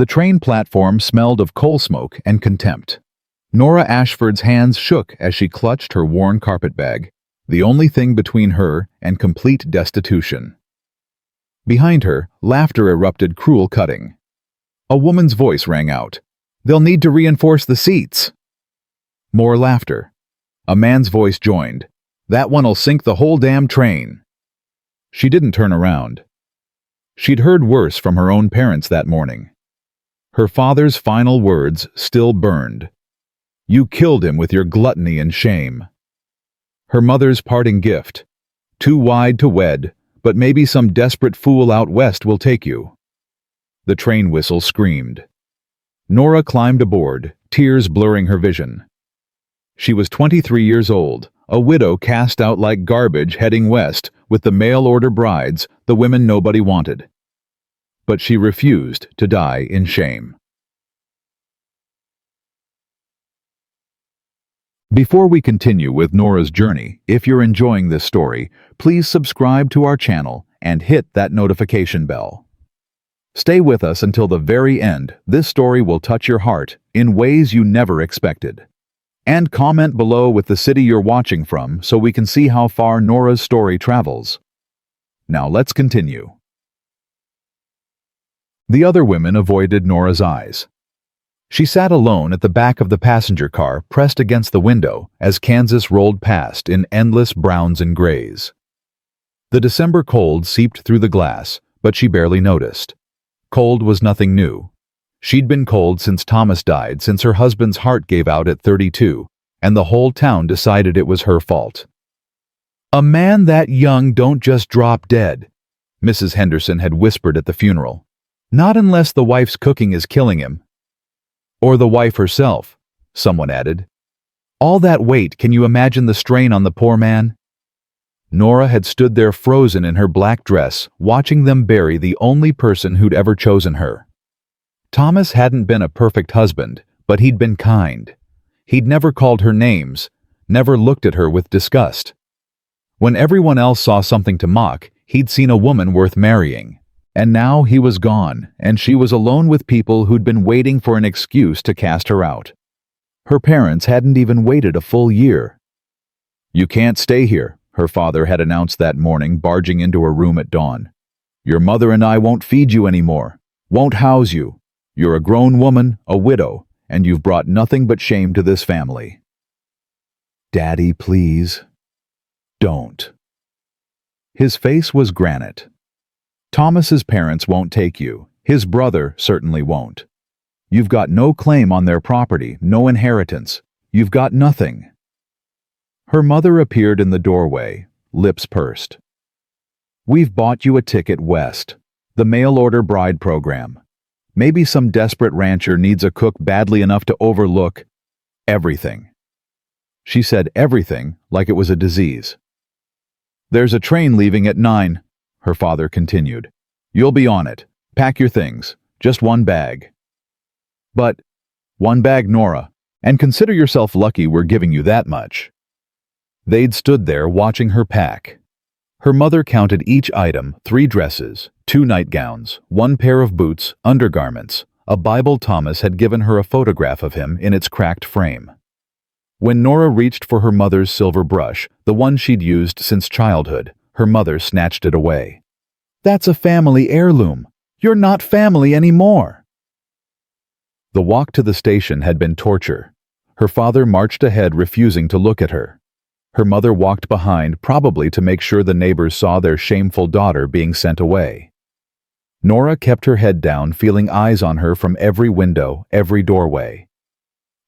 The train platform smelled of coal smoke and contempt. Norah Ashford's hands shook as she clutched her worn carpetbag, the only thing between her and complete destitution. Behind her, laughter erupted, cruel cutting. A woman's voice rang out. "They'll need to reinforce the seats." More laughter. A man's voice joined. "That one'll sink the whole damn train." She didn't turn around. She'd heard worse from her own parents that morning. Her father's final words still burned. "You killed him with your gluttony and shame." Her mother's parting gift. "Too wide to wed, but maybe some desperate fool out west will take you." The train whistle screamed. Norah climbed aboard, tears blurring her vision. She was 23 years old, a widow cast out like garbage heading west with the mail-order brides, the women nobody wanted. But she refused to die in shame. Before we continue with Norah's journey, if you're enjoying this story, please subscribe to our channel and hit that notification bell. Stay with us until the very end. This story will touch your heart in ways you never expected. And comment below with the city you're watching from so we can see how far Norah's story travels. Now let's continue. The other women avoided Norah's eyes. She sat alone at the back of the passenger car, pressed against the window as Kansas rolled past in endless browns and grays. The December cold seeped through the glass, but she barely noticed. Cold was nothing new. She'd been cold since Thomas died, since her husband's heart gave out at 32, and the whole town decided it was her fault. "A man that young don't just drop dead," Mrs. Henderson had whispered at the funeral. "Not unless the wife's cooking is killing him." "Or the wife herself," someone added. "All that weight, can you imagine the strain on the poor man?" Norah had stood there frozen in her black dress, watching them bury the only person who'd ever chosen her. Thomas hadn't been a perfect husband, but he'd been kind. He'd never called her names, never looked at her with disgust. When everyone else saw something to mock, he'd seen a woman worth marrying. And now he was gone, and she was alone with people who'd been waiting for an excuse to cast her out. Her parents hadn't even waited a full year. "You can't stay here," her father had announced that morning, barging into her room at dawn. "Your mother and I won't feed you anymore, won't house you. You're a grown woman, a widow, and you've brought nothing but shame to this family." "Daddy, please. Don't." His face was granite. "Thomas's parents won't take you. His brother certainly won't. You've got no claim on their property, no inheritance. You've got nothing." Her mother appeared in the doorway, lips pursed. "We've bought you a ticket west. The mail-order bride program. Maybe some desperate rancher needs a cook badly enough to overlook everything." She said everything like it was a disease. "There's a train leaving at 9, her father continued. "You'll be on it. Pack your things. Just one bag." "But, one bag, Norah, and consider yourself lucky we're giving you that much." They'd stood there watching her pack. Her mother counted each item: 3 dresses, 2 nightgowns, 1 pair of boots, undergarments, a Bible. Thomas had given her a photograph of him in its cracked frame. When Norah reached for her mother's silver brush, the one she'd used since childhood, her mother snatched it away. "That's a family heirloom. You're not family anymore." The walk to the station had been torture. Her father marched ahead, refusing to look at her. Her mother walked behind, probably to make sure the neighbors saw their shameful daughter being sent away. Norah kept her head down, feeling eyes on her from every window, every doorway.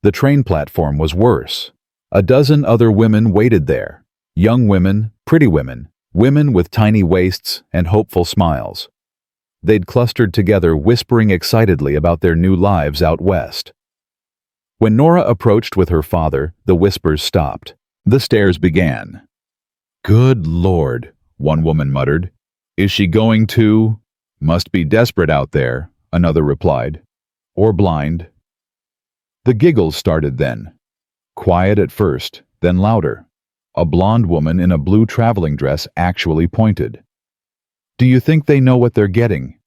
The train platform was worse. A dozen other women waited there. Young women, pretty women, women with tiny waists and hopeful smiles. They'd clustered together, whispering excitedly about their new lives out west. When Norah approached with her father, the whispers stopped. The stares began. "Good Lord," one woman muttered. "Is she going to?" "Must be desperate out there," another replied. "Or blind." The giggles started then. Quiet at first, then louder. A blonde woman in a blue traveling dress actually pointed. "Do you think they know what they're getting?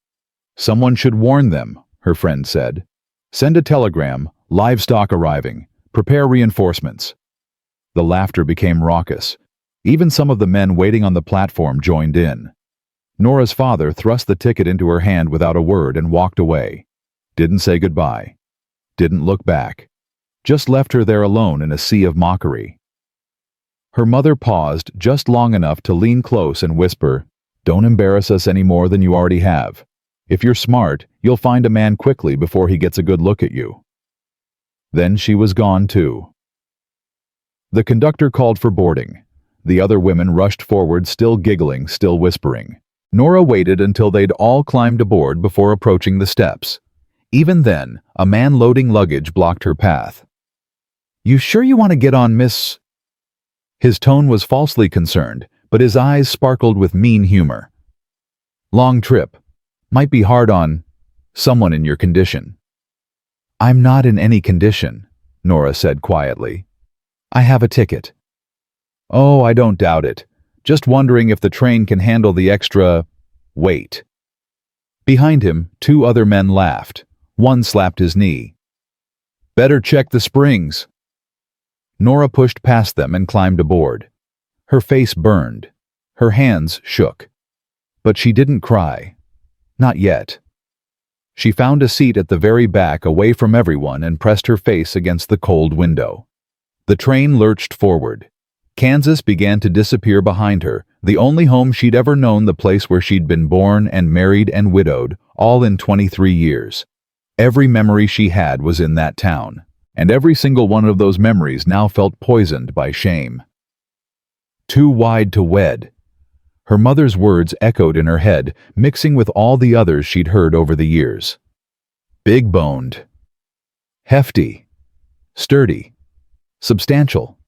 Someone should warn them," her friend said. "Send a telegram, livestock arriving. Prepare reinforcements." The laughter became raucous. Even some of the men waiting on the platform joined in. Nora's father thrust the ticket into her hand without a word and walked away. Didn't say goodbye. Didn't look back. Just left her there alone in a sea of mockery. Her mother paused just long enough to lean close and whisper, "Don't embarrass us any more than you already have. If you're smart, you'll find a man quickly before he gets a good look at you." Then she was gone too. The conductor called for boarding. The other women rushed forward, still giggling, still whispering. Norah waited until they'd all climbed aboard before approaching the steps. Even then, a man loading luggage blocked her path. "You sure you want to get on, miss?" His tone was falsely concerned, but his eyes sparkled with mean humor. "Long trip. Might be hard on someone in your condition." "I'm not in any condition," Norah said quietly. "I have a ticket." "Oh, I don't doubt it. Just wondering if the train can handle the extra weight." Behind him, two other men laughed. One slapped his knee. "Better check the springs." Norah pushed past them and climbed aboard. Her face burned. Her hands shook. But she didn't cry. Not yet. She found a seat at the very back, away from everyone, and pressed her face against the cold window. The train lurched forward. Kansas began to disappear behind her, the only home she'd ever known, the place where she'd been born and married and widowed, all in 23 years. Every memory she had was in that town, and every single one of those memories now felt poisoned by shame. Too wide to wed. Her mother's words echoed in her head, mixing with all the others she'd heard over the years. Big-boned. Hefty. Sturdy. Substantial.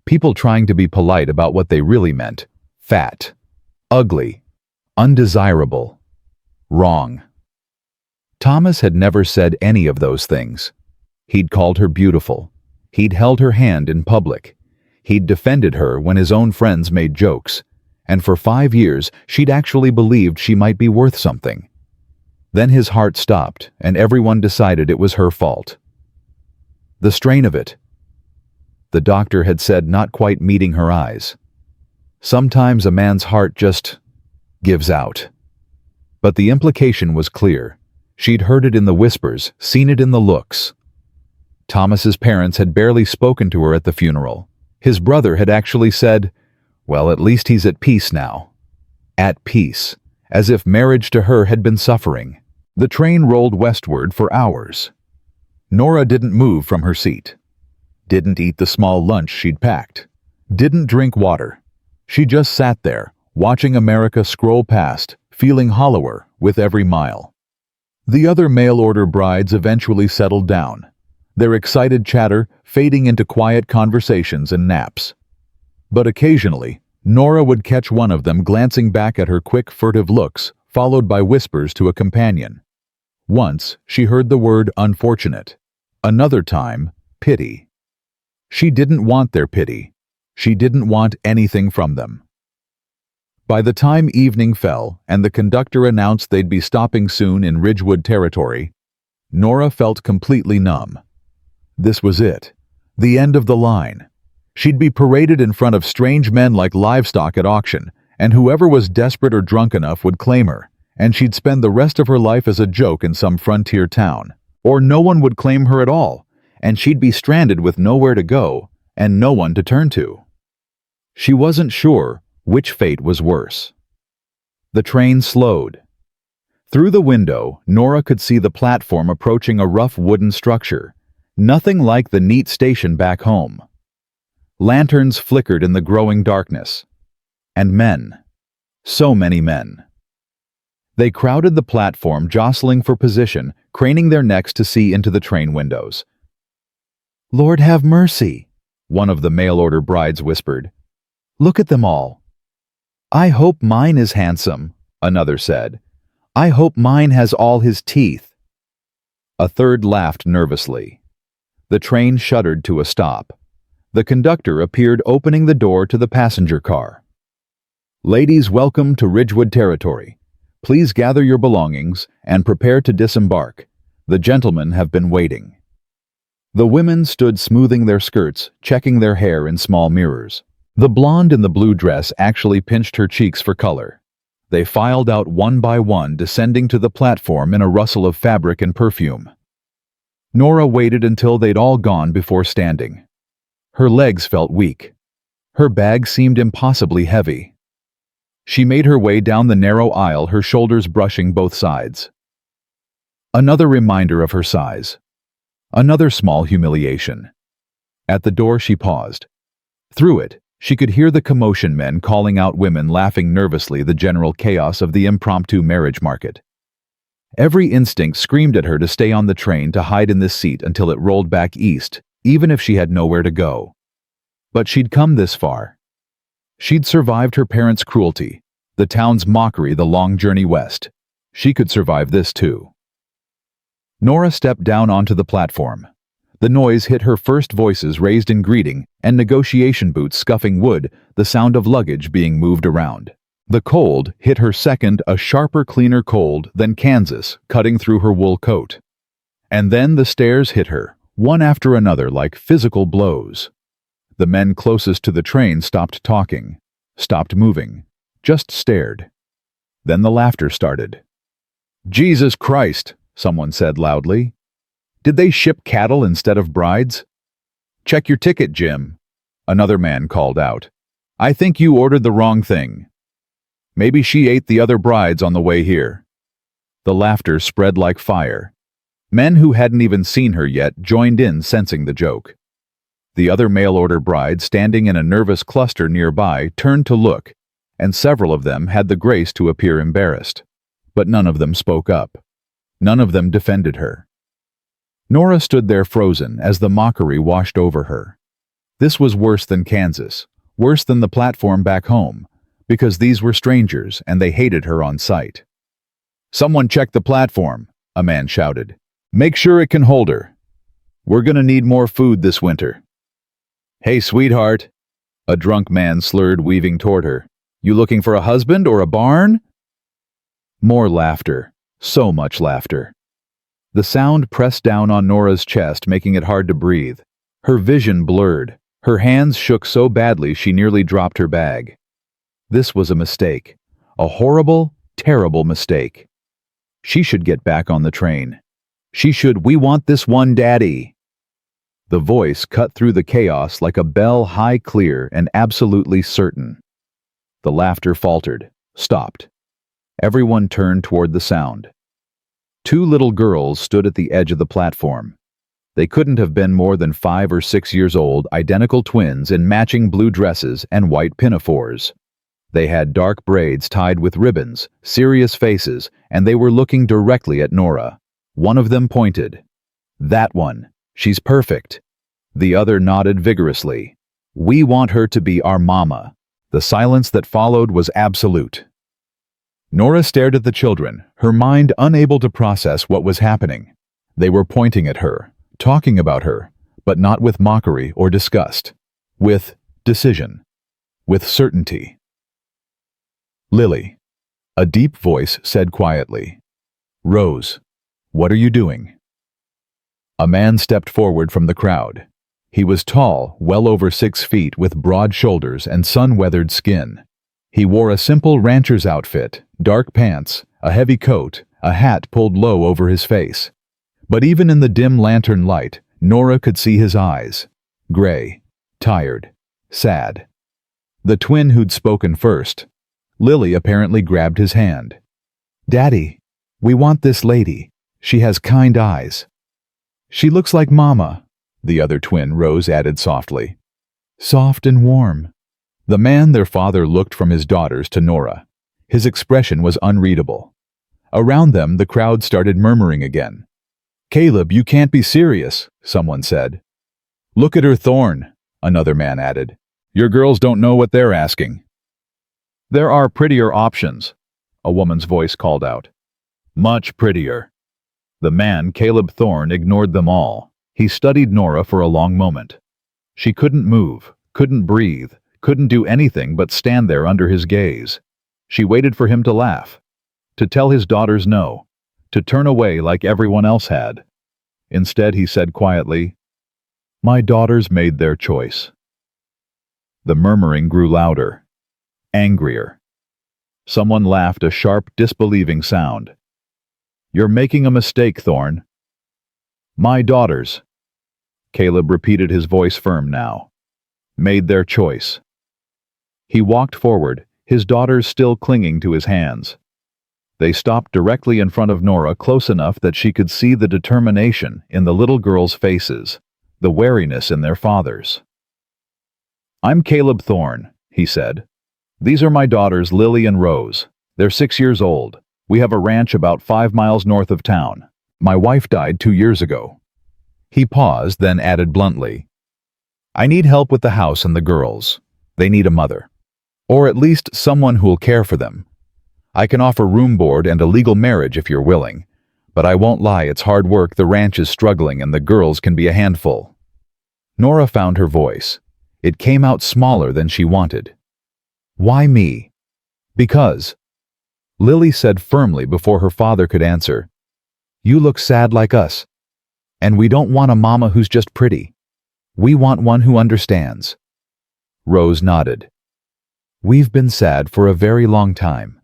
People trying to be polite about what they really meant. Fat. Ugly. Undesirable. Wrong. Thomas had never said any of those things. He'd called her beautiful. He'd held her hand in public. He'd defended her when his own friends made jokes. And for 5 years, she'd actually believed she might be worth something. Then his heart stopped, and everyone decided it was her fault. The strain of it. The doctor had said, not quite meeting her eyes. Sometimes a man's heart just gives out. But the implication was clear. She'd heard it in the whispers, seen it in the looks. Thomas's parents had barely spoken to her at the funeral. His brother had actually said, "Well, at least he's at peace now." At peace, as if marriage to her had been suffering. The train rolled westward for hours. Norah didn't move from her seat. Didn't eat the small lunch she'd packed. Didn't drink water. She just sat there, watching America scroll past, feeling hollower with every mile. The other mail-order brides eventually settled down, their excited chatter fading into quiet conversations and naps. But occasionally, Norah would catch one of them glancing back at her quick, furtive looks, followed by whispers to a companion. Once, she heard the word unfortunate. Another time, pity. She didn't want their pity. She didn't want anything from them. By the time evening fell and the conductor announced they'd be stopping soon in Ridgewood territory, Norah felt completely numb. This was it. The end of the line. She'd be paraded in front of strange men like livestock at auction, and whoever was desperate or drunk enough would claim her, and she'd spend the rest of her life as a joke in some frontier town. Or no one would claim her at all, and she'd be stranded with nowhere to go and no one to turn to. She wasn't sure which fate was worse. The train slowed. Through the window, Norah could see the platform approaching a rough wooden structure, nothing like the neat station back home. Lanterns flickered in the growing darkness. And men. So many men. They crowded the platform, jostling for position, craning their necks to see into the train windows. "Lord have mercy," one of the mail-order brides whispered. "Look at them all." "I hope mine is handsome," another said. "I hope mine has all his teeth." A third laughed nervously. The train shuddered to a stop. The conductor appeared, opening the door to the passenger car. "Ladies, welcome to Ridgewood territory. Please gather your belongings and prepare to disembark. The gentlemen have been waiting." The women stood smoothing their skirts, checking their hair in small mirrors. The blonde in the blue dress actually pinched her cheeks for color. They filed out one by one, descending to the platform in a rustle of fabric and perfume. Norah waited until they'd all gone before standing. Her legs felt weak. Her bag seemed impossibly heavy. She made her way down the narrow aisle, her shoulders brushing both sides. Another reminder of her size. Another small humiliation. At the door she paused. Through it, she could hear the commotion, men calling out, women laughing nervously, the general chaos of the impromptu marriage market. Every instinct screamed at her to stay on the train, to hide in this seat until it rolled back east, even if she had nowhere to go. But she'd come this far. She'd survived her parents' cruelty, the town's mockery, the long journey west. She could survive this too. Norah stepped down onto the platform. The noise hit her first, voices raised in greeting, and negotiation boots scuffing wood, the sound of luggage being moved around. The cold hit her second, a sharper, cleaner cold than Kansas, cutting through her wool coat. And then the stares hit her, one after another, like physical blows. The men closest to the train stopped talking, stopped moving, just stared. Then the laughter started. "Jesus Christ!" someone said loudly. "Did they ship cattle instead of brides?" "Check your ticket, Jim," another man called out. "I think you ordered the wrong thing. Maybe she ate the other brides on the way here." The laughter spread like fire. Men who hadn't even seen her yet joined in, sensing the joke. The other mail-order brides, standing in a nervous cluster nearby, turned to look, and several of them had the grace to appear embarrassed. But none of them spoke up. None of them defended her. Norah stood there frozen as the mockery washed over her. This was worse than Kansas, worse than the platform back home, because these were strangers and they hated her on sight. "Someone check the platform," a man shouted. "Make sure it can hold her. We're gonna need more food this winter." "Hey, sweetheart," a drunk man slurred, weaving toward her. "You looking for a husband or a barn?" More laughter. So much laughter. The sound pressed down on Norah's chest, making it hard to breathe. Her vision blurred. Her hands shook so badly she nearly dropped her bag. This was a mistake. A horrible, terrible mistake. She should get back on the train. She should. "We want this one, Daddy." The voice cut through the chaos like a bell, high, clear, and absolutely certain. The laughter faltered, stopped. Everyone turned toward the sound. Two little girls stood at the edge of the platform. They couldn't have been more than 5 or 6 years old, identical twins in matching blue dresses and white pinafores. They had dark braids tied with ribbons, serious faces, and they were looking directly at Norah. One of them pointed. "That one. She's perfect." The other nodded vigorously. "We want her to be our mama." The silence that followed was absolute. Norah stared at the children, her mind unable to process what was happening. They were pointing at her, talking about her, but not with mockery or disgust. With decision. With certainty. "Lily," a deep voice said quietly. "Rose, what are you doing?" A man stepped forward from the crowd. He was tall, well over 6 feet, with broad shoulders and sun-weathered skin. He wore a simple rancher's outfit, dark pants, a heavy coat, a hat pulled low over his face. But even in the dim lantern light, Norah could see his eyes. Gray, tired, sad. The twin who'd spoken first. Lily apparently grabbed his hand. "Daddy, we want this lady. She has kind eyes." "She looks like Mama," the other twin, Rose, added softly. "Soft and warm." The man, their father, looked from his daughters to Norah. His expression was unreadable. Around them, the crowd started murmuring again. "Caleb, you can't be serious," someone said. "Look at her thorn," another man added. "Your girls don't know what they're asking." "There are prettier options," a woman's voice called out. "Much prettier." The man, Caleb Thorne, ignored them all. He studied Norah for a long moment. She couldn't move, couldn't breathe, couldn't do anything but stand there under his gaze. She waited for him to laugh, to tell his daughters no, to turn away like everyone else had. Instead, he said quietly, "My daughters made their choice." The murmuring grew louder, angrier. Someone laughed, a sharp, disbelieving sound. "You're making a mistake, Thorne." "My daughters," Caleb repeated, his voice firm now, "made their choice." He walked forward, his daughters still clinging to his hands. They stopped directly in front of Norah, close enough that she could see the determination in the little girls' faces, the wariness in their fathers. "I'm Caleb Thorne," he said. "These are my daughters, Lily and Rose. They're 6 years old. We have a ranch about 5 miles north of town. My wife died 2 years ago." He paused, then added bluntly, "I need help with the house and the girls. They need a mother. Or at least someone who'll care for them. I can offer room board and a legal marriage if you're willing, but I won't lie, it's hard work, the ranch is struggling and the girls can be a handful." Norah found her voice. It came out smaller than she wanted. "Why me?" "Because," Lily said firmly before her father could answer, "you look sad like us. And we don't want a mama who's just pretty. We want one who understands." Rose nodded. "We've been sad for a very long time."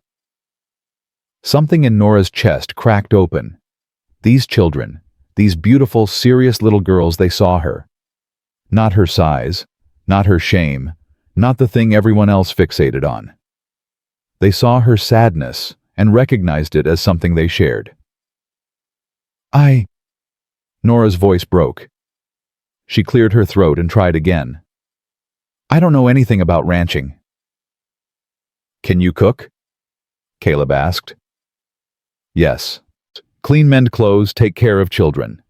Something in Norah's chest cracked open. These children, these beautiful, serious little girls, they saw her. Not her size, not her shame, not the thing everyone else fixated on. They saw her sadness and recognized it as something they shared. Norah's voice broke. She cleared her throat and tried again. "I don't know anything about ranching." "Can you cook?" Caleb asked. "Yes. Clean, mend clothes, take care of children.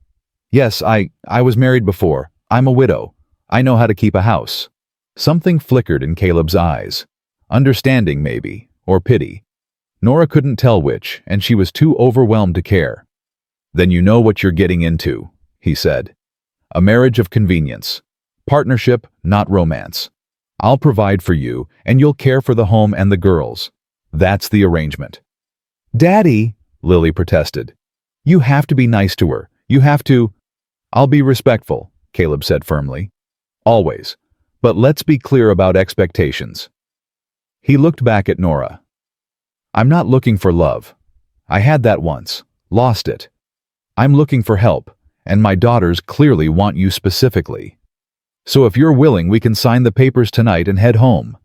Yes, I was married before. I'm a widow. I know how to keep a house." Something flickered in Caleb's eyes. Understanding, maybe, or pity. Norah couldn't tell which, and she was too overwhelmed to care. "Then you know what you're getting into," he said. "A marriage of convenience. Partnership, not romance. I'll provide for you, and you'll care for the home and the girls. That's the arrangement." "Daddy," Lily protested. "You have to be nice to her. You have to—" "I'll be respectful," Caleb said firmly. "Always. But let's be clear about expectations." He looked back at Norah. "I'm not looking for love. I had that once. Lost it. I'm looking for help, and my daughters clearly want you specifically. So if you're willing, we can sign the papers tonight and head home.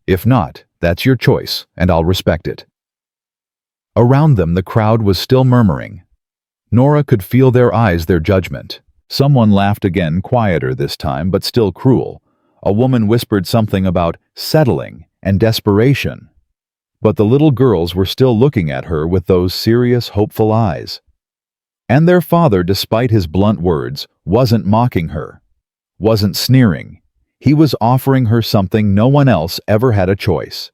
If not, that's your choice, and I'll respect it." Around them, the crowd was still murmuring. Norah could feel their eyes, their judgment. Someone laughed again, quieter this time, but still cruel. A woman whispered something about settling and desperation. But the little girls were still looking at her with those serious, hopeful eyes. And their father, despite his blunt words, wasn't mocking her, wasn't sneering. He was offering her something no one else ever had a choice.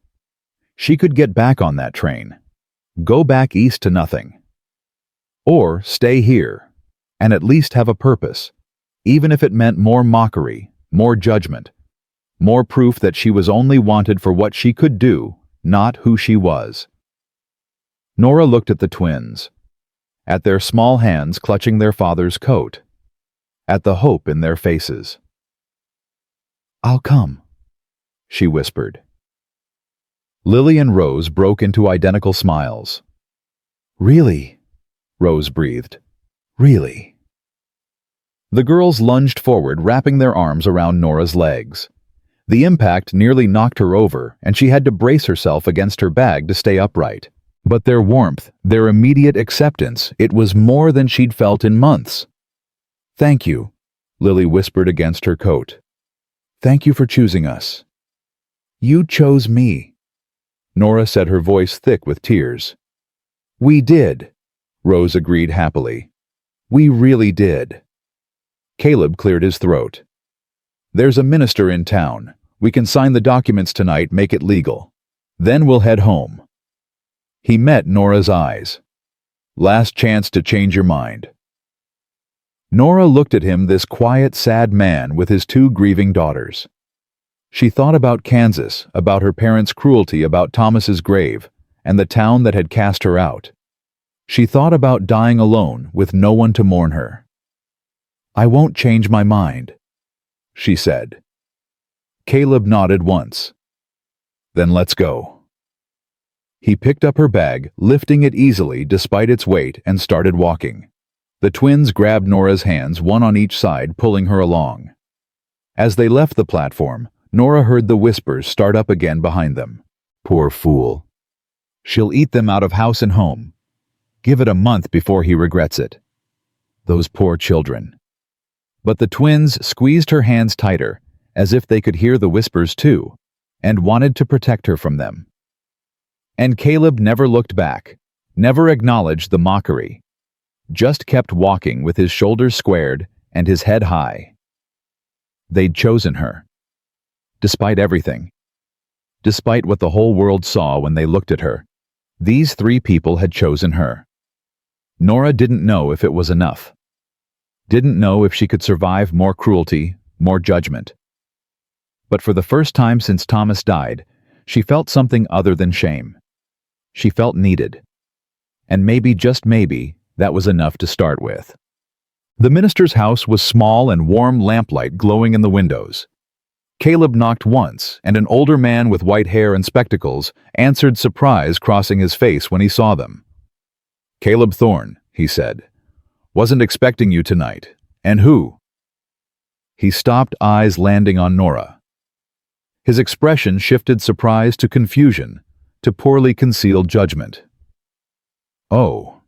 She could get back on that train, go back east to nothing. Or stay here, and at least have a purpose, even if it meant more mockery, more judgment, more proof that she was only wanted for what she could do, not who she was. Norah looked at the twins, at their small hands clutching their father's coat, at the hope in their faces. "I'll come," she whispered. Lily and Rose broke into identical smiles. "Really?" Rose breathed. "Really?" The girls lunged forward, wrapping their arms around Norah's legs. The impact nearly knocked her over, and she had to brace herself against her bag to stay upright. But their warmth, their immediate acceptance, it was more than she'd felt in months. "Thank you," Lily whispered against her coat. "Thank you for choosing us." "You chose me," Norah said, her voice thick with tears. "We did," Rose agreed happily. "We really did." Caleb cleared his throat. "There's a minister in town. We can sign the documents tonight, make it legal. Then we'll head home." He met Norah's eyes. "Last chance to change your mind." Norah looked at him, this quiet, sad man with his 2 grieving daughters. She thought about Kansas, about her parents' cruelty, about Thomas's grave, and the town that had cast her out. She thought about dying alone with no one to mourn her. "I won't change my mind," she said. Caleb nodded once. "Then let's go." He picked up her bag, lifting it easily despite its weight, and started walking. The twins grabbed Norah's hands, one on each side, pulling her along. As they left the platform, Norah heard the whispers start up again behind them. "Poor fool. She'll eat them out of house and home. Give it a month before he regrets it. Those poor children." But the twins squeezed her hands tighter, as if they could hear the whispers too, and wanted to protect her from them. And Caleb never looked back, never acknowledged the mockery, just kept walking with his shoulders squared and his head high. They'd chosen her. Despite everything. Despite what the whole world saw when they looked at her, these three people had chosen her. Norah didn't know if it was enough. Didn't know if she could survive more cruelty, more judgment. But for the first time since Thomas died, she felt something other than shame. She felt needed. And maybe, just maybe, that was enough to start with. The minister's house was small and warm lamplight glowing in the windows. Caleb knocked once, and an older man with white hair and spectacles answered, surprise crossing his face when he saw them. "Caleb Thorne," he said. "Wasn't expecting you tonight. And who?" He stopped, eyes landing on Norah. His expression shifted surprise to confusion, to poorly concealed judgment. "Oh.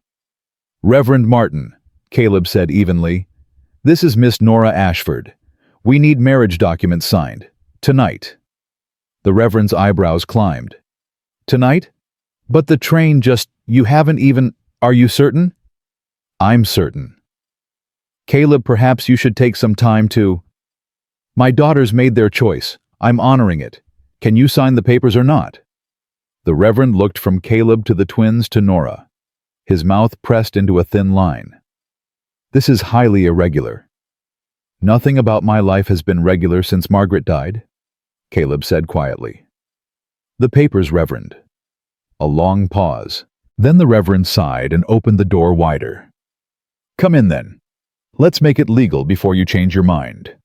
Reverend Martin," Caleb said evenly. "This is Miss Norah Ashford. We need marriage documents signed. Tonight." The Reverend's eyebrows climbed. "Tonight? But the train just... You haven't even... Are you certain?" "I'm certain." "Caleb, perhaps you should take some time to..." "My daughters made their choice. I'm honoring it. Can you sign the papers or not?" The Reverend looked from Caleb to the twins to Norah, his mouth pressed into a thin line. "This is highly irregular." "Nothing about my life has been regular since Margaret died," Caleb said quietly. "The papers, Reverend." A long pause. Then the Reverend sighed and opened the door wider. "Come in then. Let's make it legal before you change your mind."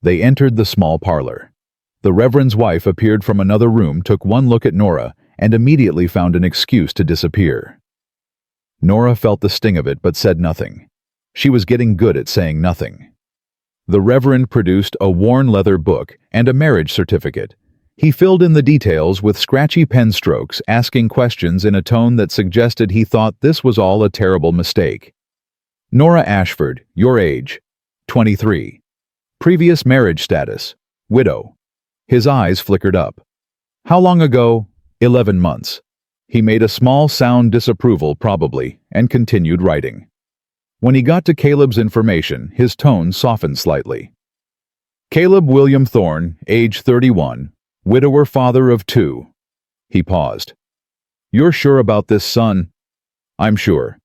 They entered the small parlor. The Reverend's wife appeared from another room, took one look at Norah, and immediately found an excuse to disappear. Norah felt the sting of it but said nothing. She was getting good at saying nothing. The Reverend produced a worn leather book and a marriage certificate. He filled in the details with scratchy pen strokes, asking questions in a tone that suggested he thought this was all a terrible mistake. "Norah Ashford, your age, 23. Previous marriage status, widow." His eyes flickered up. "How long ago?" 11 months. He made a small sound disapproval, probably, and continued writing. When he got to Caleb's information, his tone softened slightly. "Caleb William Thorne, age 31, widower, father of 2. He paused. "You're sure about this, son?" "I'm sure.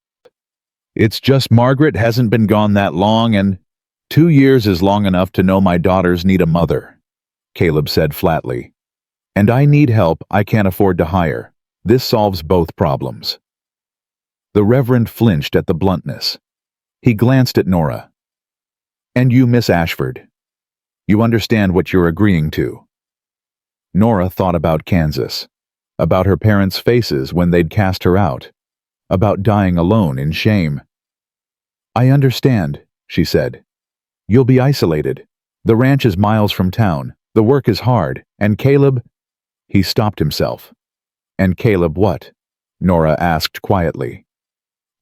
It's just Margaret hasn't been gone that long, and 2 years is long enough to know my daughters need a mother," Caleb said flatly. "And I need help I can't afford to hire. This solves both problems." The Reverend flinched at the bluntness. He glanced at Norah. "And you, Miss Ashford? You understand what you're agreeing to?" Norah thought about Kansas, about her parents' faces when they'd cast her out, about dying alone in shame. "I understand," she said. "You'll be isolated. The ranch is miles from town. The work is hard. And Caleb..." He stopped himself. "And Caleb what?" Norah asked quietly.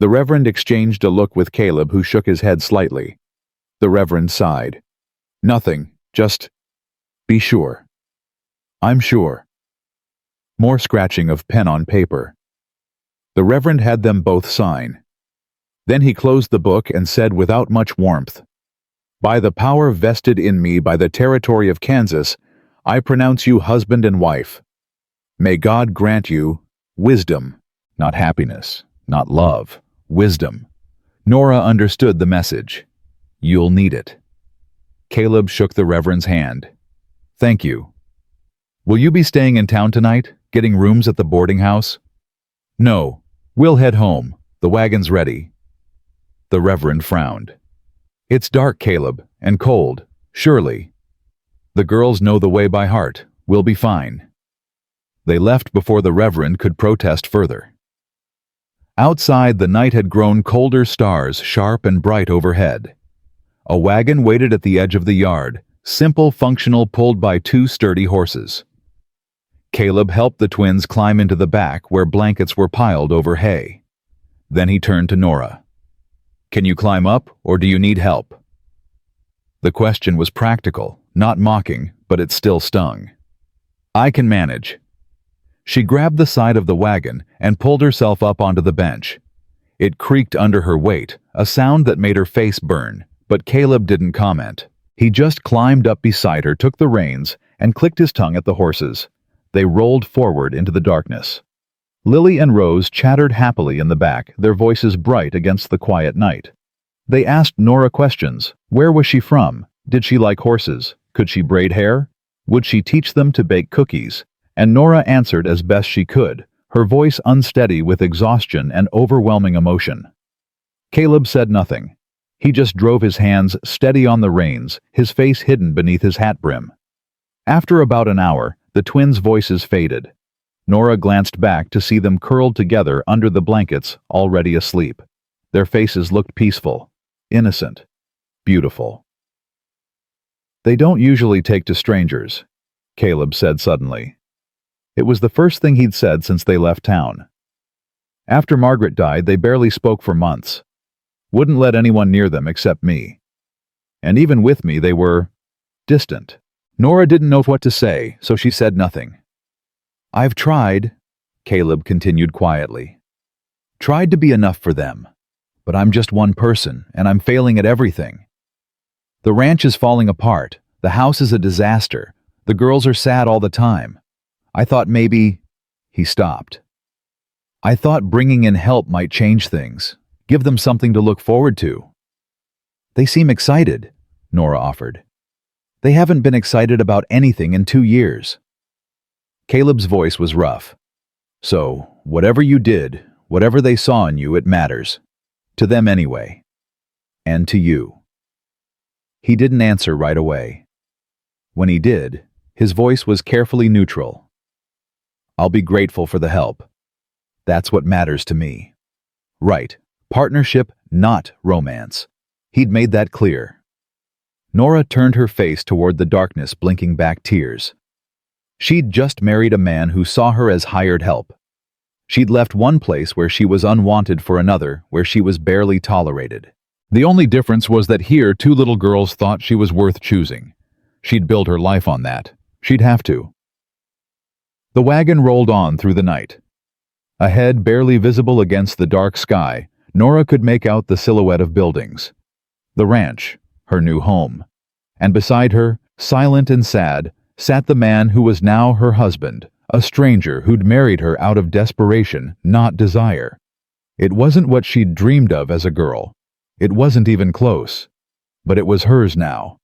The Reverend exchanged a look with Caleb, who shook his head slightly. The Reverend sighed. "Nothing, just... be sure." "I'm sure." More scratching of pen on paper. The Reverend had them both sign. Then he closed the book and said without much warmth, "By the power vested in me by the territory of Kansas, I pronounce you husband and wife. May God grant you wisdom, not happiness, not love, wisdom." Norah understood the message. "You'll need it." Caleb shook the Reverend's hand. "Thank you. Will you be staying in town tonight, getting rooms at the boarding house?" "No, We'll head home. The wagon's ready. The Reverend frowned. It's dark, Caleb, and cold, surely. The girls know the way by heart. We'll be fine. They left before the Reverend could protest further. Outside, the night had grown colder, stars sharp and bright overhead. A wagon waited at the edge of the yard, simple, functional, pulled by two sturdy horses. Caleb helped the twins climb into the back where blankets were piled over hay. Then he turned to Norah. Can you climb up, or do you need help? The question was practical, not mocking, but it still stung. I can manage. She grabbed the side of the wagon and pulled herself up onto the bench. It creaked under her weight, a sound that made her face burn, but Caleb didn't comment. He just climbed up beside her, took the reins, and clicked his tongue at the horses. They rolled forward into the darkness. Lily and Rose chattered happily in the back, their voices bright against the quiet night. They asked Norah questions. Where was she from? Did she like horses? Could she braid hair? Would she teach them to bake cookies? And Norah answered as best she could, her voice unsteady with exhaustion and overwhelming emotion. Caleb said nothing. He just drove his hands steady on the reins, his face hidden beneath his hat brim. After about an hour, the twins' voices faded. Norah glanced back to see them curled together under the blankets, already asleep. Their faces looked peaceful, innocent, beautiful. They don't usually take to strangers, Caleb said suddenly. It was the first thing he'd said since they left town. After Margaret died, they barely spoke for months. Wouldn't let anyone near them except me. And even with me, they were distant. Norah didn't know what to say, so she said nothing. I've tried, Caleb continued quietly. Tried to be enough for them. But I'm just one person, and I'm failing at everything. The ranch is falling apart. The house is a disaster. The girls are sad all the time. I thought maybe... He stopped. I thought bringing in help might change things, give them something to look forward to. They seem excited, Norah offered. They haven't been excited about anything in 2 years. Caleb's voice was rough. So, whatever you did, whatever they saw in you, it matters. To them anyway. And to you. He didn't answer right away. When he did, his voice was carefully neutral. I'll be grateful for the help. That's what matters to me. Right. Partnership, not romance. He'd made that clear. Norah turned her face toward the darkness, blinking back tears. She'd just married a man who saw her as hired help. She'd left one place where she was unwanted for another where she was barely tolerated. The only difference was that here 2 little girls thought she was worth choosing. She'd build her life on that. She'd have to. The wagon rolled on through the night. Ahead, barely visible against the dark sky, Norah could make out the silhouette of buildings. The ranch, her new home. And beside her, silent and sad, sat the man who was now her husband, a stranger who'd married her out of desperation, not desire. It wasn't what she'd dreamed of as a girl. It wasn't even close. But it was hers now.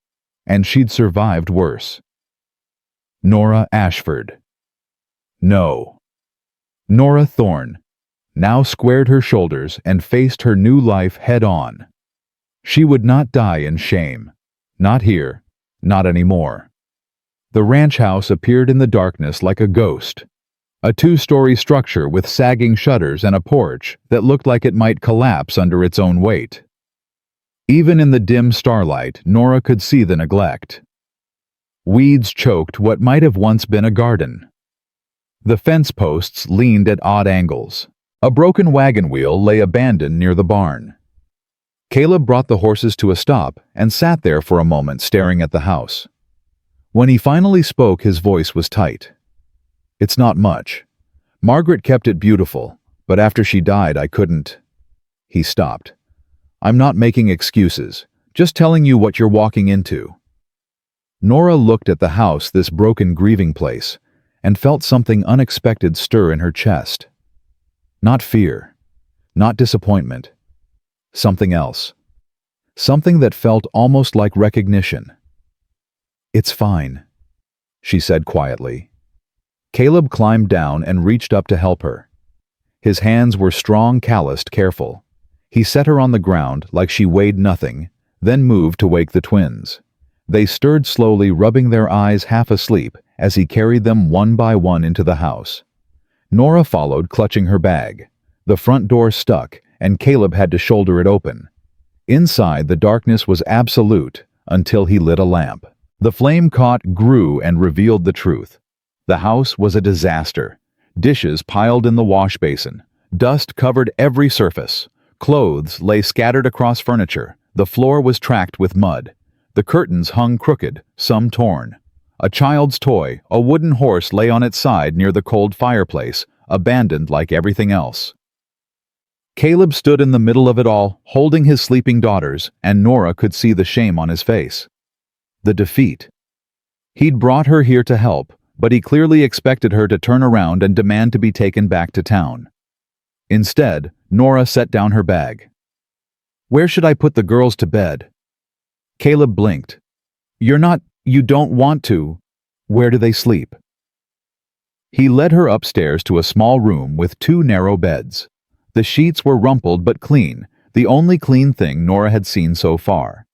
And she'd survived worse. Norah Ashford. No. Norah Thorne now squared her shoulders and faced her new life head-on. She would not die in shame. Not here. Not anymore. The ranch house appeared in the darkness like a ghost. A 2-story structure with sagging shutters and a porch that looked like it might collapse under its own weight. Even in the dim starlight, Norah could see the neglect. Weeds choked what might have once been a garden. The fence posts leaned at odd angles. A broken wagon wheel lay abandoned near the barn. Caleb brought the horses to a stop and sat there for a moment staring at the house. When he finally spoke, his voice was tight. It's not much. Margaret kept it beautiful, but after she died, I couldn't. He stopped. I'm not making excuses, just telling you what you're walking into. Norah looked at the house, this broken grieving place, and felt something unexpected stir in her chest. Not fear, not disappointment. Something else. Something that felt almost like recognition. It's fine, she said quietly. Caleb climbed down and reached up to help her. His hands were strong, calloused, careful. He set her on the ground like she weighed nothing, then moved to wake the twins. They stirred slowly, rubbing their eyes half asleep as he carried them one by one into the house. Norah followed, clutching her bag. The front door stuck, and Caleb had to shoulder it open. Inside, the darkness was absolute until he lit a lamp. The flame caught, grew, and revealed the truth. The house was a disaster. Dishes piled in the wash basin. Dust covered every surface. Clothes lay scattered across furniture. The floor was tracked with mud. The curtains hung crooked, some torn. A child's toy, a wooden horse, lay on its side near the cold fireplace, abandoned like everything else. Caleb stood in the middle of it all, holding his sleeping daughters, and Norah could see the shame on his face. The defeat. He'd brought her here to help, but he clearly expected her to turn around and demand to be taken back to town. Instead, Norah set down her bag. "Where should I put the girls to bed?" Caleb blinked. You don't want to. Where do they sleep?" He led her upstairs to a small room with 2 narrow beds. The sheets were rumpled but clean, the only clean thing Norah had seen so far.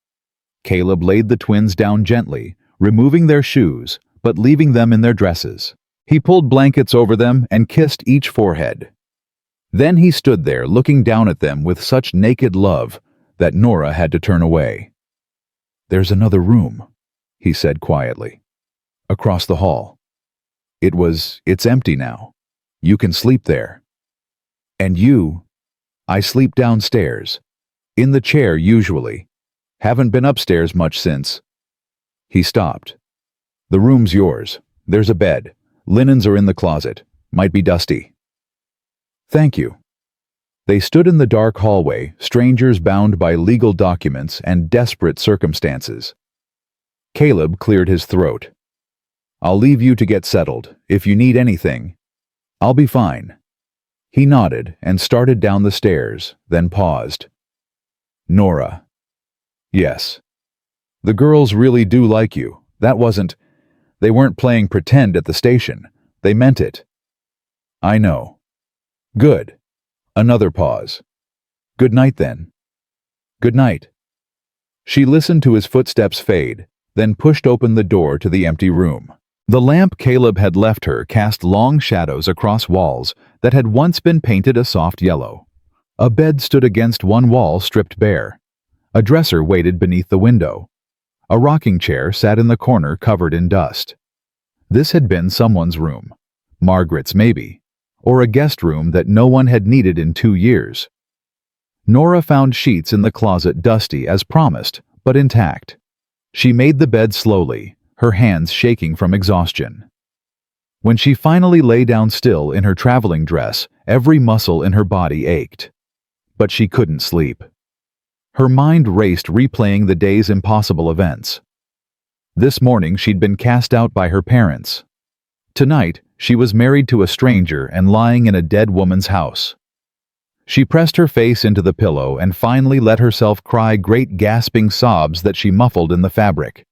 Caleb laid the twins down gently, removing their shoes, but leaving them in their dresses. He pulled blankets over them and kissed each forehead. Then he stood there looking down at them with such naked love that Norah had to turn away. "There's another room," he said quietly. "Across the hall. It's empty now. You can sleep there. And you, I sleep downstairs. In the chair usually. Haven't been upstairs much since." He stopped. "The room's yours. There's a bed. Linens are in the closet. Might be dusty." "Thank you." They stood in the dark hallway, strangers bound by legal documents and desperate circumstances. Caleb cleared his throat. "I'll leave you to get settled. If you need anything, I'll be fine." He nodded and started down the stairs, then paused. "Norah." "Yes. The girls really do like you. They weren't playing pretend at the station. They meant it." "I know." "Good." Another pause. "Good night then." "Good night." She listened to his footsteps fade, then pushed open the door to the empty room. The lamp Caleb had left her cast long shadows across walls that had once been painted a soft yellow. A bed stood against one wall, stripped bare. A dresser waited beneath the window. A rocking chair sat in the corner, covered in dust. This had been someone's room. Margaret's maybe. Or a guest room that no one had needed in 2 years. Norah found sheets in the closet, dusty as promised, but intact. She made the bed slowly, her hands shaking from exhaustion. When she finally lay down still in her traveling dress, every muscle in her body ached. But she couldn't sleep. Her mind raced, replaying the day's impossible events. This morning she'd been cast out by her parents. Tonight she was married to a stranger and lying in a dead woman's house. She pressed her face into the pillow and finally let herself cry, great gasping sobs that she muffled in the fabric.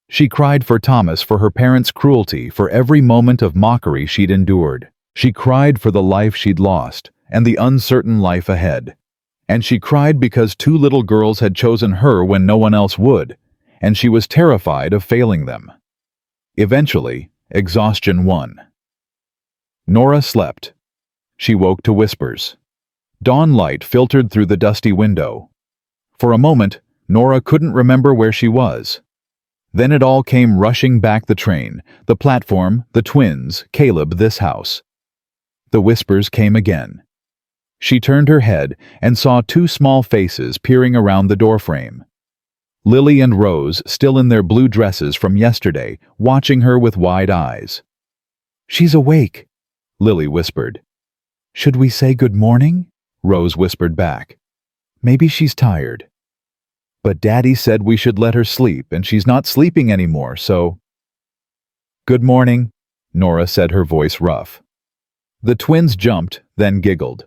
She cried for Thomas, for her parents' cruelty, for every moment of mockery she'd endured. She cried for the life she'd lost and the uncertain life ahead. And she cried because 2 little girls had chosen her when no one else would, and she was terrified of failing them. Eventually, exhaustion won. Norah slept. She woke to whispers. Dawn light filtered through the dusty window. For a moment, Norah couldn't remember where she was. Then it all came rushing back: the train, the platform, the twins, Caleb, this house. The whispers came again. She turned her head and saw 2 small faces peering around the doorframe. Lily and Rose, still in their blue dresses from yesterday, watching her with wide eyes. "She's awake," Lily whispered. "Should we say good morning?" Rose whispered back. "Maybe she's tired." "But Daddy said we should let her sleep, and she's not sleeping anymore, so—" "Good morning," Norah said, her voice rough. The twins jumped, then giggled.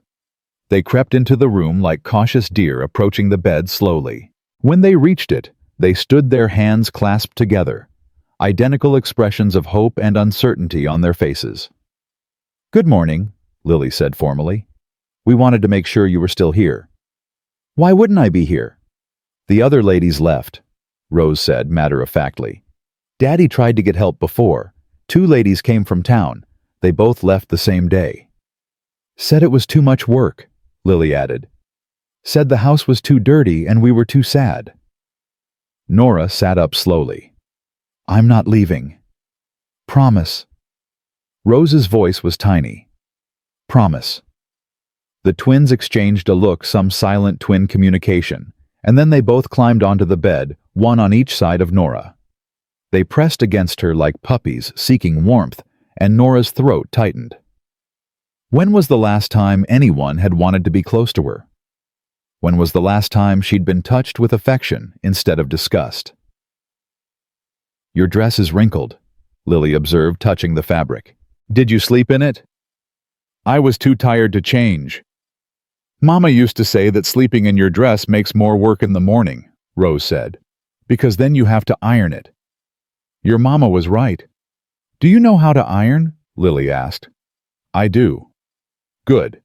They crept into the room like cautious deer approaching the bed slowly. When they reached it, they stood there, hands clasped together, identical expressions of hope and uncertainty on their faces. "Good morning," Lily said formally. We wanted to make sure you were still here." "Why wouldn't I be here?" "The other ladies left," Rose said matter-of-factly. "Daddy tried to get help before. 2 ladies came from town. They both left the same day." "Said it was too much work," Lily added. "Said the house was too dirty and we were too sad." Norah sat up slowly. "I'm not leaving. Promise." Rose's voice was tiny. "Promise." The twins exchanged a look, some silent twin communication, and then they both climbed onto the bed, one on each side of Norah. They pressed against her like puppies seeking warmth, and Norah's throat tightened. When was the last time anyone had wanted to be close to her? When was the last time she'd been touched with affection instead of disgust? "Your dress is wrinkled," Lily observed, touching the fabric. "Did you sleep in it?" "I was too tired to change." "Mama used to say that sleeping in your dress makes more work in the morning," Rose said, "because then you have to iron it." "Your mama was right." "Do you know how to iron?" Lily asked. "I do." "Good.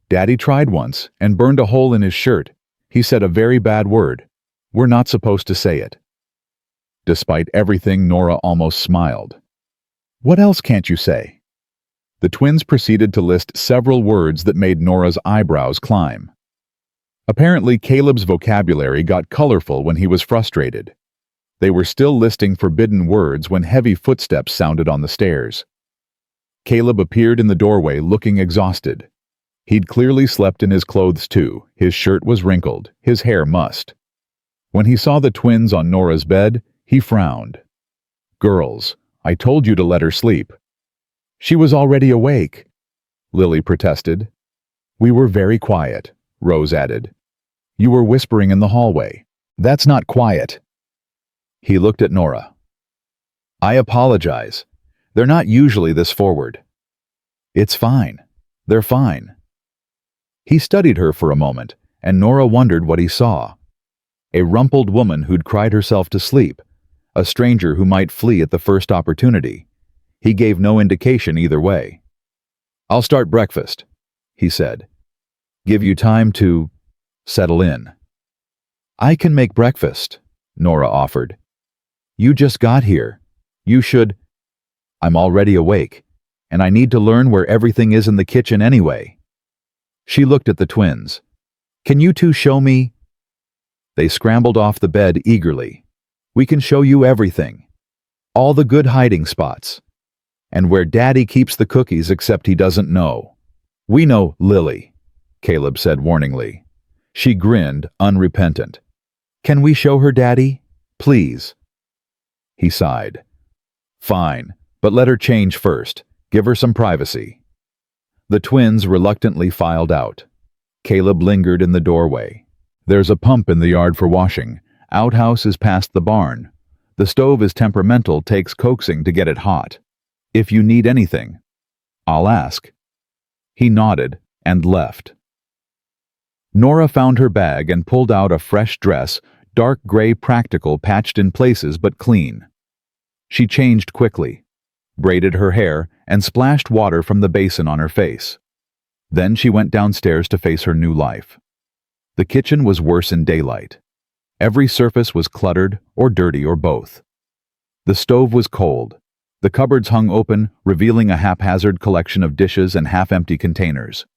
Daddy tried once and burned a hole in his shirt. He said a very bad word. We're not supposed to say it." Despite everything, Norah almost smiled. "What else can't you say?" The twins proceeded to list several words that made Norah's eyebrows climb. Apparently, Caleb's vocabulary got colorful when he was frustrated. They were still listing forbidden words when heavy footsteps sounded on the stairs. Caleb appeared in the doorway looking exhausted. He'd clearly slept in his clothes too. His shirt was wrinkled, his hair mussed. When he saw the twins on Norah's bed, he frowned. "Girls, I told you to let her sleep." "She was already awake," Lily protested. "We were very quiet," Rose added. "You were whispering in the hallway. That's not quiet." He looked at Norah. "I apologize. They're not usually this forward." "It's fine. They're fine." He studied her for a moment, and Norah wondered what he saw. A rumpled woman who'd cried herself to sleep, a stranger who might flee at the first opportunity. He gave no indication either way. "I'll start breakfast," he said. "Give you time to settle in." "I can make breakfast," Norah offered. "You just got here. You should—" "I'm already awake, and I need to learn where everything is in the kitchen anyway." She looked at the twins. "Can you two show me?" They scrambled off the bed eagerly. "We can show you everything. All the good hiding spots. And where Daddy keeps the cookies except he doesn't know." "We know, Lily," Caleb said warningly. She grinned, unrepentant. "Can we show her, Daddy? Please." He sighed. "Fine, but let her change first. Give her some privacy." The twins reluctantly filed out. Caleb lingered in the doorway. "There's a pump in the yard for washing. Outhouse is past the barn. The stove is temperamental, takes coaxing to get it hot. If you need anything, I'll ask." He nodded and left. Norah found her bag and pulled out a fresh dress, dark gray practical, patched in places but clean. She changed quickly, braided her hair, and splashed water from the basin on her face. Then she went downstairs to face her new life. The kitchen was worse in daylight. Every surface was cluttered or dirty or both. The stove was cold. The cupboards hung open, revealing a haphazard collection of dishes and half-empty containers.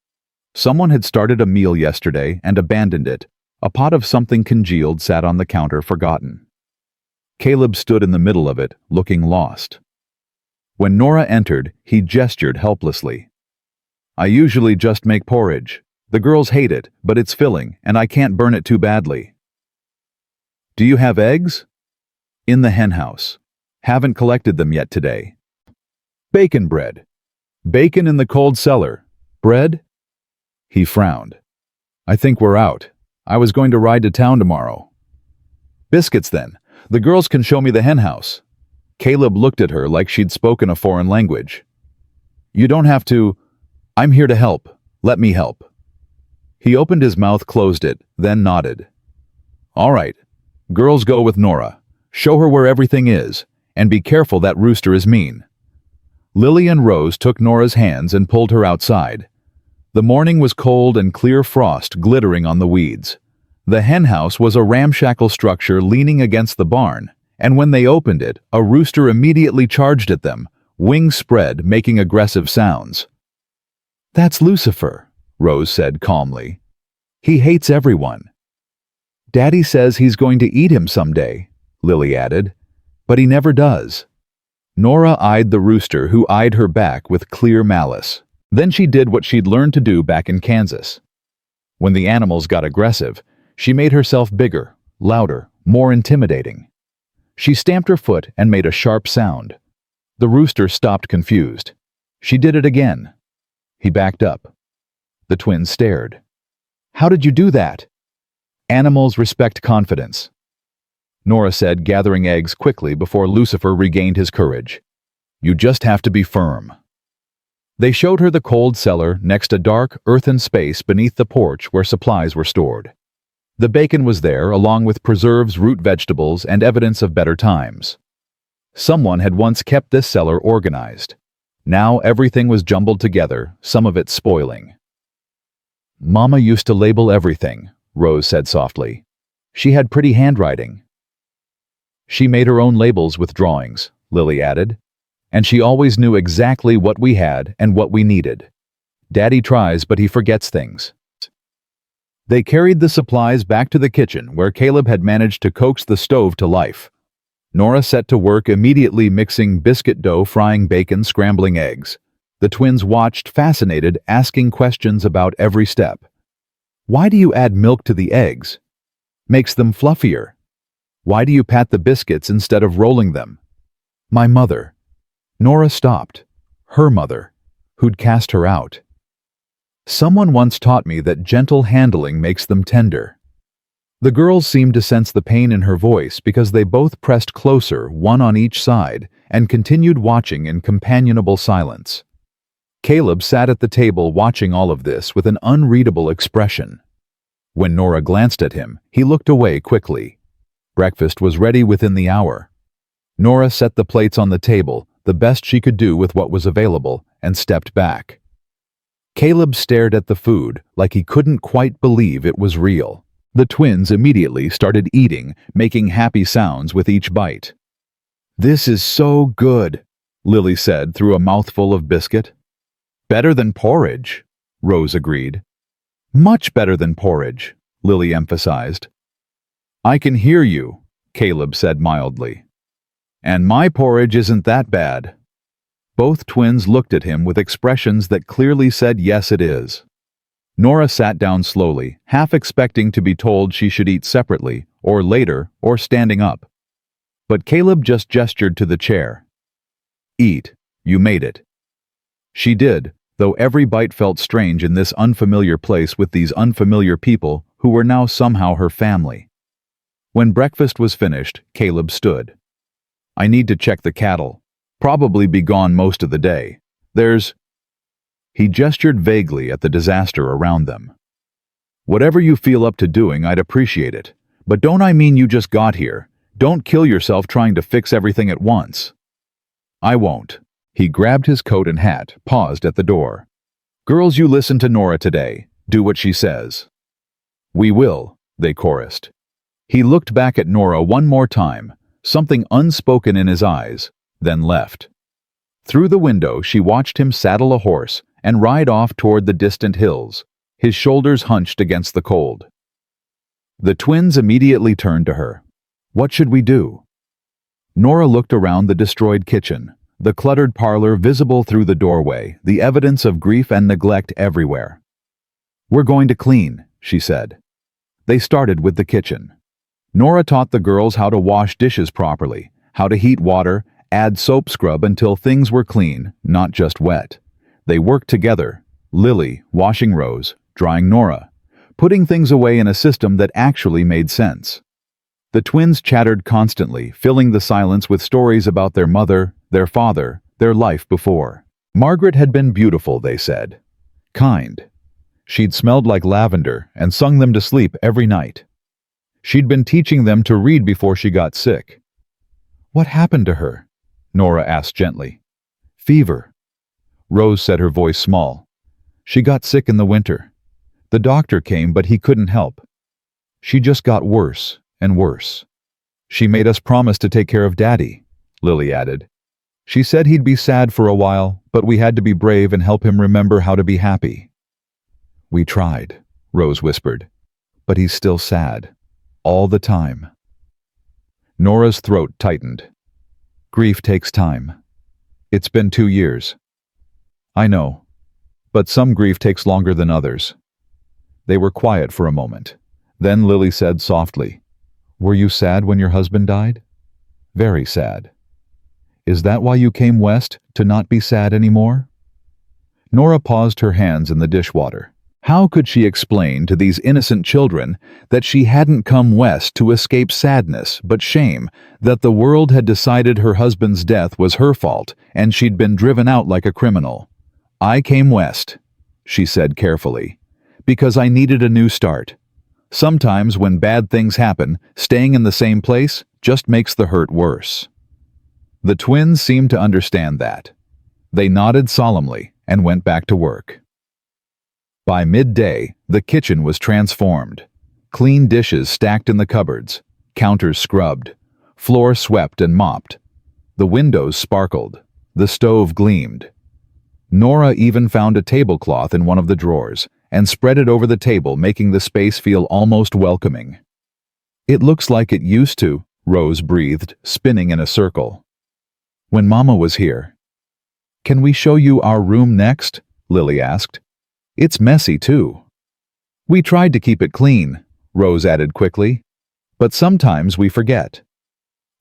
Someone had started a meal yesterday and abandoned it. A pot of something congealed sat on the counter, forgotten. Caleb stood in the middle of it, looking lost. When Norah entered, he gestured helplessly. "I usually just make porridge. The girls hate it, but it's filling, and I can't burn it too badly." "Do you have eggs?" "In the henhouse. Haven't collected them yet today." "Bacon bread." "Bacon in the cold cellar. Bread?" He frowned. "I think we're out. I was going to ride to town tomorrow." "Biscuits then. The girls can show me the henhouse." Caleb looked at her like she'd spoken a foreign language. "You don't have to. I'm here to help. Let me help." He opened his mouth, closed it, then nodded. "All right. Girls, go with Norah. Show her where everything is, and be careful that rooster is mean." Lily and Rose took Norah's hands and pulled her outside. The morning was cold and clear frost glittering on the weeds. The henhouse was a ramshackle structure leaning against the barn, and when they opened it, a rooster immediately charged at them, wings spread, making aggressive sounds. "That's Lucifer," Rose said calmly. "He hates everyone." "Daddy says he's going to eat him someday," Lily added, "but he never does." Norah eyed the rooster, who eyed her back with clear malice. Then she did what she'd learned to do back in Kansas. When the animals got aggressive, she made herself bigger, louder, more intimidating. She stamped her foot and made a sharp sound. The rooster stopped, confused. She did it again. He backed up. The twins stared. "How did you do that?" "Animals respect confidence," Norah said, gathering eggs quickly before Lucifer regained his courage. "You just have to be firm." They showed her the cold cellar next a dark, earthen space beneath the porch where supplies were stored. The bacon was there, along with preserves, root vegetables, and evidence of better times. Someone had once kept this cellar organized. Now everything was jumbled together, some of it spoiling. "Mama used to label everything," Rose said softly. "She had pretty handwriting." "She made her own labels with drawings," Lily added. "And she always knew exactly what we had and what we needed. Daddy tries, but he forgets things." They carried the supplies back to the kitchen, where Caleb had managed to coax the stove to life. Norah set to work immediately, mixing biscuit dough, frying bacon, scrambling eggs. The twins watched, fascinated, asking questions about every step. "Why do you add milk to the eggs? Makes them fluffier. Why do you pat the biscuits instead of rolling them?" "My mother." Norah stopped. Her mother, who'd cast her out. "Someone once taught me that gentle handling makes them tender." The girls seemed to sense the pain in her voice because they both pressed closer, one on each side, and continued watching in companionable silence. Caleb sat at the table watching all of this with an unreadable expression. When Norah glanced at him, he looked away quickly. Breakfast was ready within the hour. Norah set the plates on the table, the best she could do with what was available, and stepped back. Caleb stared at the food like he couldn't quite believe it was real. The twins immediately started eating, making happy sounds with each bite. "This is so good," Lily said through a mouthful of biscuit. "Better than porridge," Rose agreed. "Much better than porridge," Lily emphasized. "I can hear you," Caleb said mildly. "And my porridge isn't that bad." Both twins looked at him with expressions that clearly said, "Yes, it is." Norah sat down slowly, half expecting to be told she should eat separately, or later, or standing up. But Caleb just gestured to the chair. "Eat. You made it." She did, though every bite felt strange in this unfamiliar place with these unfamiliar people who were now somehow her family. When breakfast was finished, Caleb stood. "I need to check the cattle. Probably be gone most of the day. He gestured vaguely at the disaster around them. "Whatever you feel up to doing, I'd appreciate it. But don't I mean you just got here? Don't kill yourself trying to fix everything at once." "I won't." He grabbed his coat and hat, paused at the door. "Girls, you listen to Norah today. Do what she says." "We will," they chorused. He looked back at Norah one more time, something unspoken in his eyes, then left. Through the window, she watched him saddle a horse and ride off toward the distant hills, his shoulders hunched against the cold. The twins immediately turned to her. "What should we do?" Norah looked around the destroyed kitchen, the cluttered parlor visible through the doorway, the evidence of grief and neglect everywhere. "We're going to clean," she said. They started with the kitchen. Norah taught the girls how to wash dishes properly, how to heat water, add soap scrub until things were clean, not just wet. They worked together, Lily washing Rose, drying Norah, putting things away in a system that actually made sense. The twins chattered constantly, filling the silence with stories about their mother, their father, their life before. Margaret had been beautiful, they said. Kind. She'd smelled like lavender and sung them to sleep every night. She'd been teaching them to read before she got sick. "What happened to her?" Norah asked gently. "Fever." Rose said, her voice small. She got sick in the winter. The doctor came, but he couldn't help. She just got worse and worse. She made us promise to take care of Daddy," Lily added. "She said he'd be sad for a while, but we had to be brave and help him remember how to be happy." "We tried," Rose whispered, "but he's still sad. All the time." Nora's throat tightened. "Grief takes time. It's been 2 years." "I know, but some grief takes longer than others." They were quiet for a moment. Then Lily said softly, "Were you sad when your husband died?" "Very sad." "Is that why you came west, to not be sad anymore?" Norah paused, her hands in the dishwater. How could she explain to these innocent children that she hadn't come west to escape sadness but shame, that the world had decided her husband's death was her fault and she'd been driven out like a criminal? "I came west," she said carefully, "because I needed a new start. Sometimes when bad things happen, staying in the same place just makes the hurt worse." The twins seemed to understand that. They nodded solemnly and went back to work. By midday, the kitchen was transformed. Clean dishes stacked in the cupboards, counters scrubbed, floor swept and mopped. The windows sparkled, the stove gleamed. Norah even found a tablecloth in one of the drawers and spread it over the table, making the space feel almost welcoming. "It looks like it used to," Rose breathed, spinning in a circle. "When Mama was here." "Can we show you our room next?" Lily asked. "It's messy, too." "We tried to keep it clean," Rose added quickly. "But sometimes we forget."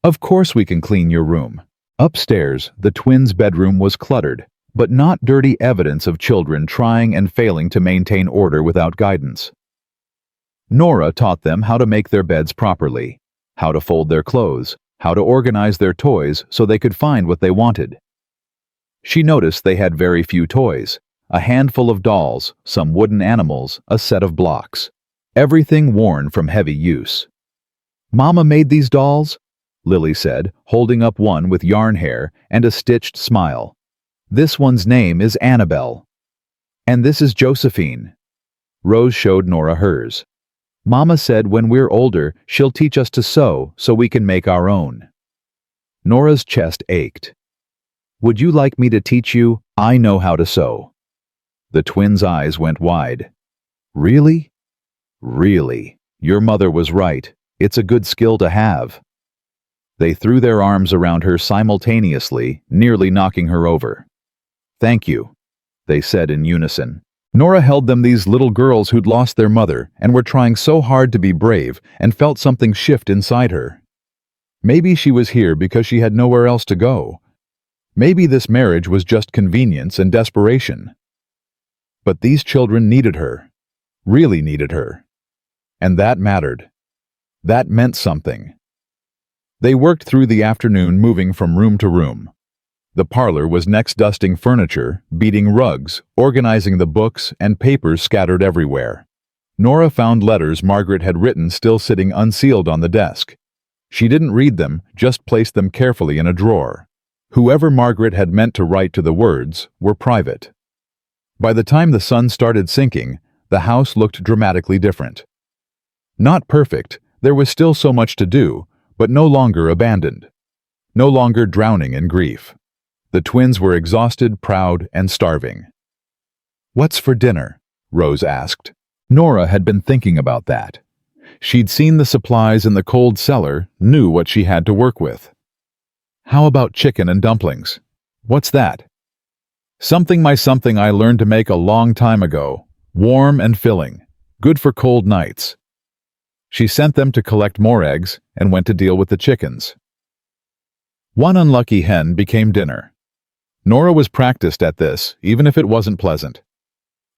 "Of course we can clean your room." Upstairs, the twins' bedroom was cluttered, but not dirty evidence of children trying and failing to maintain order without guidance. Norah taught them how to make their beds properly, how to fold their clothes, how to organize their toys so they could find what they wanted. She noticed they had very few toys. A handful of dolls, some wooden animals, a set of blocks. Everything worn from heavy use. "Mama made these dolls," Lily said, holding up one with yarn hair and a stitched smile. "This one's name is Annabelle. And this is Josephine." Rose showed Norah hers. "Mama said when we're older, she'll teach us to sew so we can make our own." Norah's chest ached. "Would you like me to teach you? I know how to sew." The twins' eyes went wide. "Really? Really? Your mother was right. It's a good skill to have." They threw their arms around her simultaneously, nearly knocking her over. "Thank you," they said in unison. Norah held them, these little girls who'd lost their mother and were trying so hard to be brave, and felt something shift inside her. Maybe she was here because she had nowhere else to go. Maybe this marriage was just convenience and desperation. But these children needed her, really needed her. And that mattered. That meant something. They worked through the afternoon, moving from room to room. The parlor was next, dusting furniture, beating rugs, organizing the books and papers scattered everywhere. Norah found letters Margaret had written still sitting unsealed on the desk. She didn't read them, just placed them carefully in a drawer. Whoever Margaret had meant to write to the words were private. By the time the sun started sinking, the house looked dramatically different. Not perfect, there was still so much to do, but no longer abandoned. No longer drowning in grief. The twins were exhausted, proud, and starving. "What's for dinner?" Rose asked. Norah had been thinking about that. She'd seen the supplies in the cold cellar, knew what she had to work with. "How about chicken and dumplings?" "What's that?" Something I learned to make a long time ago. Warm and filling. Good for cold nights." She sent them to collect more eggs and went to deal with the chickens. One unlucky hen became dinner. Norah was practiced at this, even if it wasn't pleasant.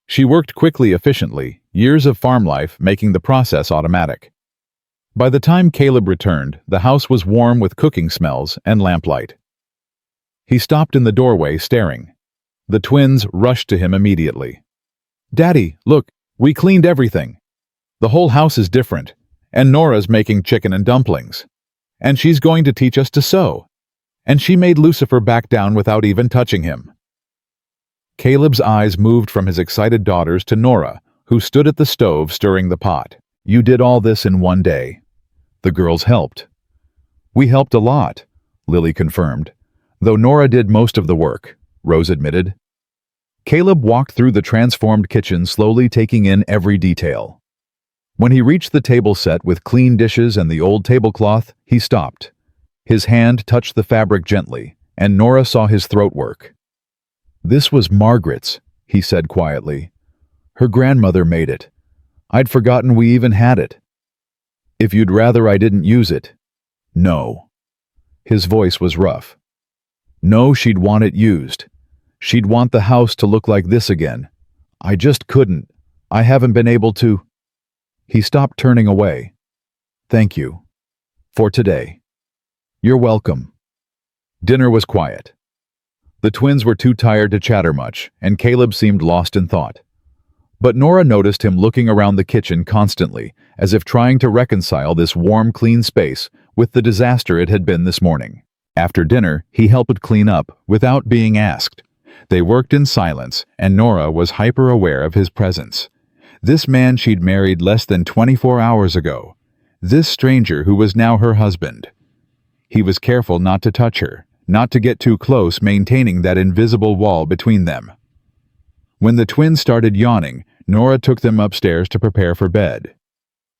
She worked quickly, efficiently, years of farm life making the process automatic. By the time Caleb returned, the house was warm with cooking smells and lamplight. He stopped in the doorway, staring. The twins rushed to him immediately. "Daddy, look, we cleaned everything. The whole house is different, and Norah's making chicken and dumplings. And she's going to teach us to sew. And she made Lucifer back down without even touching him." Caleb's eyes moved from his excited daughters to Norah, who stood at the stove stirring the pot. "You did all this in one day." The girls helped. "We helped a lot," Lily confirmed. "Though Norah did most of the work," Rose admitted. Caleb walked through the transformed kitchen, slowly taking in every detail. When he reached the table set with clean dishes and the old tablecloth, he stopped. His hand touched the fabric gently, and Norah saw his throat work. "This was Margaret's," he said quietly. "Her grandmother made it. I'd forgotten we even had it. If you'd rather I didn't use it." "No." His voice was rough. "No, she'd want it used. She'd want the house to look like this again. I just couldn't. I haven't been able to." He stopped, turning away. "Thank you. For today." "You're welcome." Dinner was quiet. The twins were too tired to chatter much, and Caleb seemed lost in thought. But Norah noticed him looking around the kitchen constantly, as if trying to reconcile this warm, clean space with the disaster it had been this morning. After dinner, he helped clean up, without being asked. They worked in silence, and Norah was hyper-aware of his presence. This man she'd married less than 24 hours ago. This stranger who was now her husband. He was careful not to touch her, not to get too close, maintaining that invisible wall between them. When the twins started yawning, Norah took them upstairs to prepare for bed.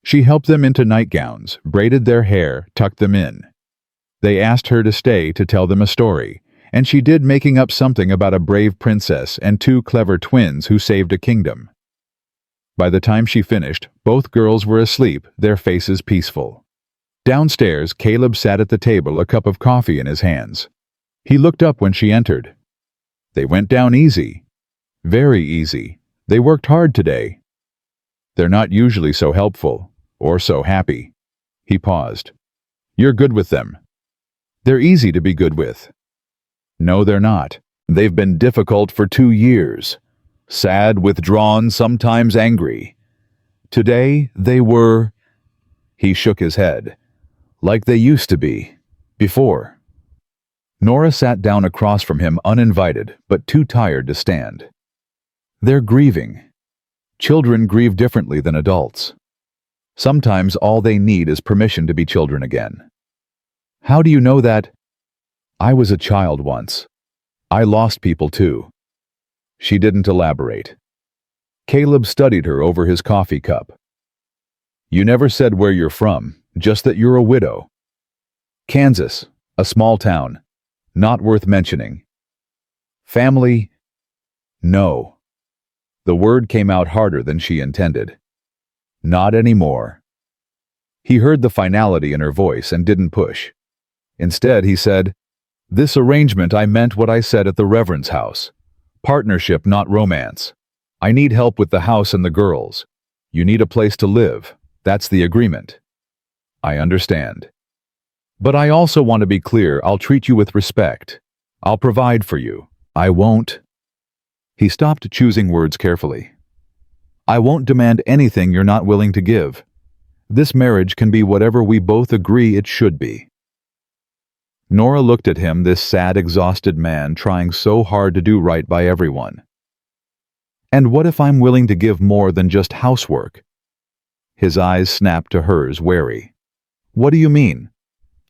She helped them into nightgowns, braided their hair, tucked them in. They asked her to stay to tell them a story, and she did, making up something about a brave princess and two clever twins who saved a kingdom. By the time she finished, both girls were asleep, their faces peaceful. Downstairs, Caleb sat at the table, a cup of coffee in his hands. He looked up when she entered. "They went down easy." "Very easy. They worked hard today." "They're not usually so helpful, or so happy." He paused. "You're good with them." "They're easy to be good with." "No, they're not. They've been difficult for 2 years. Sad, withdrawn, sometimes angry. Today, they were—" He shook his head. "Like they used to be. Before." Norah sat down across from him, uninvited, but too tired to stand. "They're grieving. Children grieve differently than adults. Sometimes all they need is permission to be children again." "How do you know that?" "I was a child once. I lost people too." She didn't elaborate. Caleb studied her over his coffee cup. "You never said where you're from, just that you're a widow." "Kansas, a small town. Not worth mentioning." "Family?" "No." The word came out harder than she intended. "Not anymore." He heard the finality in her voice and didn't push. Instead, he said, "This arrangement, I meant what I said at the Reverend's house. Partnership, not romance. I need help with the house and the girls. You need a place to live. That's the agreement." "I understand. But I also want to be clear, I'll treat you with respect. I'll provide for you. I won't—" He stopped, choosing words carefully. "I won't demand anything you're not willing to give. This marriage can be whatever we both agree it should be." Norah looked at him, this sad, exhausted man trying so hard to do right by everyone. "And what if I'm willing to give more than just housework?" His eyes snapped to hers, wary. "What do you mean?"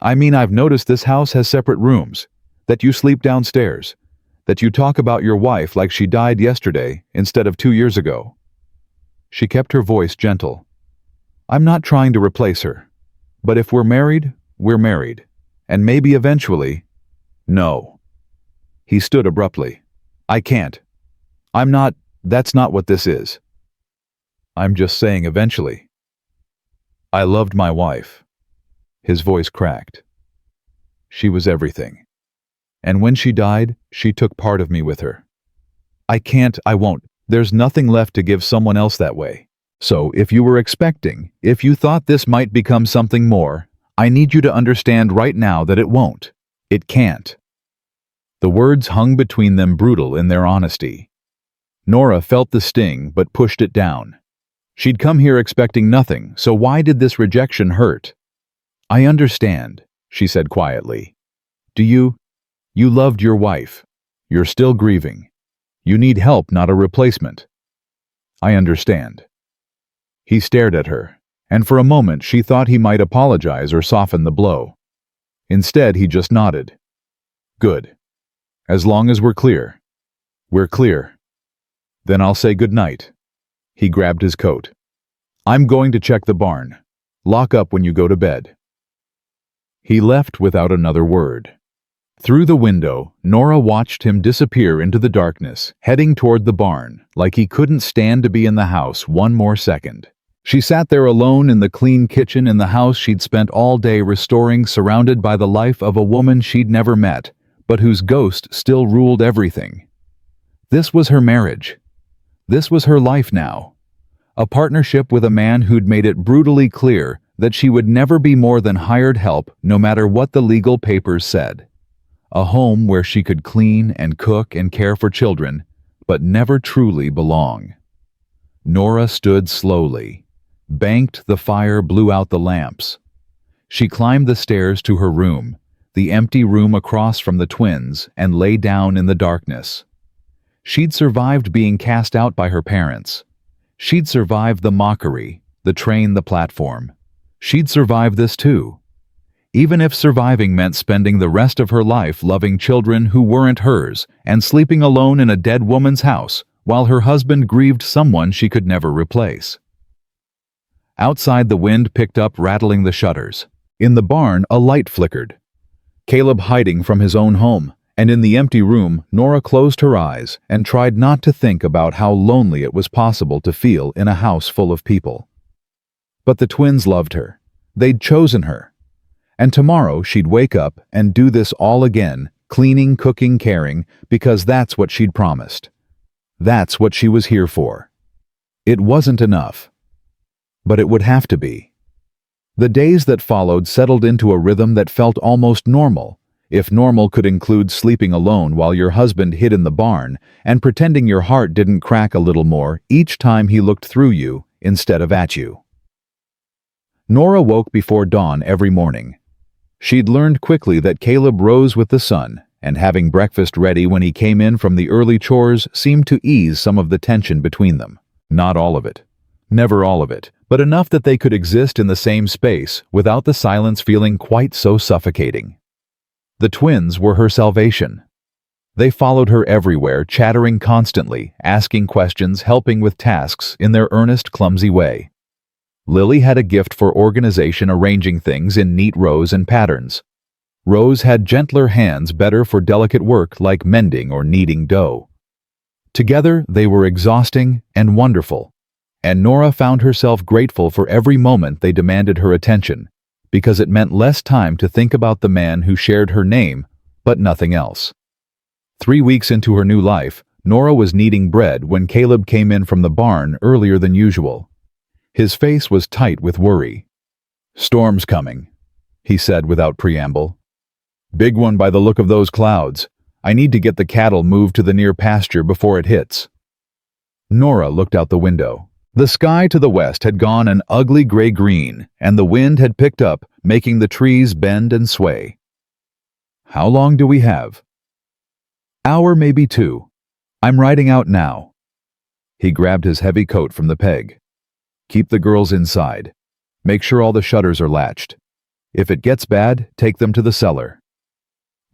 "I mean, I've noticed this house has separate rooms, that you sleep downstairs, that you talk about your wife like she died yesterday instead of 2 years ago." She kept her voice gentle. "I'm not trying to replace her. But if we're married, we're married. And maybe eventually—" "No." He stood abruptly. "I can't. I'm not— that's not what this is. I'm just saying eventually. I loved my wife." His voice cracked. "She was everything. And when she died, she took part of me with her. I won't. There's nothing left to give someone else that way. So if you were expecting, if you thought this might become something more, I need you to understand right now that it won't. It can't." The words hung between them, brutal in their honesty. Norah felt the sting but pushed it down. She'd come here expecting nothing, so why did this rejection hurt? "I understand," she said quietly. You loved your wife. You're still grieving. You need help, not a replacement. I understand. He stared at her, and for a moment she thought he might apologize or soften the blow. Instead, he just nodded. Good. As long as we're clear. We're clear. Then I'll say good night. He grabbed his coat. I'm going to check the barn. Lock up when you go to bed. He left without another word. Through the window, Norah watched him disappear into the darkness, heading toward the barn, like he couldn't stand to be in the house one more second. She sat there alone in the clean kitchen in the house she'd spent all day restoring, surrounded by the life of a woman she'd never met, but whose ghost still ruled everything. This was her marriage. This was her life now. A partnership with a man who'd made it brutally clear that she would never be more than hired help, no matter what the legal papers said. A home where she could clean and cook and care for children, but never truly belong. Norah stood slowly. Banked, the fire blew out the lamps. She climbed the stairs to her room, the empty room across from the twins, and lay down in the darkness. She'd survived being cast out by her parents. She'd survived the mockery, the train, the platform. She'd survived this too. Even if surviving meant spending the rest of her life loving children who weren't hers and sleeping alone in a dead woman's house while her husband grieved someone she could never replace. Outside, the wind picked up, rattling the shutters. In the barn, a light flickered. Caleb hiding from his own home, and in the empty room, Norah closed her eyes and tried not to think about how lonely it was possible to feel in a house full of people. But the twins loved her. They'd chosen her. And tomorrow she'd wake up and do this all again, cleaning, cooking, caring, because that's what she'd promised. That's what she was here for. It wasn't enough. But it would have to be. The days that followed settled into a rhythm that felt almost normal, if normal could include sleeping alone while your husband hid in the barn and pretending your heart didn't crack a little more each time he looked through you instead of at you. Norah woke before dawn every morning. She'd learned quickly that Caleb rose with the sun, and having breakfast ready when he came in from the early chores seemed to ease some of the tension between them. Not all of it. Never all of it, but enough that they could exist in the same space without the silence feeling quite so suffocating. The twins were her salvation. They followed her everywhere, chattering constantly, asking questions, helping with tasks in their earnest, clumsy way. Lily had a gift for organization, arranging things in neat rows and patterns. Rose had gentler hands, better for delicate work like mending or kneading dough. Together, they were exhausting and wonderful. And Norah found herself grateful for every moment they demanded her attention, because it meant less time to think about the man who shared her name, but nothing else. 3 weeks into her new life, Norah was kneading bread when Caleb came in from the barn earlier than usual. His face was tight with worry. "Storm's coming," he said without preamble. "Big one by the look of those clouds. I need to get the cattle moved to the near pasture before it hits." Norah looked out the window. The sky to the west had gone an ugly gray-green, and the wind had picked up, making the trees bend and sway. "How long do we have?" "Hour, maybe 2. I'm riding out now." He grabbed his heavy coat from the peg. "Keep the girls inside. Make sure all the shutters are latched. If it gets bad, take them to the cellar."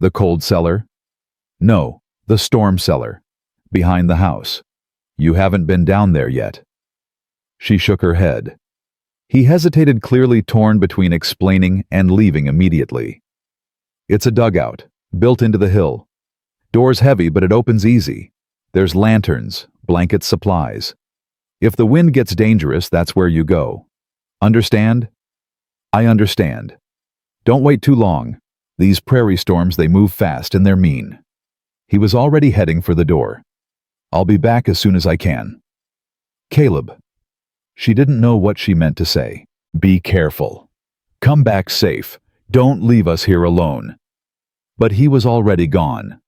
"The cold cellar?" "No, the storm cellar. Behind the house. You haven't been down there yet." She shook her head. He hesitated, clearly torn between explaining and leaving immediately. "It's a dugout, built into the hill. Door's heavy, but it opens easy. There's lanterns, blankets, supplies. If the wind gets dangerous, that's where you go. Understand?" "I understand. Don't wait too long. These prairie storms, they move fast and they're mean." He was already heading for the door. "I'll be back as soon as I can." "Caleb." She didn't know what she meant to say. "Be careful. Come back safe. Don't leave us here alone." But he was already gone,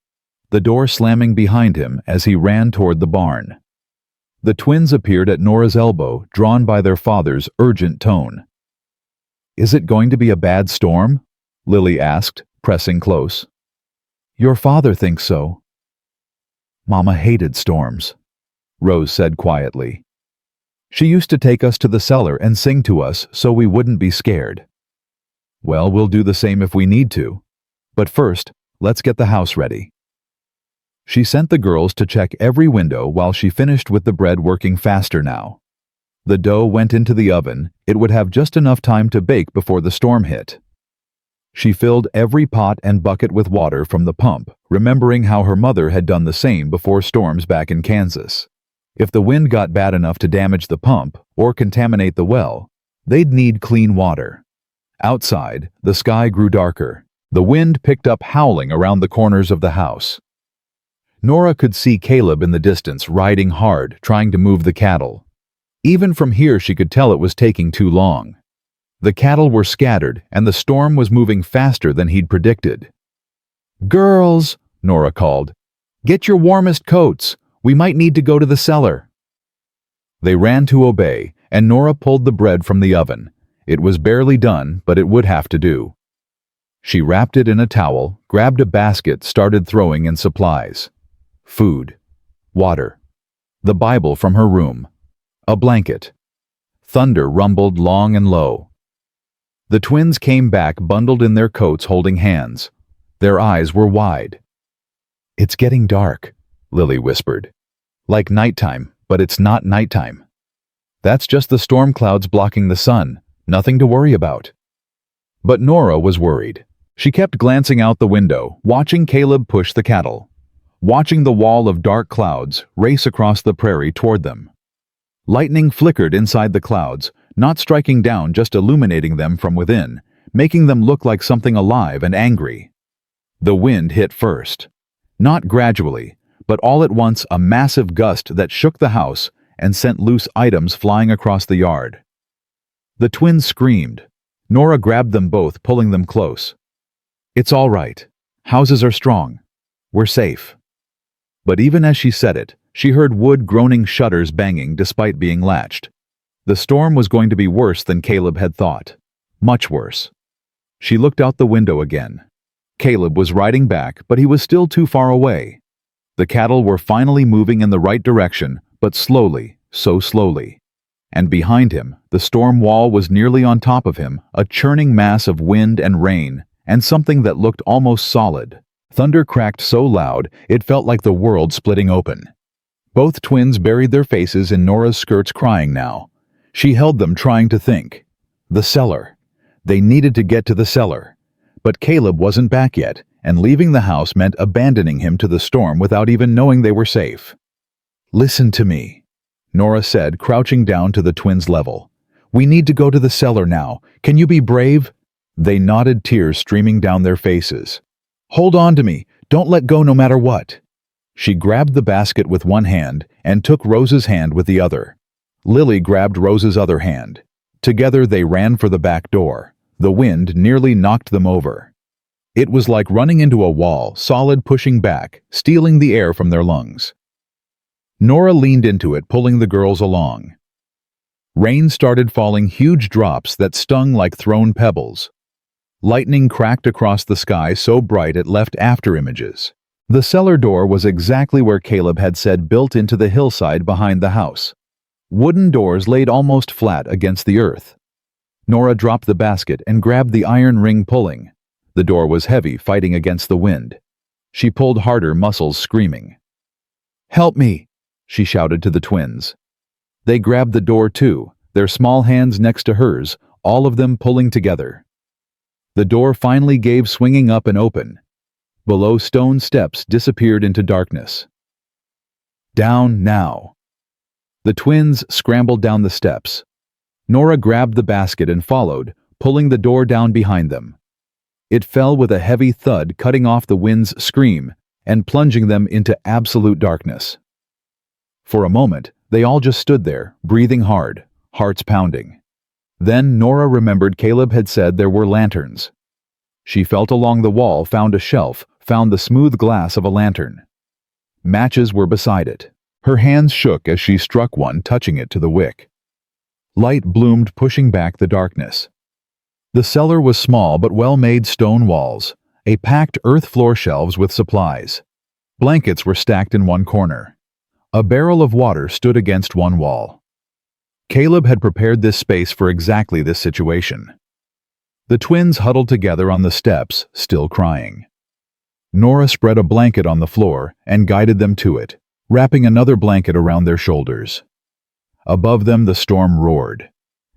the door slamming behind him as he ran toward the barn. The twins appeared at Norah's elbow, drawn by their father's urgent tone. "Is it going to be a bad storm?" Lily asked, pressing close. "Your father thinks so." Mama hated storms, Rose said quietly. She used to take us to the cellar and sing to us so we wouldn't be scared. Well, we'll do the same if we need to. But first, let's get the house ready. She sent the girls to check every window while she finished with the bread working faster now. The dough went into the oven. It would have just enough time to bake before the storm hit. She filled every pot and bucket with water from the pump, remembering how her mother had done the same before storms back in Kansas. If the wind got bad enough to damage the pump or contaminate the well, they'd need clean water. Outside, the sky grew darker. The wind picked up howling around the corners of the house. Norah could see Caleb in the distance riding hard, trying to move the cattle. Even from here she could tell it was taking too long. The cattle were scattered and the storm was moving faster than he'd predicted. "Girls," Norah called, "get your warmest coats. We might need to go to the cellar." They ran to obey, and Norah pulled the bread from the oven. It was barely done, but it would have to do. She wrapped it in a towel, grabbed a basket, started throwing in supplies. Food, water, the Bible from her room, a blanket. Thunder rumbled long and low. The twins came back bundled in their coats holding hands. Their eyes were wide. "It's getting dark," Lily whispered. "Like nighttime, but it's not nighttime. That's just the storm clouds blocking the sun, nothing to worry about." But Norah was worried. She kept glancing out the window, watching Caleb push the cattle, watching the wall of dark clouds race across the prairie toward them. Lightning flickered inside the clouds, not striking down, just illuminating them from within, making them look like something alive and angry. The wind hit first. Not gradually, but all at once, a massive gust that shook the house and sent loose items flying across the yard. The twins screamed. Norah grabbed them both, pulling them close. "It's all right. Houses are strong. We're safe." But even as she said it, she heard wood groaning, shutters banging despite being latched. The storm was going to be worse than Caleb had thought. Much worse. She looked out the window again. Caleb was riding back, but he was still too far away. The cattle were finally moving in the right direction, but slowly, so slowly. And behind him, the storm wall was nearly on top of him, a churning mass of wind and rain, and something that looked almost solid. Thunder cracked so loud, it felt like the world splitting open. Both twins buried their faces in Norah's skirts, crying now. She held them, trying to think. The cellar. They needed to get to the cellar. But Caleb wasn't back yet, and leaving the house meant abandoning him to the storm without even knowing they were safe. "Listen to me," Norah said, crouching down to the twins' level. "We need to go to the cellar now. Can you be brave?" They nodded, tears streaming down their faces. "Hold on to me. Don't let go no matter what." She grabbed the basket with one hand and took Rose's hand with the other. Lily grabbed Rose's other hand. Together they ran for the back door. The wind nearly knocked them over. It was like running into a wall, solid, pushing back, stealing the air from their lungs. Norah leaned into it, pulling the girls along. Rain started falling, huge drops that stung like thrown pebbles. Lightning cracked across the sky so bright it left after images. The cellar door was exactly where Caleb had said, built into the hillside behind the house. Wooden doors laid almost flat against the earth. Norah dropped the basket and grabbed the iron ring, pulling. The door was heavy, fighting against the wind. She pulled harder, muscles screaming. "Help me!" she shouted to the twins. They grabbed the door too, their small hands next to hers, all of them pulling together. The door finally gave, swinging up and open. Below, stone steps disappeared into darkness. "Down now." The twins scrambled down the steps. Norah grabbed the basket and followed, pulling the door down behind them. It fell with a heavy thud, cutting off the wind's scream and plunging them into absolute darkness. For a moment, they all just stood there, breathing hard, hearts pounding. Then Norah remembered Caleb had said there were lanterns. She felt along the wall, found a shelf, found the smooth glass of a lantern. Matches were beside it. Her hands shook as she struck one, touching it to the wick. Light bloomed, pushing back the darkness. The cellar was small but well-made, stone walls, a packed earth floor, shelves with supplies. Blankets were stacked in one corner. A barrel of water stood against one wall. Caleb had prepared this space for exactly this situation. The twins huddled together on the steps, still crying. Norah spread a blanket on the floor and guided them to it, wrapping another blanket around their shoulders. Above them the storm roared.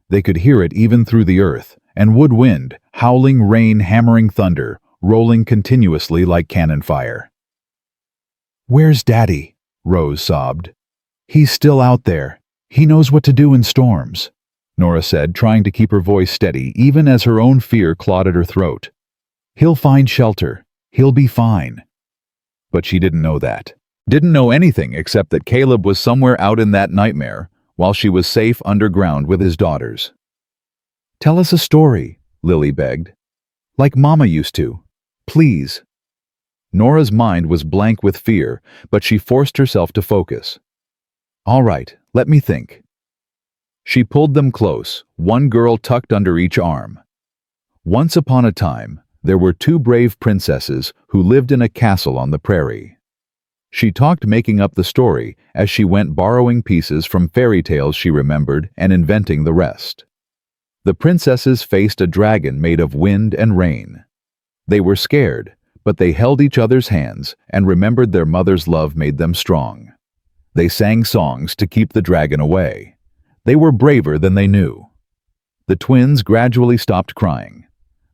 They could hear it even through the earth, and wood wind, howling rain, hammering thunder, rolling continuously like cannon fire. "Where's Daddy?" Rose sobbed. "He's still out there. He knows what to do in storms," Norah said, trying to keep her voice steady even as her own fear clawed at her throat. "He'll find shelter. He'll be fine." But she didn't know that. Didn't know anything except that Caleb was somewhere out in that nightmare, while she was safe underground with his daughters. "Tell us a story," Lily begged. "Like Mama used to. Please." Norah's mind was blank with fear, but she forced herself to focus. "All right, let me think." She pulled them close, one girl tucked under each arm. Once upon a time, there were two brave princesses who lived in a castle on the prairie. She talked, making up the story as she went, borrowing pieces from fairy tales she remembered and inventing the rest. The princesses faced a dragon made of wind and rain. They were scared, but they held each other's hands and remembered their mother's love made them strong. They sang songs to keep the dragon away. They were braver than they knew. The twins gradually stopped crying.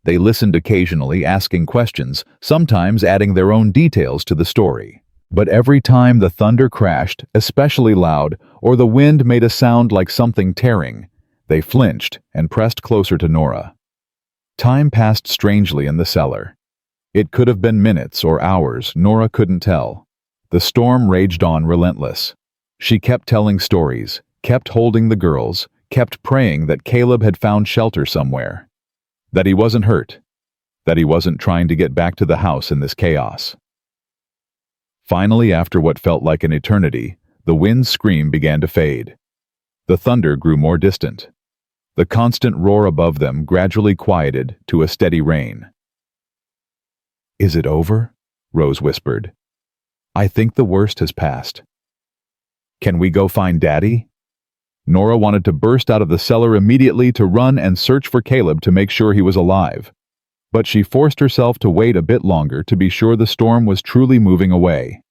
They listened occasionally, asking questions, sometimes adding their own details to the story. But every time the thunder crashed, especially loud, or the wind made a sound like something tearing, they flinched and pressed closer to Norah. Time passed strangely in the cellar. It could have been minutes or hours, Norah couldn't tell. The storm raged on relentless. She kept telling stories, kept holding the girls, kept praying that Caleb had found shelter somewhere. That he wasn't hurt. That he wasn't trying to get back to the house in this chaos. Finally, after what felt like an eternity, the wind's scream began to fade. The thunder grew more distant. The constant roar above them gradually quieted to a steady rain. "Is it over?" Rose whispered. "I think the worst has passed." "Can we go find Daddy?" Norah wanted to burst out of the cellar immediately to run and search for Caleb to make sure he was alive. But she forced herself to wait a bit longer to be sure the storm was truly moving away.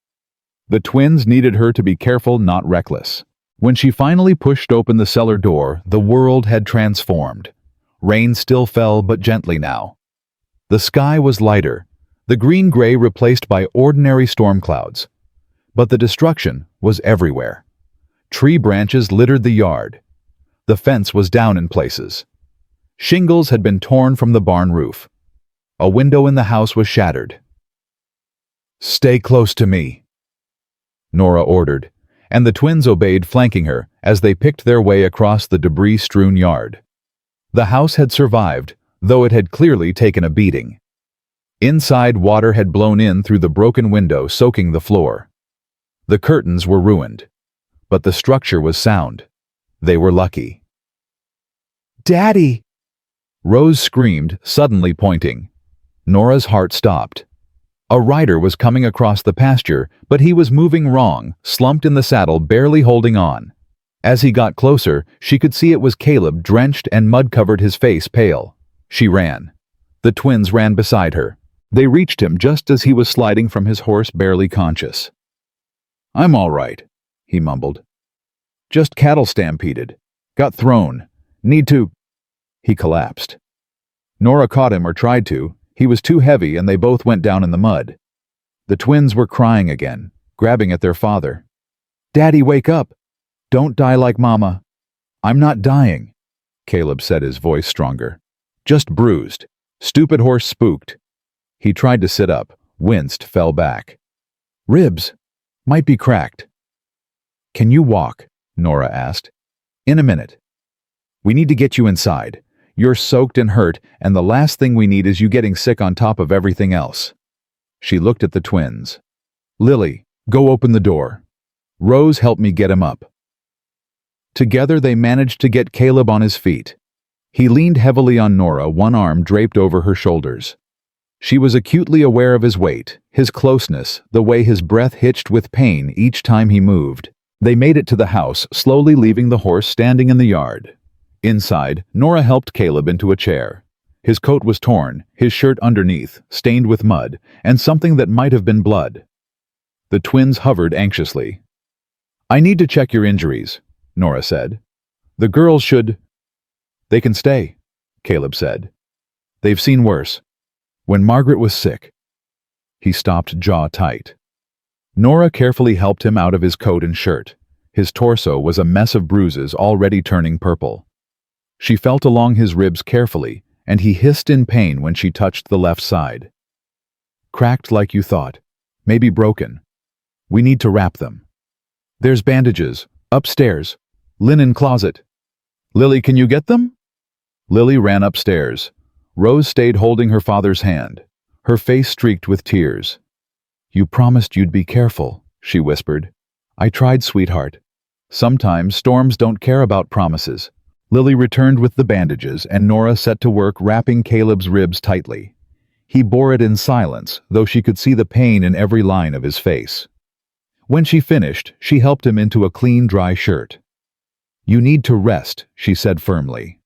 The twins needed her to be careful, not reckless. When she finally pushed open the cellar door, the world had transformed. Rain still fell, but gently now. The sky was lighter, the green-gray replaced by ordinary storm clouds. But the destruction was everywhere. Tree branches littered the yard. The fence was down in places. Shingles had been torn from the barn roof. A window in the house was shattered. "Stay close to me," Norah ordered, and the twins obeyed, flanking her as they picked their way across the debris-strewn yard. The house had survived, though it had clearly taken a beating. Inside, water had blown in through the broken window, soaking the floor. The curtains were ruined, but the structure was sound. They were lucky. "Daddy!" Rose screamed, suddenly pointing. Norah's heart stopped. A rider was coming across the pasture, but he was moving wrong, slumped in the saddle, barely holding on. As he got closer, she could see it was Caleb, drenched and mud-covered, his face pale. She ran. The twins ran beside her. They reached him just as he was sliding from his horse, barely conscious. "I'm all right," he mumbled. "Just cattle stampeded. Got thrown. Need to—" He collapsed. Norah caught him, or tried to. He was too heavy, and they both went down in the mud. The twins were crying again, grabbing at their father. "Daddy, wake up! Don't die like Mama." "I'm not dying," Caleb said, his voice stronger. "Just bruised. Stupid horse spooked." He tried to sit up, winced, fell back. "Ribs. Might be cracked." "Can you walk?" Norah asked. "In a minute. We need to get you inside. You're soaked and hurt, and the last thing we need is you getting sick on top of everything else." She looked at the twins. "Lily, go open the door. Rose, help me get him up." Together they managed to get Caleb on his feet. He leaned heavily on Norah, one arm draped over her shoulders. She was acutely aware of his weight, his closeness, the way his breath hitched with pain each time he moved. They made it to the house, slowly leaving the horse standing in the yard. Inside, Norah helped Caleb into a chair. His coat was torn, his shirt underneath, stained with mud, and something that might have been blood. The twins hovered anxiously. "I need to check your injuries," Norah said. "The girls should—" "They can stay," Caleb said. "They've seen worse. When Margaret was sick—" He stopped, jaw tight. Norah carefully helped him out of his coat and shirt. His torso was a mess of bruises already turning purple. She felt along his ribs carefully, and he hissed in pain when she touched the left side. "Cracked like you thought. Maybe broken. We need to wrap them. There's bandages. Upstairs. Linen closet. Lily, can you get them?" Lily ran upstairs. Rose stayed holding her father's hand, her face streaked with tears. "You promised you'd be careful," she whispered. "I tried, sweetheart. Sometimes storms don't care about promises." Lily returned with the bandages, and Norah set to work wrapping Caleb's ribs tightly. He bore it in silence, though she could see the pain in every line of his face. When she finished, she helped him into a clean, dry shirt. "You need to rest," she said firmly.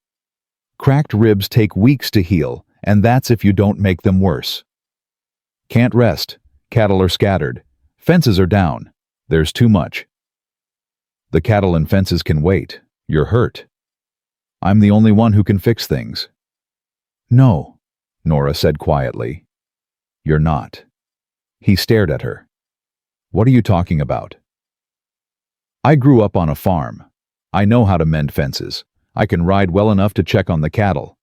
"Cracked ribs take weeks to heal, and that's if you don't make them worse." "Can't rest. Cattle are scattered. Fences are down. There's too much." "The cattle and fences can wait. You're hurt. I'm the only one who can fix things." "No," Norah said quietly. "You're not." He stared at her. "What are you talking about?" "I grew up on a farm. I know how to mend fences. I can ride well enough to check on the cattle.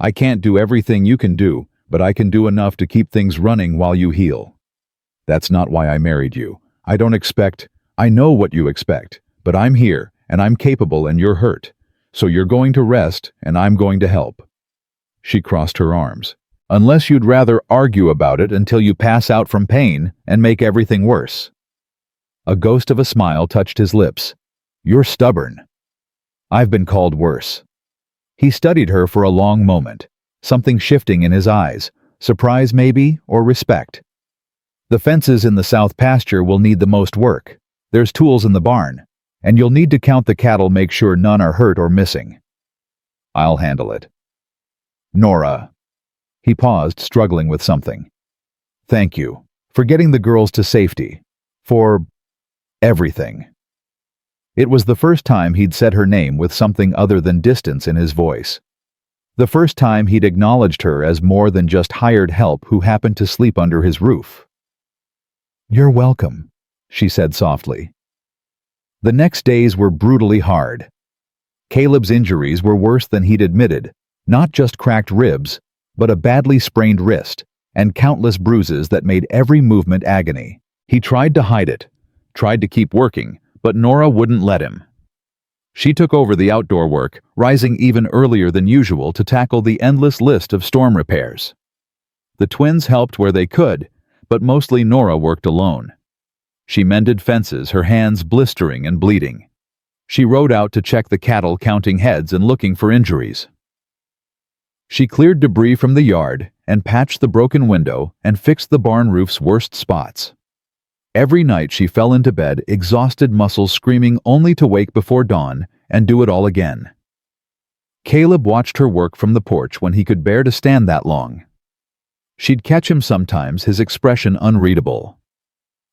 I can't do everything you can do, but I can do enough to keep things running while you heal. That's not why I married you. I know what you expect, but I'm here, and I'm capable, and you're hurt. So you're going to rest, and I'm going to help." She crossed her arms. "Unless you'd rather argue about it until you pass out from pain and make everything worse." A ghost of a smile touched his lips. "You're stubborn. I've been called worse." He studied her for a long moment, something shifting in his eyes, surprise maybe, or respect. "The fences in the south pasture will need the most work. There's tools in the barn, and you'll need to count the cattle, make sure none are hurt or missing." "I'll handle it." "Norah." He paused, struggling with something. "Thank you for getting the girls to safety. For everything." It was the first time he'd said her name with something other than distance in his voice. The first time he'd acknowledged her as more than just hired help who happened to sleep under his roof. "You're welcome," she said softly. The next days were brutally hard. Caleb's injuries were worse than he'd admitted, not just cracked ribs, but a badly sprained wrist, and countless bruises that made every movement agony. He tried to hide it, tried to keep working, but Norah wouldn't let him. She took over the outdoor work, rising even earlier than usual to tackle the endless list of storm repairs. The twins helped where they could, but mostly Norah worked alone. She mended fences, her hands blistering and bleeding. She rode out to check the cattle, counting heads and looking for injuries. She cleared debris from the yard and patched the broken window and fixed the barn roof's worst spots. Every night she fell into bed, exhausted muscles screaming, only to wake before dawn and do it all again. Caleb watched her work from the porch when he could bear to stand that long. She'd catch him sometimes, his expression unreadable.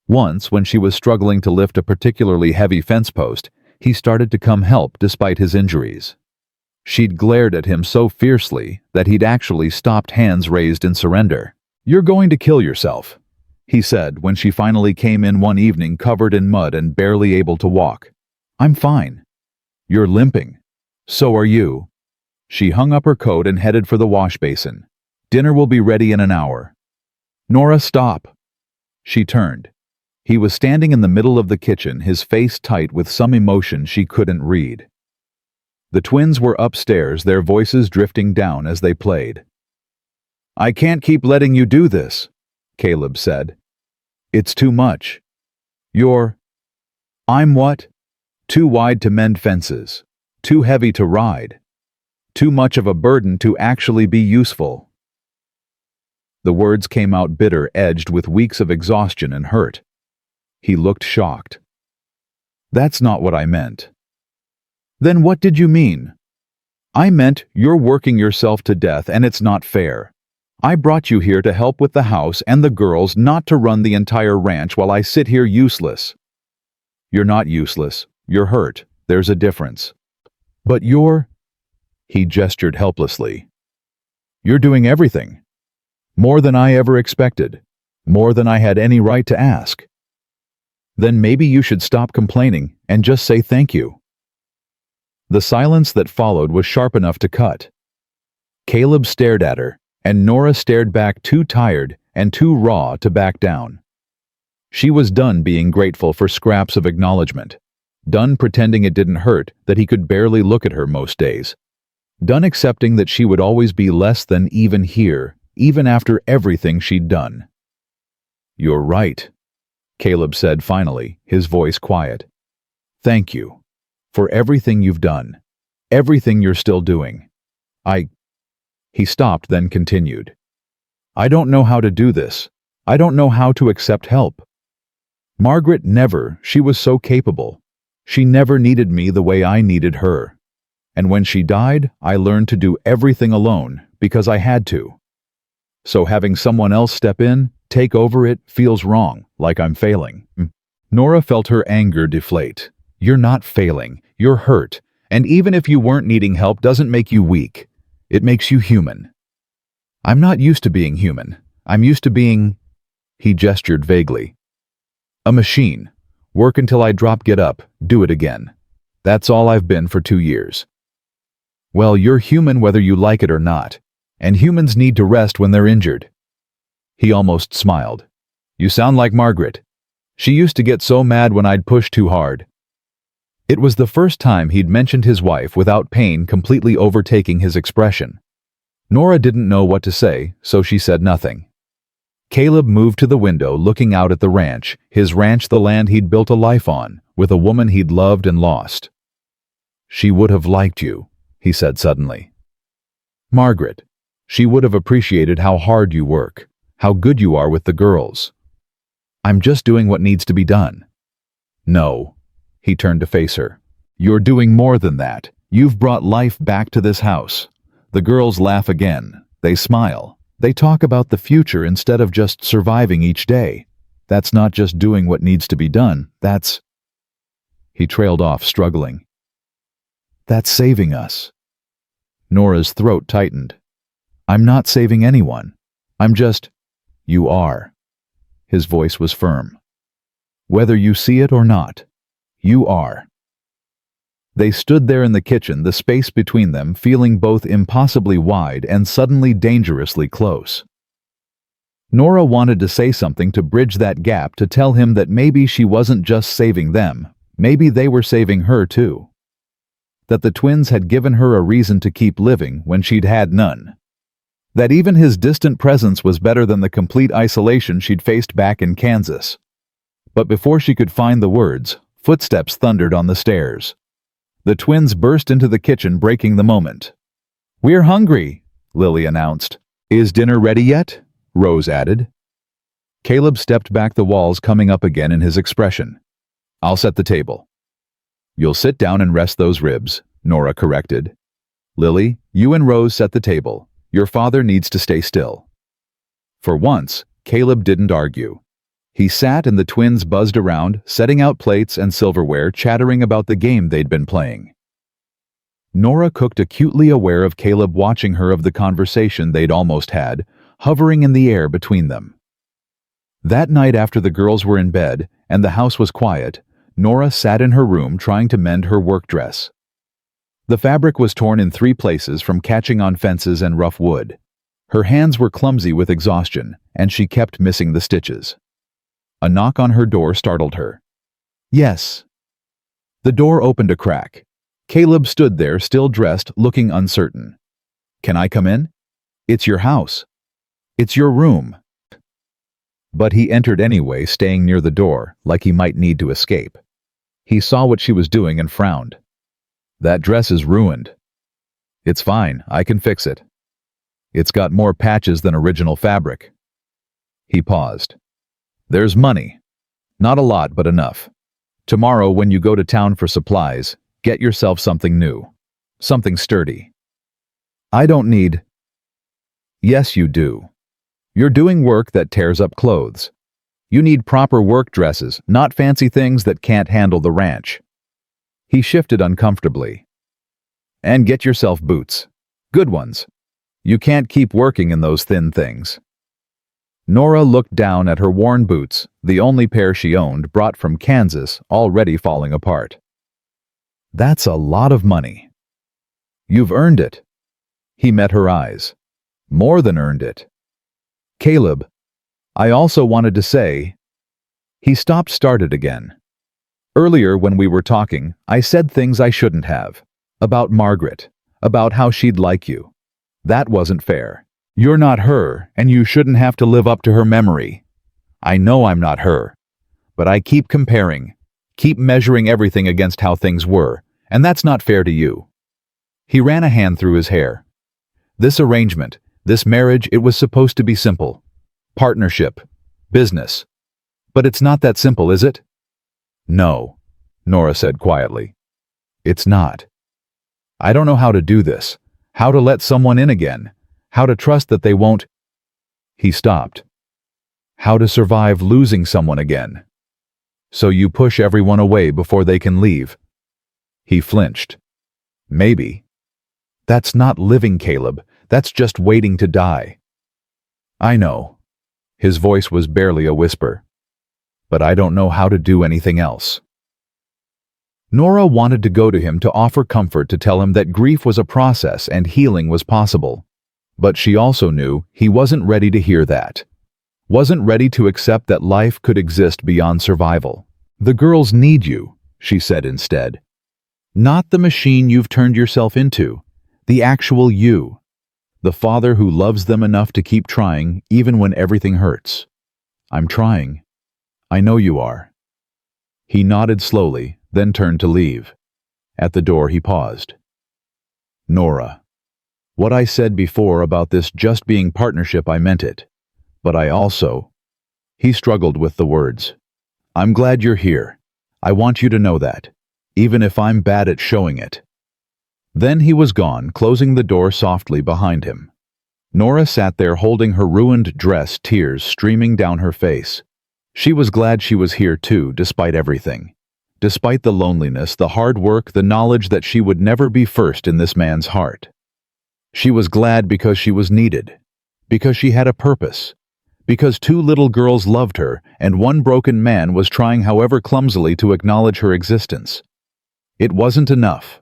Once, when she was struggling to lift a particularly heavy fence post, he started to come help despite his injuries. She'd glared at him so fiercely that he'd actually stopped, hands raised in surrender. "You're going to kill yourself," he said when she finally came in one evening covered in mud and barely able to walk. "I'm fine." "You're limping. So are you." She hung up her coat and headed for the wash basin. "Dinner will be ready in an hour." "Norah, stop." She turned. He was standing in the middle of the kitchen, his face tight with some emotion she couldn't read. The twins were upstairs, their voices drifting down as they played. "I can't keep letting you do this," Caleb said. "It's too much. I'm what? Too wide to mend fences. Too heavy to ride. Too much of a burden to actually be useful." The words came out bitter, edged with weeks of exhaustion and hurt. He looked shocked. That's not what I meant. Then what did you mean? I meant you're working yourself to death and it's not fair. I brought you here to help with the house and the girls, not to run the entire ranch while I sit here useless. You're not useless. You're hurt. There's a difference. But he gestured helplessly. You're doing everything. More than I ever expected. More than I had any right to ask. Then maybe you should stop complaining and just say thank you. The silence that followed was sharp enough to cut. Caleb stared at her, and Norah stared back, too tired and too raw to back down. She was done being grateful for scraps of acknowledgement, done pretending it didn't hurt that he could barely look at her most days, done accepting that she would always be less than even here, even after everything she'd done. You're right, Caleb said finally, his voice quiet. Thank you. For everything you've done. Everything you're still doing. He stopped, then continued. I don't know how to do this. I don't know how to accept help. Margaret never, she was so capable. She never needed me the way I needed her. And when she died, I learned to do everything alone, because I had to. So having someone else step in, take over it, feels wrong, like I'm failing. Norah felt her anger deflate. You're not failing, you're hurt, and even if you weren't needing help doesn't make you weak. It makes you human. I'm not used to being human. I'm used to being, he gestured vaguely. A machine. Work until I drop, get up, do it again. That's all I've been for 2 years. Well, you're human whether you like it or not, and humans need to rest when they're injured. He almost smiled. You sound like Margaret. She used to get so mad when I'd push too hard. It was the first time he'd mentioned his wife without pain completely overtaking his expression. Norah didn't know what to say, so she said nothing. Caleb moved to the window, looking out at the ranch, the land he'd built a life on, with a woman he'd loved and lost. She would have liked you, he said suddenly. Margaret. She would have appreciated how hard you work, how good you are with the girls. I'm just doing what needs to be done. No. He turned to face her. You're doing more than that. You've brought life back to this house. The girls laugh again. They smile. They talk about the future instead of just surviving each day. That's not just doing what needs to be done. That's... He trailed off, struggling. That's saving us. Norah's throat tightened. I'm not saving anyone. I'm just... You are. His voice was firm. Whether you see it or not. You are. They stood there in the kitchen, the space between them feeling both impossibly wide and suddenly dangerously close. Norah wanted to say something to bridge that gap, to tell him that maybe she wasn't just saving them, maybe they were saving her too. That the twins had given her a reason to keep living when she'd had none. That even his distant presence was better than the complete isolation she'd faced back in Kansas. But before she could find the words, footsteps thundered on the stairs. The twins burst into the kitchen, breaking the moment. We're hungry, Lily announced. Is dinner ready yet? Rose added. Caleb stepped back, the walls coming up again in his expression. I'll set the table. You'll sit down and rest those ribs, Norah corrected. Lily, you and Rose set the table. Your father needs to stay still. For once, Caleb didn't argue. He sat and the twins buzzed around, setting out plates and silverware, chattering about the game they'd been playing. Norah cooked, acutely aware of Caleb watching her, of the conversation they'd almost had, hovering in the air between them. That night, after the girls were in bed and the house was quiet, Norah sat in her room trying to mend her work dress. The fabric was torn in 3 places from catching on fences and rough wood. Her hands were clumsy with exhaustion, and she kept missing the stitches. A knock on her door startled her. Yes. The door opened a crack. Caleb stood there, still dressed, looking uncertain. Can I come in? It's your house. It's your room. But he entered anyway, staying near the door, like he might need to escape. He saw what she was doing and frowned. That dress is ruined. It's fine, I can fix it. It's got more patches than original fabric. He paused. There's money. Not a lot, but enough. Tomorrow, when you go to town for supplies, get yourself something new. Something sturdy. I don't need... Yes, you do. You're doing work that tears up clothes. You need proper work dresses, not fancy things that can't handle the ranch. He shifted uncomfortably. And get yourself boots. Good ones. You can't keep working in those thin things. Norah looked down at her worn boots, the only pair she owned, brought from Kansas, already falling apart. That's a lot of money. You've earned it. He met her eyes. More than earned it. Caleb, I also wanted to say... He started again. Earlier when we were talking, I said things I shouldn't have. About Margaret. About how she'd like you. That wasn't fair. You're not her, and you shouldn't have to live up to her memory. I know I'm not her. But I keep comparing, keep measuring everything against how things were, and that's not fair to you. He ran a hand through his hair. This arrangement, this marriage, it was supposed to be simple. Partnership. Business. But it's not that simple, is it? No, Norah said quietly. It's not. I don't know how to do this, how to let someone in again, how to trust that they won't... He stopped. How to survive losing someone again. So you push everyone away before they can leave. He flinched. Maybe. That's not living, Caleb. That's just waiting to die. I know. His voice was barely a whisper. But I don't know how to do anything else. Norah wanted to go to him to offer comfort, to tell him that grief was a process and healing was possible. But she also knew he wasn't ready to hear that. Wasn't ready to accept that life could exist beyond survival. The girls need you, she said instead. Not the machine you've turned yourself into, the actual you. The father who loves them enough to keep trying even when everything hurts. I'm trying. I know you are. He nodded slowly, then turned to leave. At the door he paused. Norah, what I said before about this just being partnership, I meant it. But I also... He struggled with the words. I'm glad you're here. I want you to know that, even if I'm bad at showing it. Then he was gone, closing the door softly behind him. Norah sat there holding her ruined dress, tears streaming down her face. She was glad she was here too, despite everything. Despite the loneliness, the hard work, the knowledge that she would never be first in this man's heart. She was glad because she was needed. Because she had a purpose. Because 2 little girls loved her, and 1 broken man was trying however clumsily to acknowledge her existence. It wasn't enough.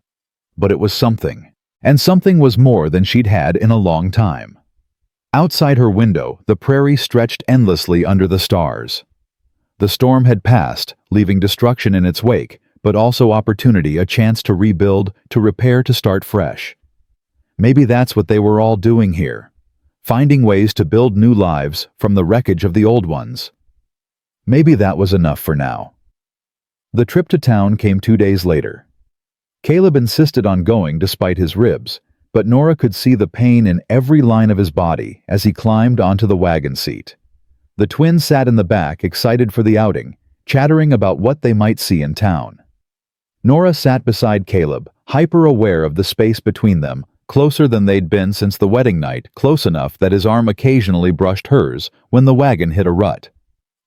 But it was something. And something was more than she'd had in a long time. Outside her window, the prairie stretched endlessly under the stars. The storm had passed, leaving destruction in its wake, but also opportunity, a chance to rebuild, to repair, to start fresh. Maybe that's what they were all doing here. Finding ways to build new lives from the wreckage of the old ones. Maybe that was enough for now. The trip to town came 2 days later. Caleb insisted on going despite his ribs, but Norah could see the pain in every line of his body as he climbed onto the wagon seat. The twins sat in the back, excited for the outing, chattering about what they might see in town. Norah sat beside Caleb, hyper-aware of the space between them, closer than they'd been since the wedding night, close enough that his arm occasionally brushed hers when the wagon hit a rut.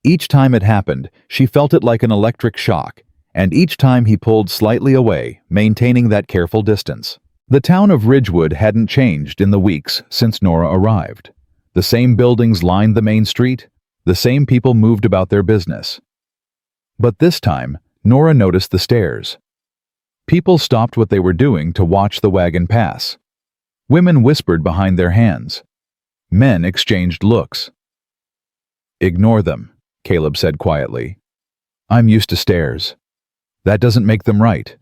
Each time it happened, she felt it like an electric shock, and each time he pulled slightly away, maintaining that careful distance. The town of Ridgewood hadn't changed in the weeks since Norah arrived. The same buildings lined the main street. The same people moved about their business. But this time, Norah noticed the stairs. People stopped what they were doing to watch the wagon pass. Women whispered behind their hands. Men exchanged looks. Ignore them, Caleb said quietly. I'm used to stairs. That doesn't make them right.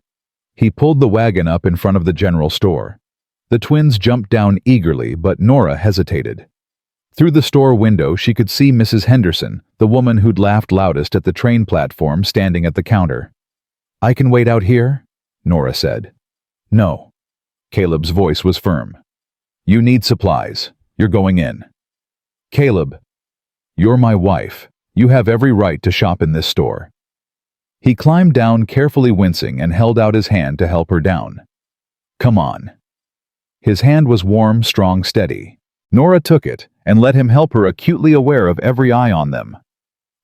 He pulled the wagon up in front of the general store. The twins jumped down eagerly, but Norah hesitated. Through the store window, she could see Mrs. Henderson, the woman who'd laughed loudest at the train platform, standing at the counter. I can wait out here? Norah said. No. Caleb's voice was firm. You need supplies. You're going in. Caleb, you're my wife. You have every right to shop in this store. He climbed down, carefully wincing, and held out his hand to help her down. Come on. His hand was warm, strong, steady. Norah took it and let him help her, acutely aware of every eye on them.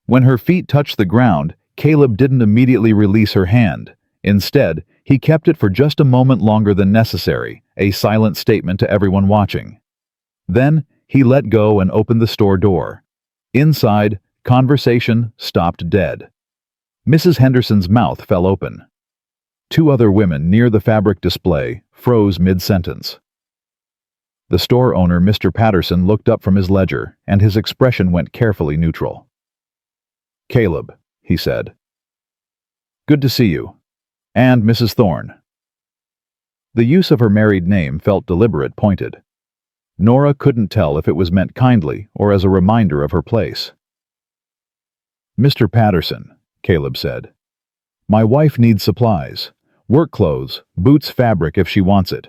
When her feet touched the ground, Caleb didn't immediately release her hand. Instead, he kept it for just a moment longer than necessary, a silent statement to everyone watching. Then, he let go and opened the store door. Inside, conversation stopped dead. Mrs. Henderson's mouth fell open. Two other women near the fabric display froze mid-sentence. The store owner, Mr. Patterson, looked up from his ledger, and his expression went carefully neutral. Caleb, he said. Good to see you. And Mrs. Thorne. The use of her married name felt deliberate, pointed. Norah couldn't tell if it was meant kindly or as a reminder of her place. Mr. Patterson, Caleb said. My wife needs supplies. Work clothes, boots, fabric if she wants it.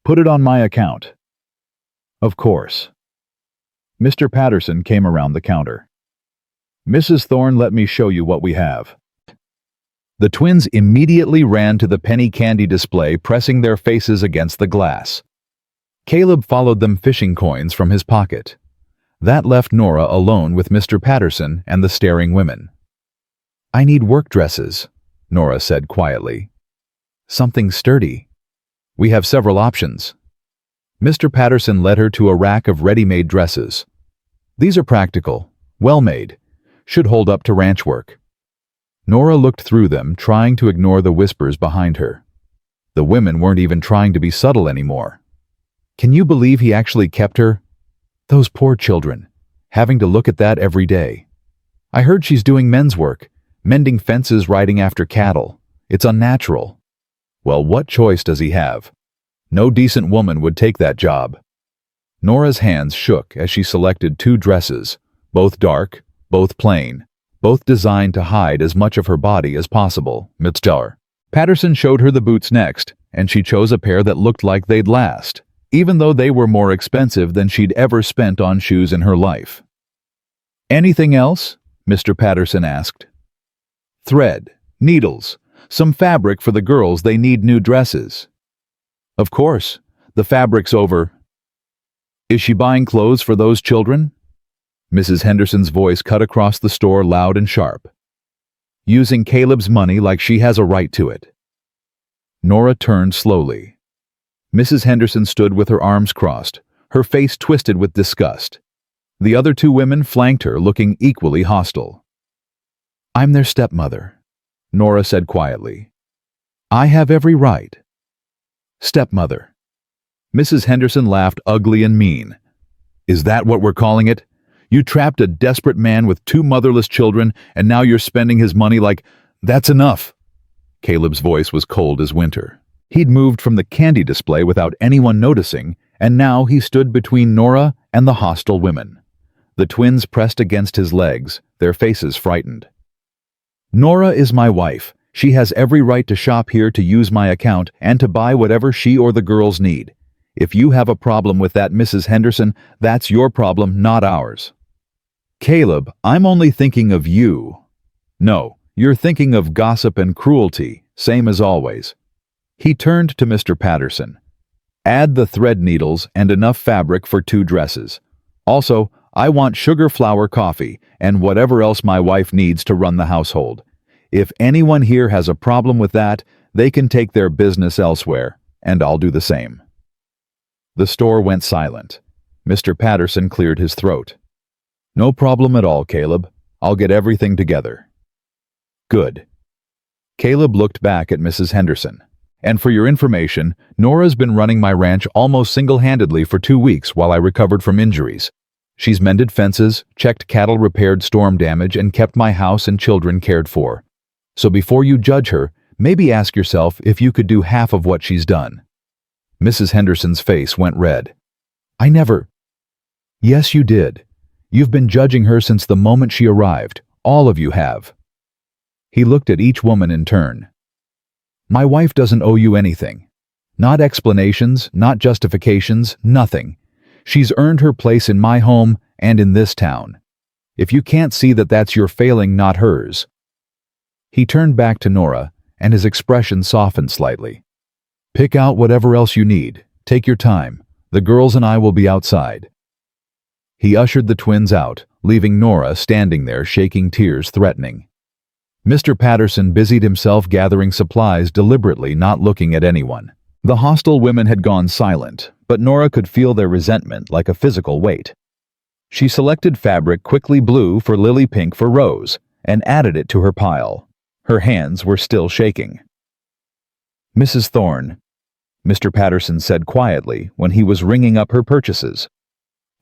Put it on my account. Of course. Mr. Patterson came around the counter. Mrs. Thorne, let me show you what we have. The twins immediately ran to the penny candy display, pressing their faces against the glass. Caleb followed them, fishing coins from his pocket. That left Norah alone with Mr. Patterson and the staring women. I need work dresses, Norah said quietly. Something sturdy. We have several options. Mr. Patterson led her to a rack of ready-made dresses. These are practical, well-made, should hold up to ranch work. Norah looked through them, trying to ignore the whispers behind her. The women weren't even trying to be subtle anymore. Can you believe he actually kept her? Those poor children, having to look at that every day. I heard she's doing men's work, mending fences, riding after cattle. It's unnatural. Well, what choice does he have? No decent woman would take that job. Norah's hands shook as she selected two dresses, both dark, both plain, both designed to hide as much of her body as possible. Mr. Patterson showed her the boots next, and she chose a pair that looked like they'd last, even though they were more expensive than she'd ever spent on shoes in her life. Anything else? Mr. Patterson asked. Thread, needles, some fabric for the girls, they need new dresses. Of course, the fabric's over. Is she buying clothes for those children? Mrs. Henderson's voice cut across the store, loud and sharp. Using Caleb's money like she has a right to it. Norah turned slowly. Mrs. Henderson stood with her arms crossed, her face twisted with disgust. The other two women flanked her, looking equally hostile. I'm their stepmother, Norah said quietly. I have every right. Stepmother. Mrs. Henderson laughed, ugly and mean. Is that what we're calling it? You trapped a desperate man with two motherless children, and now you're spending his money like, that's enough. Caleb's voice was cold as winter. He'd moved from the candy display without anyone noticing, and now he stood between Norah and the hostile women. The twins pressed against his legs, their faces frightened. Norah is my wife. She has every right to shop here, to use my account, and to buy whatever she or the girls need. If you have a problem with that, Mrs. Henderson, that's your problem, not ours. Caleb, I'm only thinking of you. No, you're thinking of gossip and cruelty, same as always. He turned to Mr. Patterson. Add the thread needles and enough fabric for 2 dresses. Also, I want sugar, flour, coffee, and whatever else my wife needs to run the household. If anyone here has a problem with that, they can take their business elsewhere, and I'll do the same. The store went silent. Mr. Patterson cleared his throat. No problem at all, Caleb. I'll get everything together. Good. Caleb looked back at Mrs. Henderson. And for your information, Norah's been running my ranch almost single-handedly for 2 weeks while I recovered from injuries. She's mended fences, checked cattle, repaired storm damage, and kept my house and children cared for. So before you judge her, maybe ask yourself if you could do half of what she's done. Mrs. Henderson's face went red. I never... Yes, you did. You've been judging her since the moment she arrived. All of you have. He looked at each woman in turn. My wife doesn't owe you anything. Not explanations, not justifications, nothing. She's earned her place in my home and in this town. If you can't see that that's your failing, not hers." He turned back to Norah, and his expression softened slightly. "Pick out whatever else you need. Take your time. The girls and I will be outside." He ushered the twins out, leaving Norah standing there shaking tears threatening. Mr. Patterson busied himself gathering supplies deliberately, not looking at anyone. The hostile women had gone silent, but Norah could feel their resentment like a physical weight. She selected fabric quickly blue for lily pink for Rose, and added it to her pile. Her hands were still shaking. "Mrs. Thorne," Mr. Patterson said quietly when he was ringing up her purchases.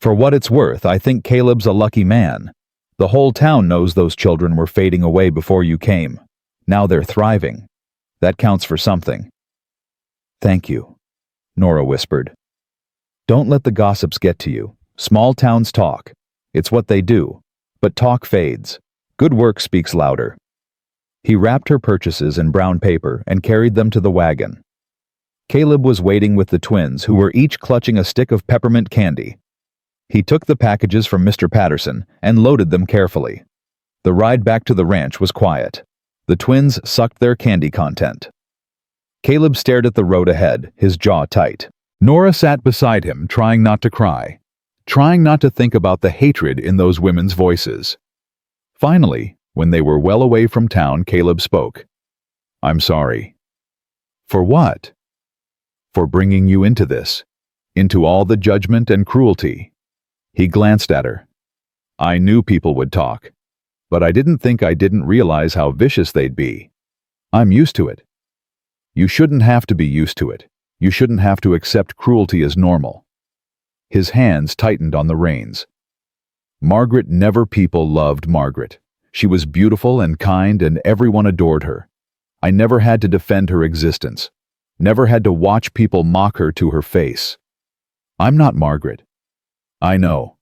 "For what it's worth, I think Caleb's a lucky man. The whole town knows those children were fading away before you came. Now they're thriving. That counts for something." "Thank you," Norah whispered. "Don't let the gossips get to you. Small towns talk. It's what they do. But talk fades. Good work speaks louder." He wrapped her purchases in brown paper and carried them to the wagon. Caleb was waiting with the twins, who were each clutching a stick of peppermint candy. He took the packages from Mr. Patterson and loaded them carefully. The ride back to the ranch was quiet. The twins sucked their candy content. Caleb stared at the road ahead, his jaw tight. Norah sat beside him, trying not to cry, trying not to think about the hatred in those women's voices. Finally, when they were well away from town, Caleb spoke. "I'm sorry." "For what?" "For bringing you into this, into all the judgment and cruelty." He glanced at her. "I knew people would talk, but I didn't realize how vicious they'd be. I'm used to it." "You shouldn't have to be used to it. You shouldn't have to accept cruelty as normal." His hands tightened on the reins. Margaret never people loved Margaret. She was beautiful and kind, and everyone adored her. I never had to defend her existence. Never had to watch people mock her to her face. I'm not Margaret. I know.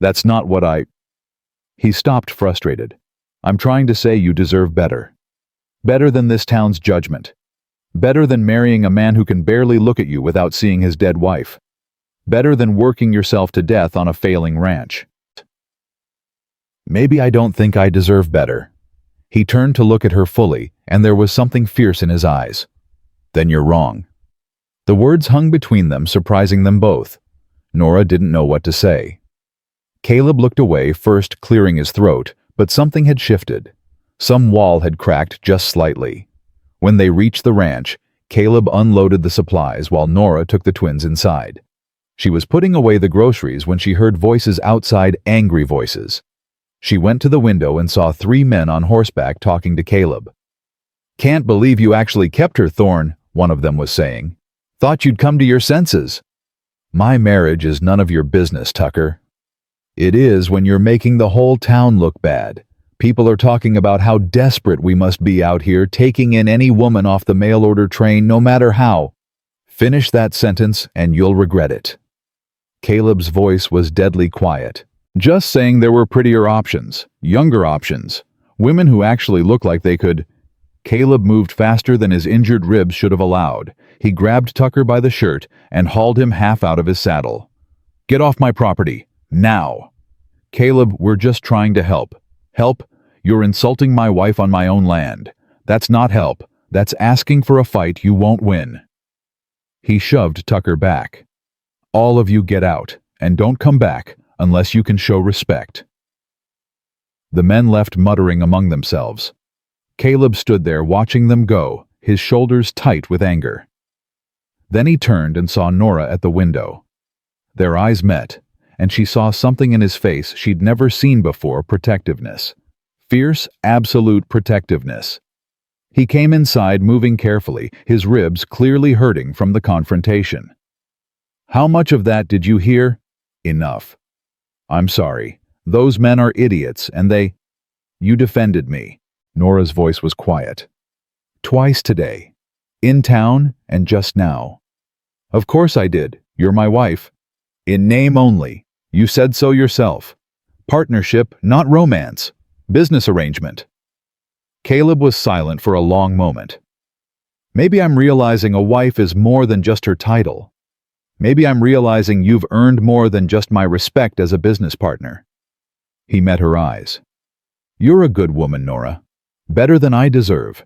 That's not what I... He stopped, frustrated. "I'm trying to say you deserve better. Better than this town's judgment. Better than marrying a man who can barely look at you without seeing his dead wife. Better than working yourself to death on a failing ranch." "Maybe I don't think I deserve better." He turned to look at her fully, and there was something fierce in his eyes. "Then you're wrong." The words hung between them, surprising them both. Norah didn't know what to say. Caleb looked away, first clearing his throat, but something had shifted. Some wall had cracked just slightly. When they reached the ranch, Caleb unloaded the supplies while Norah took the twins inside. She was putting away the groceries when she heard voices outside, angry voices. She went to the window and saw 3 men on horseback talking to Caleb. "Can't believe you actually kept her, Thorne," one of them was saying. "Thought you'd come to your senses." "My marriage is none of your business, Tucker." "It is when you're making the whole town look bad. People are talking about how desperate we must be out here, taking in any woman off the mail-order train, no matter how." "Finish that sentence and you'll regret it." Caleb's voice was deadly quiet. "Just saying there were prettier options, younger options, women who actually look like they could..." Caleb moved faster than his injured ribs should have allowed. He grabbed Tucker by the shirt and hauled him half out of his saddle. "Get off my property, now!" "Caleb, we're just trying to help." "Help? You're insulting my wife on my own land. That's not help. That's asking for a fight you won't win." He shoved Tucker back. "All of you get out, and don't come back unless you can show respect." The men left muttering among themselves. Caleb stood there watching them go, his shoulders tight with anger. Then he turned and saw Norah at the window. Their eyes met, and she saw something in his face she'd never seen before: protectiveness. Fierce, absolute protectiveness. He came inside, moving carefully, his ribs clearly hurting from the confrontation. "How much of that did you hear?" "Enough." "I'm sorry. Those men are idiots, and they..." "You defended me." Norah's voice was quiet. "Twice today. In town and just now." "Of course I did. You're my wife." "In name only. You said so yourself. Partnership, not romance. Business arrangement." Caleb was silent for a long moment. "Maybe I'm realizing a wife is more than just her title. Maybe I'm realizing you've earned more than just my respect as a business partner." He met her eyes. "You're a good woman, Norah. Better than I deserve.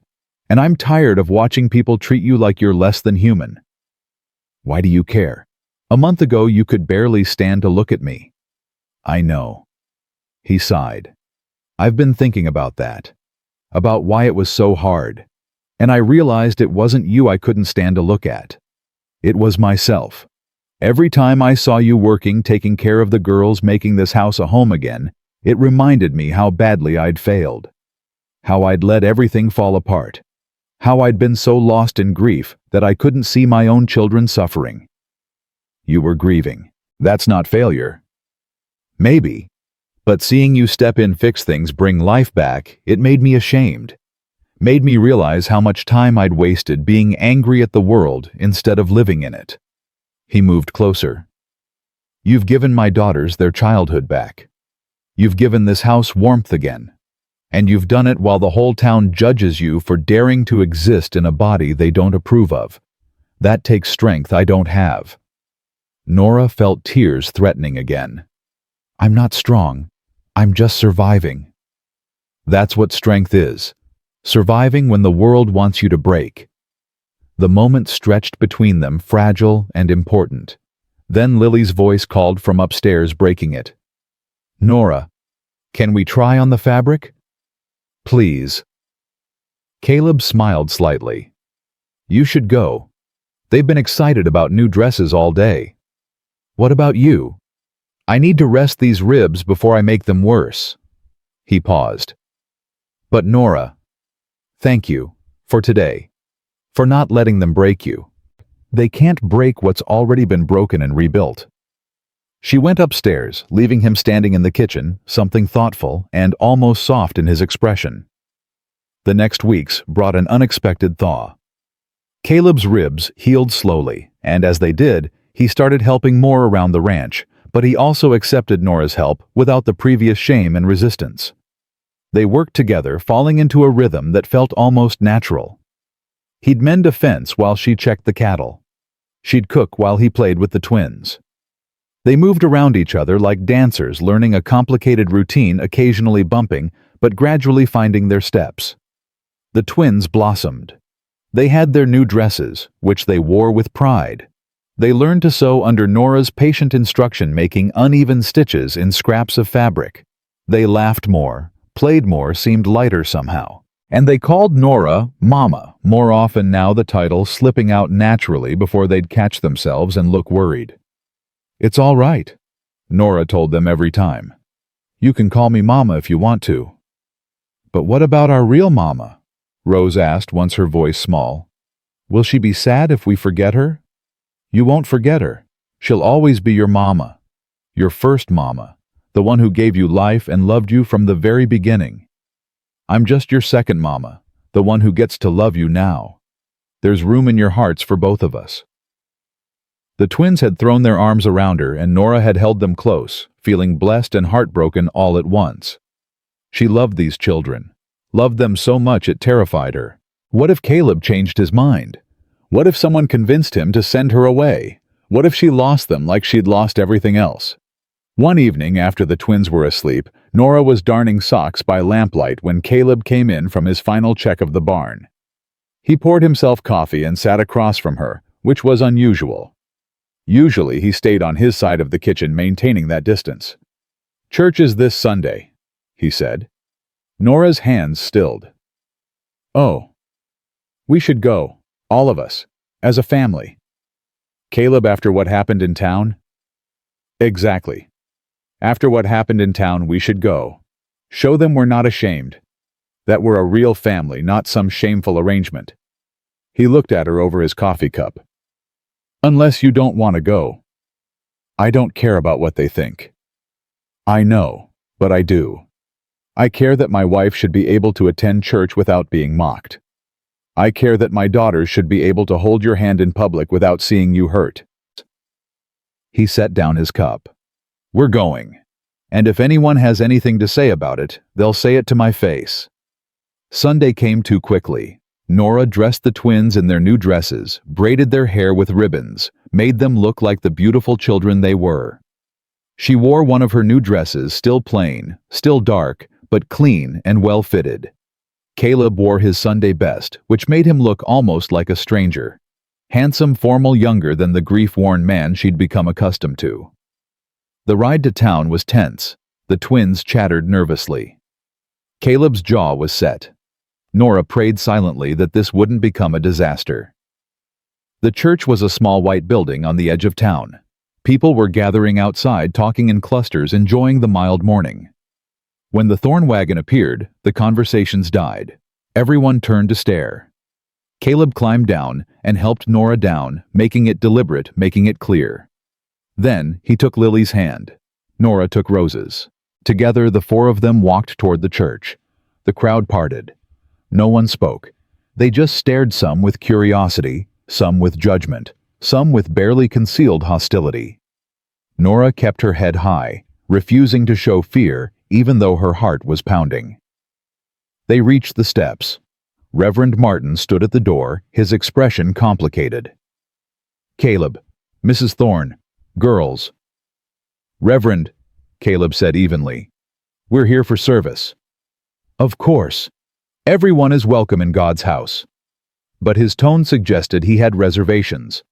And I'm tired of watching people treat you like you're less than human." "Why do you care? A month ago you could barely stand to look at me." "I know." He sighed. "I've been thinking about that. About why it was so hard. And I realized it wasn't you I couldn't stand to look at. It was myself. Every time I saw you working, taking care of the girls, making this house a home again, it reminded me how badly I'd failed. How I'd let everything fall apart. How I'd been so lost in grief that I couldn't see my own children suffering." "You were grieving. That's not failure." "Maybe. But seeing you step in, fix things, bring life back, it made me ashamed. Made me realize how much time I'd wasted being angry at the world instead of living in it." He moved closer. "You've given my daughters their childhood back. You've given this house warmth again. And you've done it while the whole town judges you for daring to exist in a body they don't approve of. That takes strength I don't have." Norah felt tears threatening again. "I'm not strong. I'm just surviving." "That's what strength is. Surviving when the world wants you to break." The moment stretched between them, fragile and important. Then Lily's voice called from upstairs, breaking it. "Norah, can we try on the fabric? Please." Caleb smiled slightly. "You should go. They've been excited about new dresses all day. What about you? I need to rest these ribs before I make them worse." He paused. "But Norah, thank you, for today. For not letting them break you. They can't break what's already been broken and rebuilt." She went upstairs, leaving him standing in the kitchen, something thoughtful and almost soft in his expression. The next weeks brought an unexpected thaw. Caleb's ribs healed slowly, and as they did, he started helping more around the ranch, but he also accepted Norah's help without the previous shame and resistance. They worked together, falling into a rhythm that felt almost natural. He'd mend a fence while she checked the cattle. She'd cook while he played with the twins. They moved around each other like dancers, learning a complicated routine, occasionally bumping, but gradually finding their steps. The twins blossomed. They had their new dresses, which they wore with pride. They learned to sew under Norah's patient instruction, making uneven stitches in scraps of fabric. They laughed more, played more, seemed lighter somehow. And they called Norah Mama more often now, the title slipping out naturally before they'd catch themselves and look worried. "It's all right," Norah told them every time. "You can call me Mama if you want to." "But what about our real Mama?" Rose asked, once her voice small. "Will she be sad if we forget her?" "You won't forget her. She'll always be your Mama. Your first Mama, the one who gave you life and loved you from the very beginning. I'm just your second Mama, the one who gets to love you now. There's room in your hearts for both of us." The twins had thrown their arms around her, and Norah had held them close, feeling blessed and heartbroken all at once. She loved these children, loved them so much it terrified her. What if Caleb changed his mind? What if someone convinced him to send her away? What if she lost them like she'd lost everything else? One evening, after the twins were asleep, Norah was darning socks by lamplight when Caleb came in from his final check of the barn. He poured himself coffee and sat across from her, which was unusual. Usually he stayed on his side of the kitchen, maintaining that distance. "Church is this Sunday," he said. Norah's hands stilled. "Oh. We should go, all of us, as a family." "Caleb, after what happened in town?" "Exactly. After what happened in town, we should go. Show them we're not ashamed. That we're a real family, not some shameful arrangement." He looked at her over his coffee cup. "Unless you don't want to go." "I don't care about what they think." "I know, but I do. I care that my wife should be able to attend church without being mocked. I care that my daughters should be able to hold your hand in public without seeing you hurt." He set down his cup. "We're going. And if anyone has anything to say about it, they'll say it to my face." Sunday came too quickly. Norah dressed the twins in their new dresses, braided their hair with ribbons, made them look like the beautiful children they were. She wore one of her new dresses, still plain, still dark, but clean and well-fitted. Caleb wore his Sunday best, which made him look almost like a stranger. Handsome, formal, younger than the grief-worn man she'd become accustomed to. The ride to town was tense. The twins chattered nervously. Caleb's jaw was set. Norah prayed silently that this wouldn't become a disaster. The church was a small white building on the edge of town. People were gathering outside, talking in clusters, enjoying the mild morning. When the thorn wagon appeared, the conversations died. Everyone turned to stare. Caleb climbed down and helped Norah down, making it deliberate, making it clear. Then he took Lily's hand. Norah took Rose's. Together, the four of them walked toward the church. The crowd parted. No one spoke. They just stared, some with curiosity, some with judgment, some with barely concealed hostility. Norah kept her head high, refusing to show fear even though her heart was pounding. They reached the steps. Reverend Martin stood at the door, his expression complicated. "Caleb, Mrs. Thorne, girls." "Reverend," Caleb said evenly. "We're here for service." "Of course. Everyone is welcome in God's house." But his tone suggested he had reservations.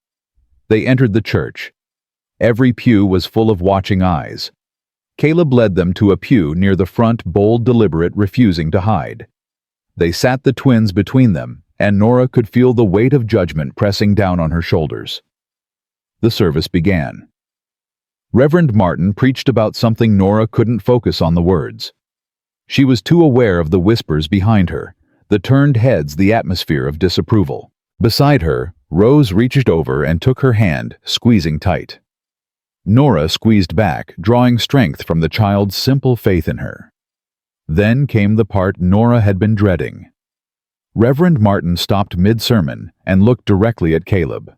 They entered the church. Every pew was full of watching eyes. Caleb led them to a pew near the front, bold, deliberate, refusing to hide. They sat the twins between them, and Norah could feel the weight of judgment pressing down on her shoulders. The service began. Reverend Martin preached about something Norah couldn't focus on the words. She was too aware of the whispers behind her, the turned heads, the atmosphere of disapproval. Beside her, Rose reached over and took her hand, squeezing tight. Norah squeezed back, drawing strength from the child's simple faith in her. Then came the part Norah had been dreading. Reverend Martin stopped mid-sermon and looked directly at Caleb.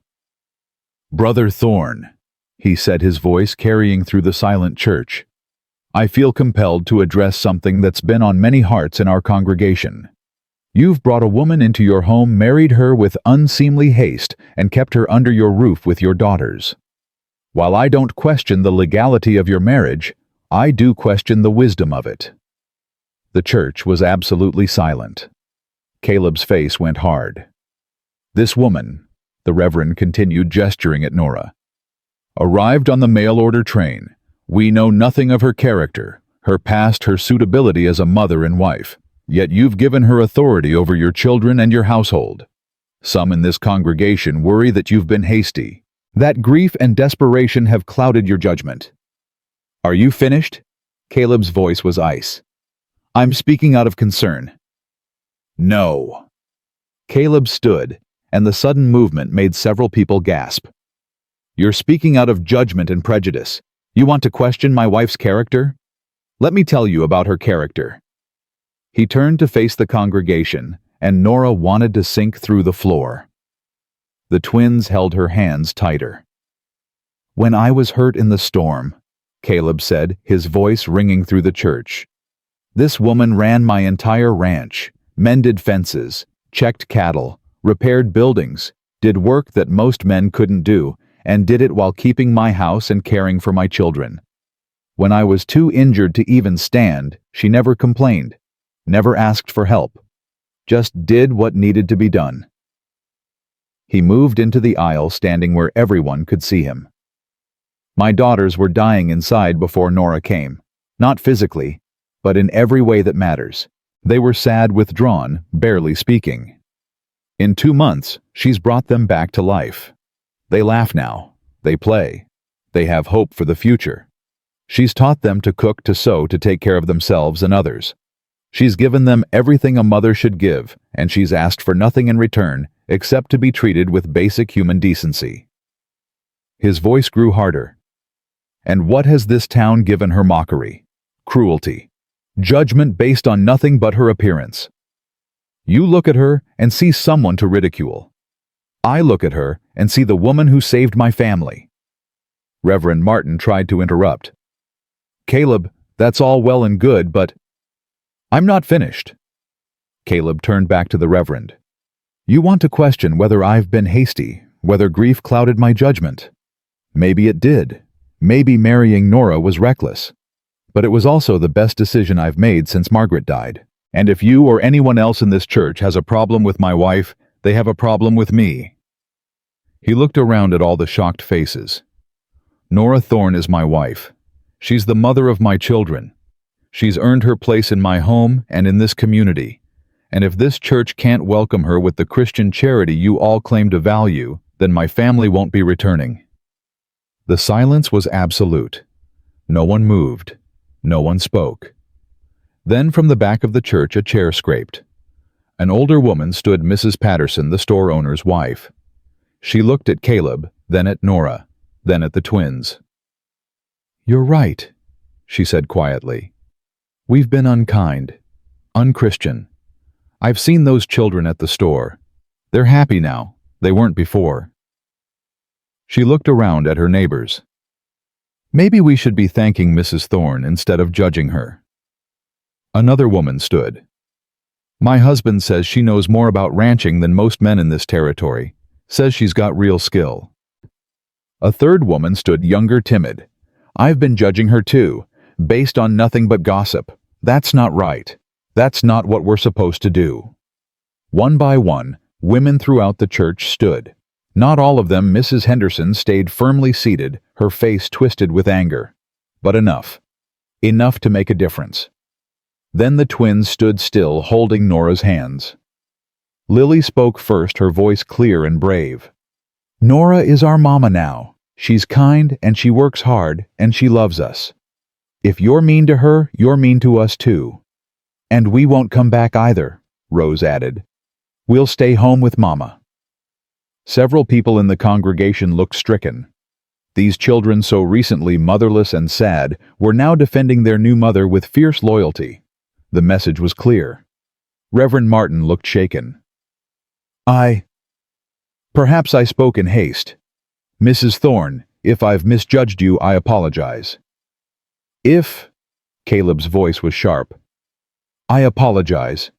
"Brother Thorne," he said, his voice carrying through the silent church, "I feel compelled to address something that's been on many hearts in our congregation. You've brought a woman into your home, married her with unseemly haste, and kept her under your roof with your daughters. While I don't question the legality of your marriage, I do question the wisdom of it." The church was absolutely silent. Caleb's face went hard. "This woman," the Reverend continued, gesturing at Norah, "arrived on the mail-order train. We know nothing of her character, her past, her suitability as a mother and wife. Yet you've given her authority over your children and your household. Some in this congregation worry that you've been hasty, that grief and desperation have clouded your judgment." "Are you finished?" Caleb's voice was ice. "I'm speaking out of concern." "No." Caleb stood, and the sudden movement made several people gasp. "You're speaking out of judgment and prejudice. You want to question my wife's character? Let me tell you about her character." He turned to face the congregation, and Norah wanted to sink through the floor. The twins held her hands tighter. "When I was hurt in the storm," Caleb said, his voice ringing through the church, "this woman ran my entire ranch, mended fences, checked cattle, repaired buildings, did work that most men couldn't do, and did it while keeping my house and caring for my children. When I was too injured to even stand, she never complained, never asked for help, just did what needed to be done." He moved into the aisle, standing where everyone could see him. "My daughters were dying inside before Norah came, not physically, but in every way that matters. They were sad, withdrawn, barely speaking. In 2 months, she's brought them back to life. They laugh now, they play, they have hope for the future. She's taught them to cook, to sew, to take care of themselves and others. She's given them everything a mother should give, and she's asked for nothing in return except to be treated with basic human decency." His voice grew harder. "And what has this town given her? Mockery, cruelty, judgment based on nothing but her appearance. You look at her and see someone to ridicule. I look at her and see the woman who saved my family." Reverend Martin tried to interrupt. "Caleb, that's all well and good, but—" "I'm not finished." Caleb turned back to the Reverend. You want to question whether I've been hasty, whether grief clouded my judgment. Maybe it did. Maybe marrying Norah was reckless. But it was also the best decision I've made since Margaret died. And if you or anyone else in this church has a problem with my wife, they have a problem with me." He looked around at all the shocked faces. "Norah Thorne is my wife. She's the mother of my children. She's earned her place in my home and in this community. And if this church can't welcome her with the Christian charity you all claim to value, then my family won't be returning." The silence was absolute. No one moved. No one spoke. Then from the back of the church a chair scraped. An older woman stood, Mrs. Patterson, the store owner's wife. She looked at Caleb, then at Norah, then at the twins. "You're right," she said quietly. "We've been unkind, unchristian. I've seen those children at the store. They're happy now. They weren't before." She looked around at her neighbors. "Maybe we should be thanking Mrs. Thorne instead of judging her." Another woman stood. "My husband says she knows more about ranching than most men in this territory. Says she's got real skill." A third woman stood, younger, timid. "I've been judging her too, based on nothing but gossip. That's not right. That's not what we're supposed to do." One by one, women throughout the church stood. Not all of them. Mrs. Henderson stayed firmly seated, her face twisted with anger. But enough. Enough to make a difference. Then the twins stood still, holding Norah's hands. Lily spoke first, her voice clear and brave. "Norah is our mama now. She's kind and she works hard and she loves us. If you're mean to her, you're mean to us too. And we won't come back either," Rose added. "We'll stay home with Mama." Several people in the congregation looked stricken. These children, so recently motherless and sad, were now defending their new mother with fierce loyalty. The message was clear. Reverend Martin looked shaken. Perhaps I spoke in haste. Mrs. Thorne, if I've misjudged you, I apologize." Caleb's voice was sharp. "I apologize,"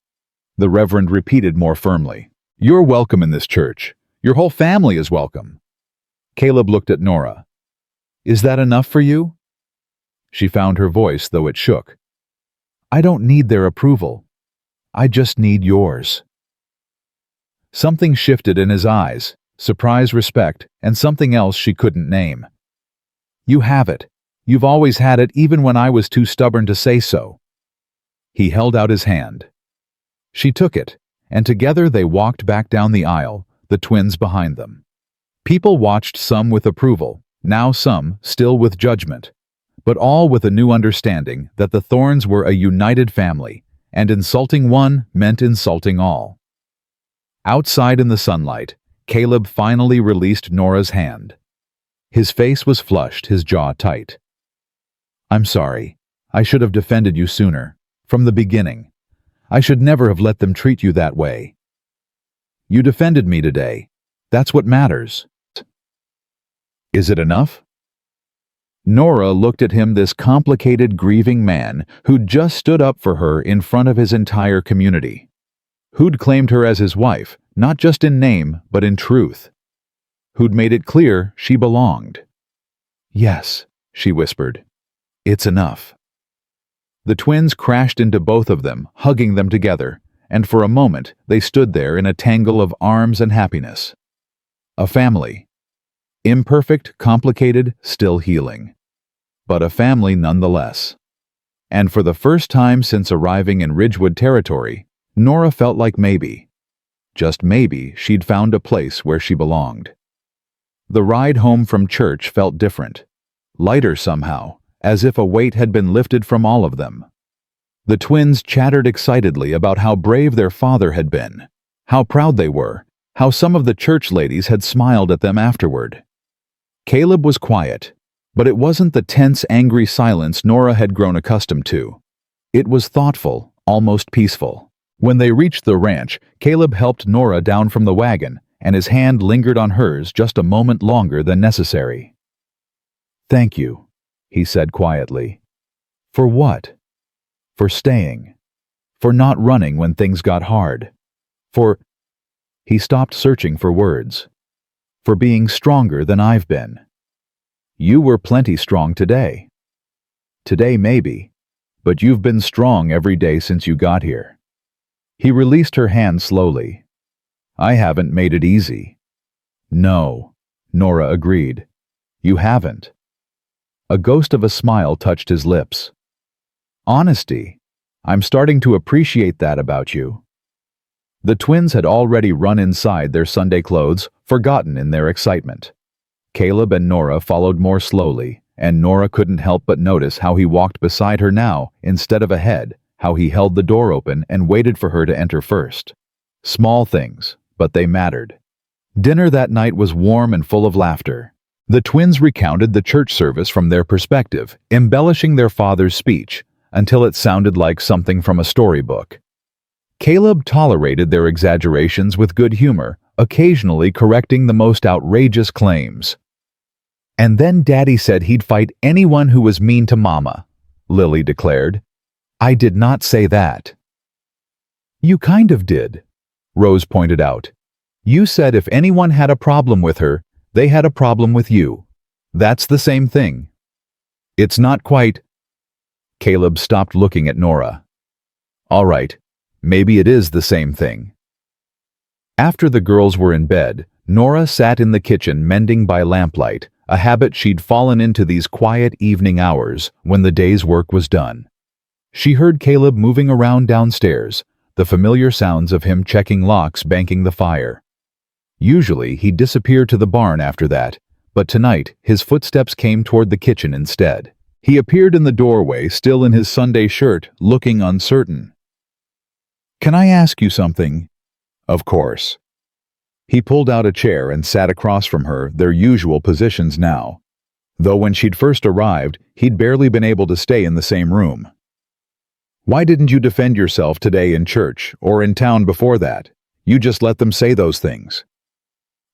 the Reverend repeated more firmly. "You're welcome in this church. Your whole family is welcome." Caleb looked at Norah. "Is that enough for you?" She found her voice, though it shook. "I don't need their approval. I just need yours." Something shifted in his eyes, surprise, respect, and something else she couldn't name. "You have it. You've always had it, even when I was too stubborn to say so." He held out his hand. She took it, and together they walked back down the aisle, the twins behind them. People watched, some with approval, now some still with judgment, but all with a new understanding that the Thornes were a united family, and insulting one meant insulting all. Outside in the sunlight, Caleb finally released Norah's hand. His face was flushed, his jaw tight. "I'm sorry. I should have defended you sooner, from the beginning. I should never have let them treat you that way. You defended me today. That's what matters." "Is it enough?" Norah looked at him, this complicated, grieving man who'd just stood up for her in front of his entire community. Who'd claimed her as his wife, not just in name, but in truth. Who'd made it clear she belonged. "Yes," she whispered. "It's enough." The twins crashed into both of them, hugging them together, and for a moment they stood there in a tangle of arms and happiness. A family. Imperfect, complicated, still healing. But a family nonetheless. And for the first time since arriving in Ridgewood territory, Norah felt like maybe, just maybe, she'd found a place where she belonged. The ride home from church felt different, lighter somehow, as if a weight had been lifted from all of them. The twins chattered excitedly about how brave their father had been, how proud they were, how some of the church ladies had smiled at them afterward. Caleb was quiet, but it wasn't the tense, angry silence Norah had grown accustomed to. It was thoughtful, almost peaceful. When they reached the ranch, Caleb helped Norah down from the wagon, and his hand lingered on hers just a moment longer than necessary. "Thank you," he said quietly. "For what?" "For staying. For not running when things got hard. For..." He stopped searching for words. For being stronger than I've been. You were plenty strong today. Today maybe, but you've been strong every day since you got here. He released her hand slowly. I haven't made it easy. No, Norah agreed. You haven't. A ghost of a smile touched his lips. Honesty. I'm starting to appreciate that about you. The twins had already run inside their Sunday clothes, forgotten in their excitement. Caleb and Norah followed more slowly, and Norah couldn't help but notice how he walked beside her now instead of ahead, how he held the door open and waited for her to enter first. Small things, but they mattered. Dinner that night was warm and full of laughter. The twins recounted the church service from their perspective, embellishing their father's speech, until it sounded like something from a storybook. Caleb tolerated their exaggerations with good humor, occasionally correcting the most outrageous claims. And then Daddy said he'd fight anyone who was mean to Mama, Lily declared. I did not say that. You kind of did, Rose pointed out. You said if anyone had a problem with her, they had a problem with you. That's the same thing. It's not quite. Caleb stopped looking at Norah. All right, maybe it is the same thing. After the girls were in bed, Norah sat in the kitchen mending by lamplight, a habit she'd fallen into these quiet evening hours when the day's work was done. She heard Caleb moving around downstairs, the familiar sounds of him checking locks banking the fire. Usually he'd disappear to the barn after that, but tonight his footsteps came toward the kitchen instead. He appeared in the doorway, still in his Sunday shirt, looking uncertain. Can I ask you something? Of course. He pulled out a chair and sat across from her, their usual positions now. Though when she'd first arrived, he'd barely been able to stay in the same room. Why didn't you defend yourself today in church, or in town before that? You just let them say those things.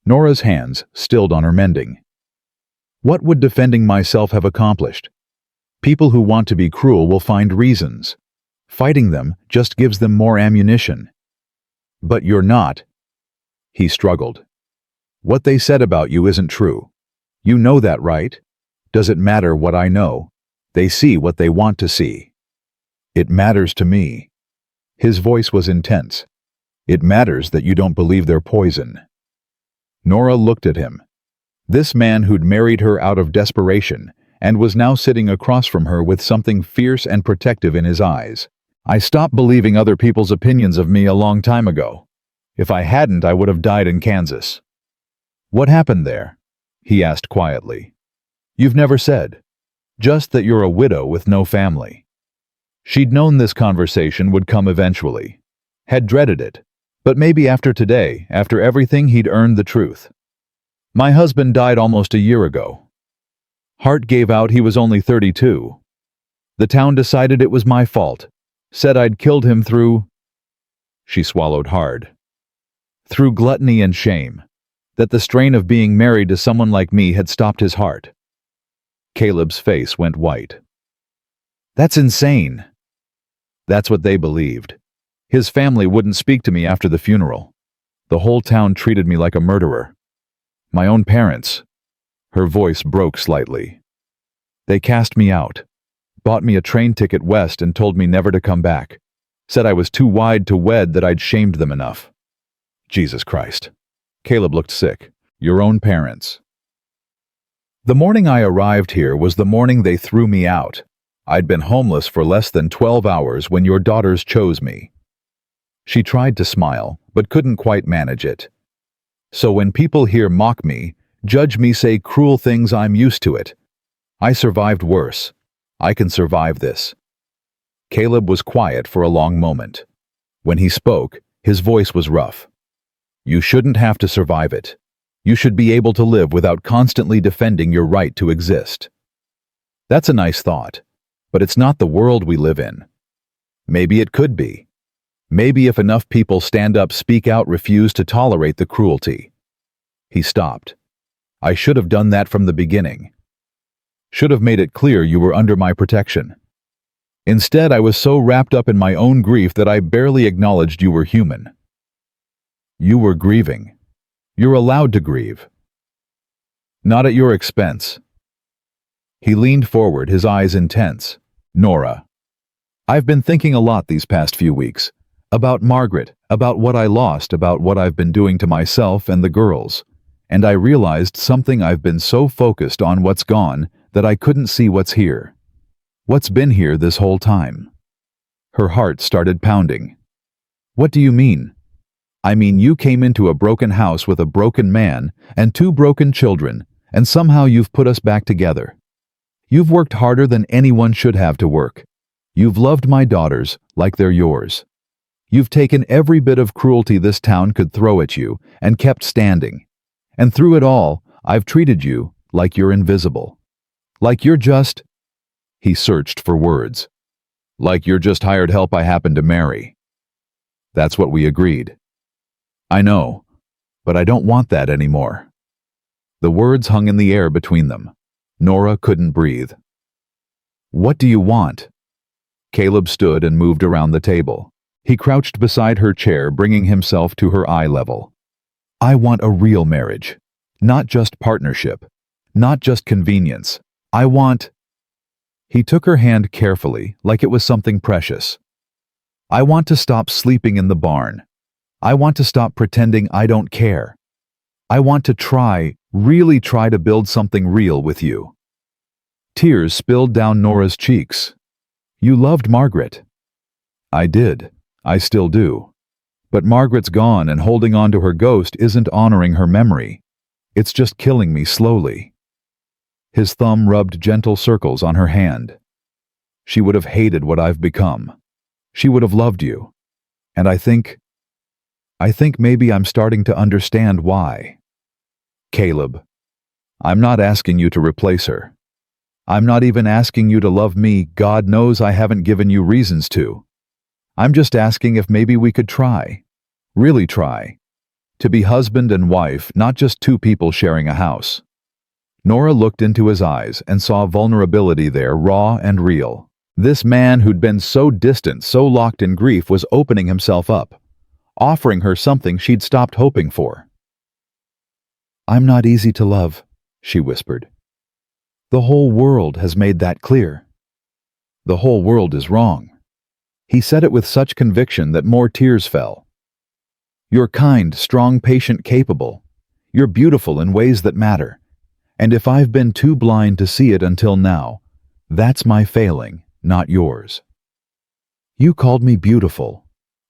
Norah's hands stilled on her mending. What would defending myself have accomplished? People who want to be cruel will find reasons. Fighting them just gives them more ammunition. But you're not. He struggled. What they said about you isn't true. You know that, right? Does it matter what I know? They see what they want to see. It matters to me. His voice was intense. It matters that you don't believe they're poison. Norah looked at him. This man who'd married her out of desperation and was now sitting across from her with something fierce and protective in his eyes. I stopped believing other people's opinions of me a long time ago. If I hadn't, I would have died in Kansas. What happened there? He asked quietly. You've never said. Just that you're a widow with no family. She'd known this conversation would come eventually. Had dreaded it. But maybe after today, after everything, he'd earned the truth. My husband died almost a year ago. Hart gave out he was only 32. The town decided it was my fault. Said I'd killed him through... She swallowed hard. Through gluttony and shame. That the strain of being married to someone like me had stopped his heart. Caleb's face went white. That's insane. That's what they believed. His family wouldn't speak to me after the funeral. The whole town treated me like a murderer. My own parents. Her voice broke slightly. They cast me out. Bought me a train ticket west and told me never to come back. Said I was too wide to wed, that I'd shamed them enough. Jesus Christ. Caleb looked sick. Your own parents. The morning I arrived here was the morning they threw me out. I'd been homeless for less than 12 hours when your daughters chose me. She tried to smile, but couldn't quite manage it. So when people here mock me, judge me, say cruel things, I'm used to it. I survived worse. I can survive this. Caleb was quiet for a long moment. When he spoke, his voice was rough. You shouldn't have to survive it. You should be able to live without constantly defending your right to exist. That's a nice thought, but it's not the world we live in. Maybe it could be. Maybe if enough people stand up, speak out, refuse to tolerate the cruelty. He stopped. I should have done that from the beginning. Should have made it clear you were under my protection. Instead, I was so wrapped up in my own grief that I barely acknowledged you were human. You were grieving. You're allowed to grieve. Not at your expense. He leaned forward, his eyes intense. Norah, I've been thinking a lot these past few weeks. About Margaret, about what I lost, about what I've been doing to myself and the girls. And I realized something. I've been so focused on what's gone that I couldn't see what's here. What's been here this whole time. Her heart started pounding. What do you mean? I mean, you came into a broken house with a broken man and 2 broken children, and somehow you've put us back together. You've worked harder than anyone should have to work. You've loved my daughters like they're yours. You've taken every bit of cruelty this town could throw at you and kept standing. And through it all, I've treated you like you're invisible. Like you're just... He searched for words. Like you're just hired help I happened to marry. That's what we agreed. I know, but I don't want that anymore. The words hung in the air between them. Norah couldn't breathe. What do you want? Caleb stood and moved around the table. He crouched beside her chair, bringing himself to her eye level. I want a real marriage. Not just partnership. Not just convenience. I want... He took her hand carefully, like it was something precious. I want to stop sleeping in the barn. I want to stop pretending I don't care. I want to try, really try to build something real with you. Tears spilled down Norah's cheeks. You loved Margaret. I did. I still do. But Margaret's gone, and holding on to her ghost isn't honoring her memory. It's just killing me slowly. His thumb rubbed gentle circles on her hand. She would have hated what I've become. She would have loved you. And I think maybe I'm starting to understand why. Caleb, I'm not asking you to replace her. I'm not even asking you to love me. God knows I haven't given you reasons to. I'm just asking if maybe we could try, really try, to be husband and wife, not just 2 people sharing a house. Norah looked into his eyes and saw vulnerability there, raw and real. This man who'd been so distant, so locked in grief, was opening himself up, offering her something she'd stopped hoping for. I'm not easy to love, she whispered. The whole world has made that clear. The whole world is wrong. He said it with such conviction that more tears fell. You're kind, strong, patient, capable. You're beautiful in ways that matter. And if I've been too blind to see it until now, that's my failing, not yours. You called me beautiful.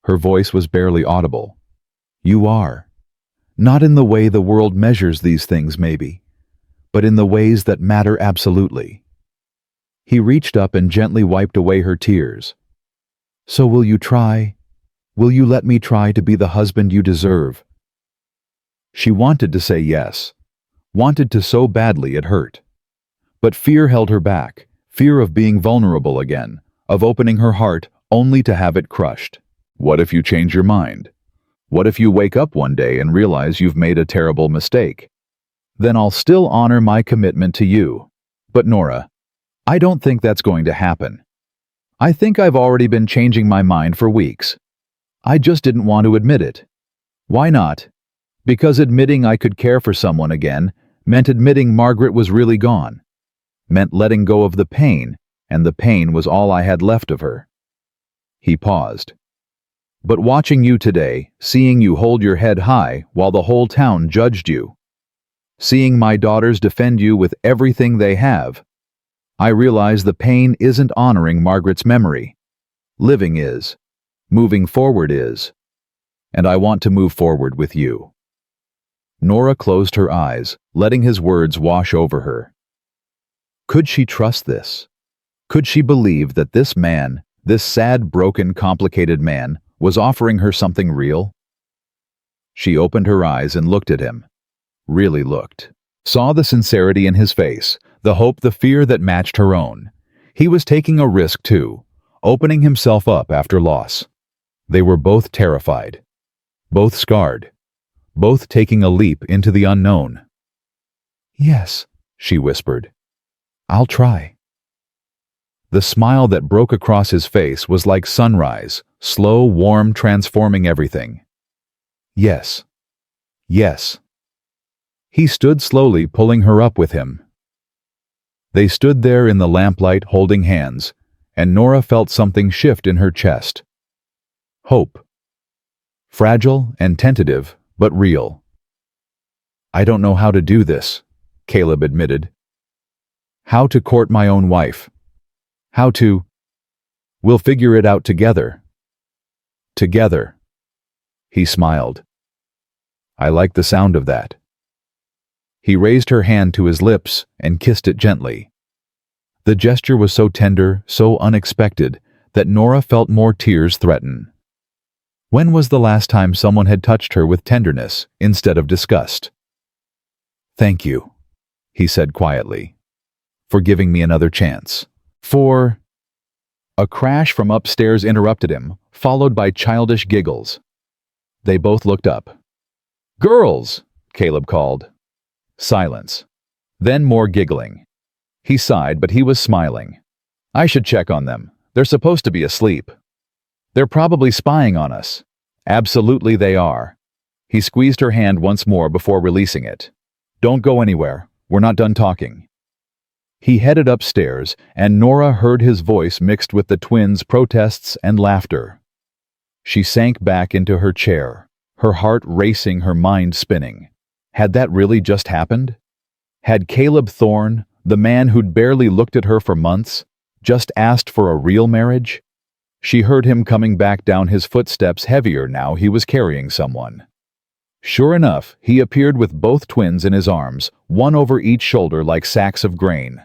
Her voice was barely audible. You are. Not in the way the world measures these things, maybe, but in the ways that matter absolutely. He reached up and gently wiped away her tears. So will you try? Will you let me try to be the husband you deserve? She wanted to say yes, wanted to so badly it hurt. But fear held her back, fear of being vulnerable again, of opening her heart only to have it crushed. What if you change your mind? What if you wake up one day and realize you've made a terrible mistake? Then I'll still honor my commitment to you. But Norah, I don't think that's going to happen. I think I've already been changing my mind for weeks. I just didn't want to admit it. Why not? Because admitting I could care for someone again meant admitting Margaret was really gone. Meant letting go of the pain, and the pain was all I had left of her. He paused. But watching you today, seeing you hold your head high while the whole town judged you, seeing my daughters defend you with everything they have, I realize the pain isn't honoring Margaret's memory. Living is. Moving forward is. And I want to move forward with you. Norah closed her eyes, letting his words wash over her. Could she trust this? Could she believe that this man, this sad, broken, complicated man, was offering her something real? She opened her eyes and looked at him. Really looked. Saw the sincerity in his face, the hope, the fear that matched her own. He was taking a risk too, opening himself up after loss. They were both terrified, both scarred, both taking a leap into the unknown. Yes, she whispered. I'll try. The smile that broke across his face was like sunrise, slow, warm, transforming everything. Yes. Yes. He stood slowly, pulling her up with him. They stood there in the lamplight holding hands, and Norah felt something shift in her chest. Hope. Fragile and tentative, but real. I don't know how to do this, Caleb admitted. How to court my own wife. How to... We'll figure it out together. Together. He smiled. I like the sound of that. He raised her hand to his lips and kissed it gently. The gesture was so tender, so unexpected, that Norah felt more tears threaten. When was the last time someone had touched her with tenderness instead of disgust? Thank you, he said quietly, for giving me another chance. For... A crash from upstairs interrupted him, followed by childish giggles. They both looked up. Girls, Caleb called. Silence. Then more giggling. He sighed, but he was smiling. I should check on them. They're supposed to be asleep. They're probably spying on us. Absolutely they are. He squeezed her hand once more before releasing it. Don't go anywhere. We're not done talking. He headed upstairs, and Norah heard his voice mixed with the twins' protests and laughter. She sank back into her chair, her heart racing, her mind spinning. Had that really just happened? Had Caleb Thorne, the man who'd barely looked at her for months, just asked for a real marriage? She heard him coming back down his footsteps, heavier now he was carrying someone. Sure enough, he appeared with both twins in his arms, one over each shoulder like sacks of grain.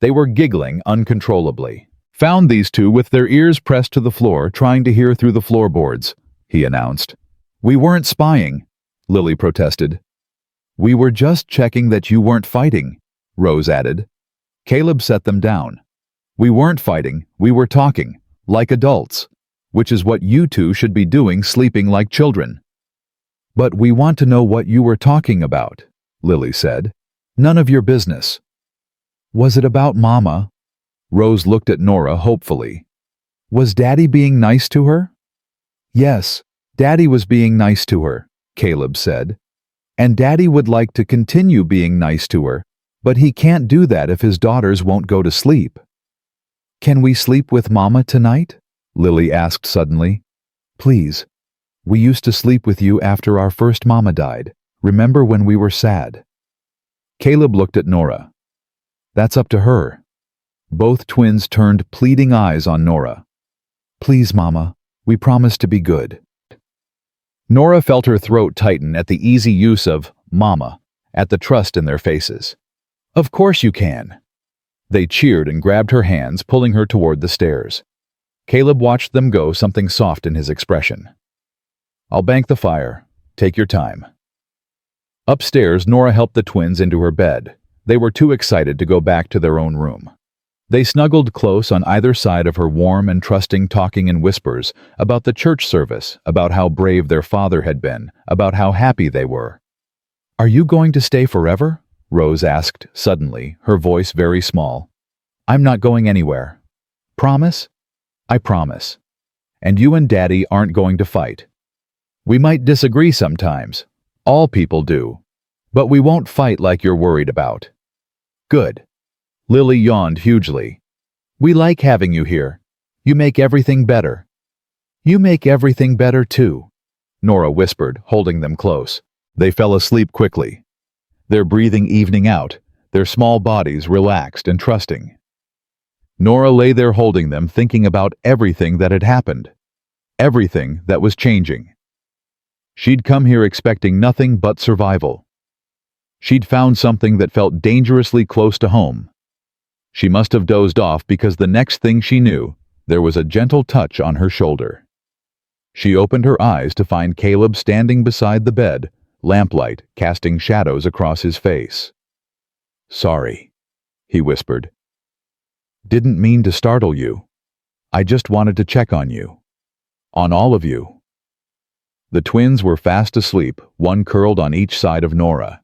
They were giggling uncontrollably. Found these two with their ears pressed to the floor, trying to hear through the floorboards, he announced. We weren't spying, Lily protested. We were just checking that you weren't fighting, Rose added. Caleb set them down. We weren't fighting, we were talking, like adults, which is what you two should be doing, sleeping like children. But we want to know what you were talking about, Lily said. None of your business. Was it about Mama? Rose looked at Norah hopefully. Was Daddy being nice to her? Yes, Daddy was being nice to her, Caleb said. And Daddy would like to continue being nice to her, but he can't do that if his daughters won't go to sleep. Can we sleep with Mama tonight? Lily asked suddenly. Please. We used to sleep with you after our first Mama died. Remember when we were sad? Caleb looked at Norah. That's up to her. Both twins turned pleading eyes on Norah. Please, Mama, we promise to be good. Norah felt her throat tighten at the easy use of Mama, at the trust in their faces. Of course you can. They cheered and grabbed her hands, pulling her toward the stairs. Caleb watched them go, something soft in his expression. I'll bank the fire. Take your time. Upstairs, Norah helped the twins into her bed. They were too excited to go back to their own room. They snuggled close on either side of her, warm and trusting, talking in whispers about the church service, about how brave their father had been, about how happy they were. Are you going to stay forever? Rose asked suddenly, her voice very small. I'm not going anywhere. Promise? I promise. And you and Daddy aren't going to fight. We might disagree sometimes. All people do. But we won't fight like you're worried about. Good. Lily yawned hugely. We like having you here. You make everything better. You make everything better too, Norah whispered, holding them close. They fell asleep quickly, their breathing evening out, their small bodies relaxed and trusting. Norah lay there holding them, thinking about everything that had happened, everything that was changing. She'd come here expecting nothing but survival. She'd found something that felt dangerously close to home. She must have dozed off because the next thing she knew, there was a gentle touch on her shoulder. She opened her eyes to find Caleb standing beside the bed, lamplight casting shadows across his face. Sorry, he whispered. Didn't mean to startle you. I just wanted to check on you. On all of you. The twins were fast asleep, one curled on each side of Norah.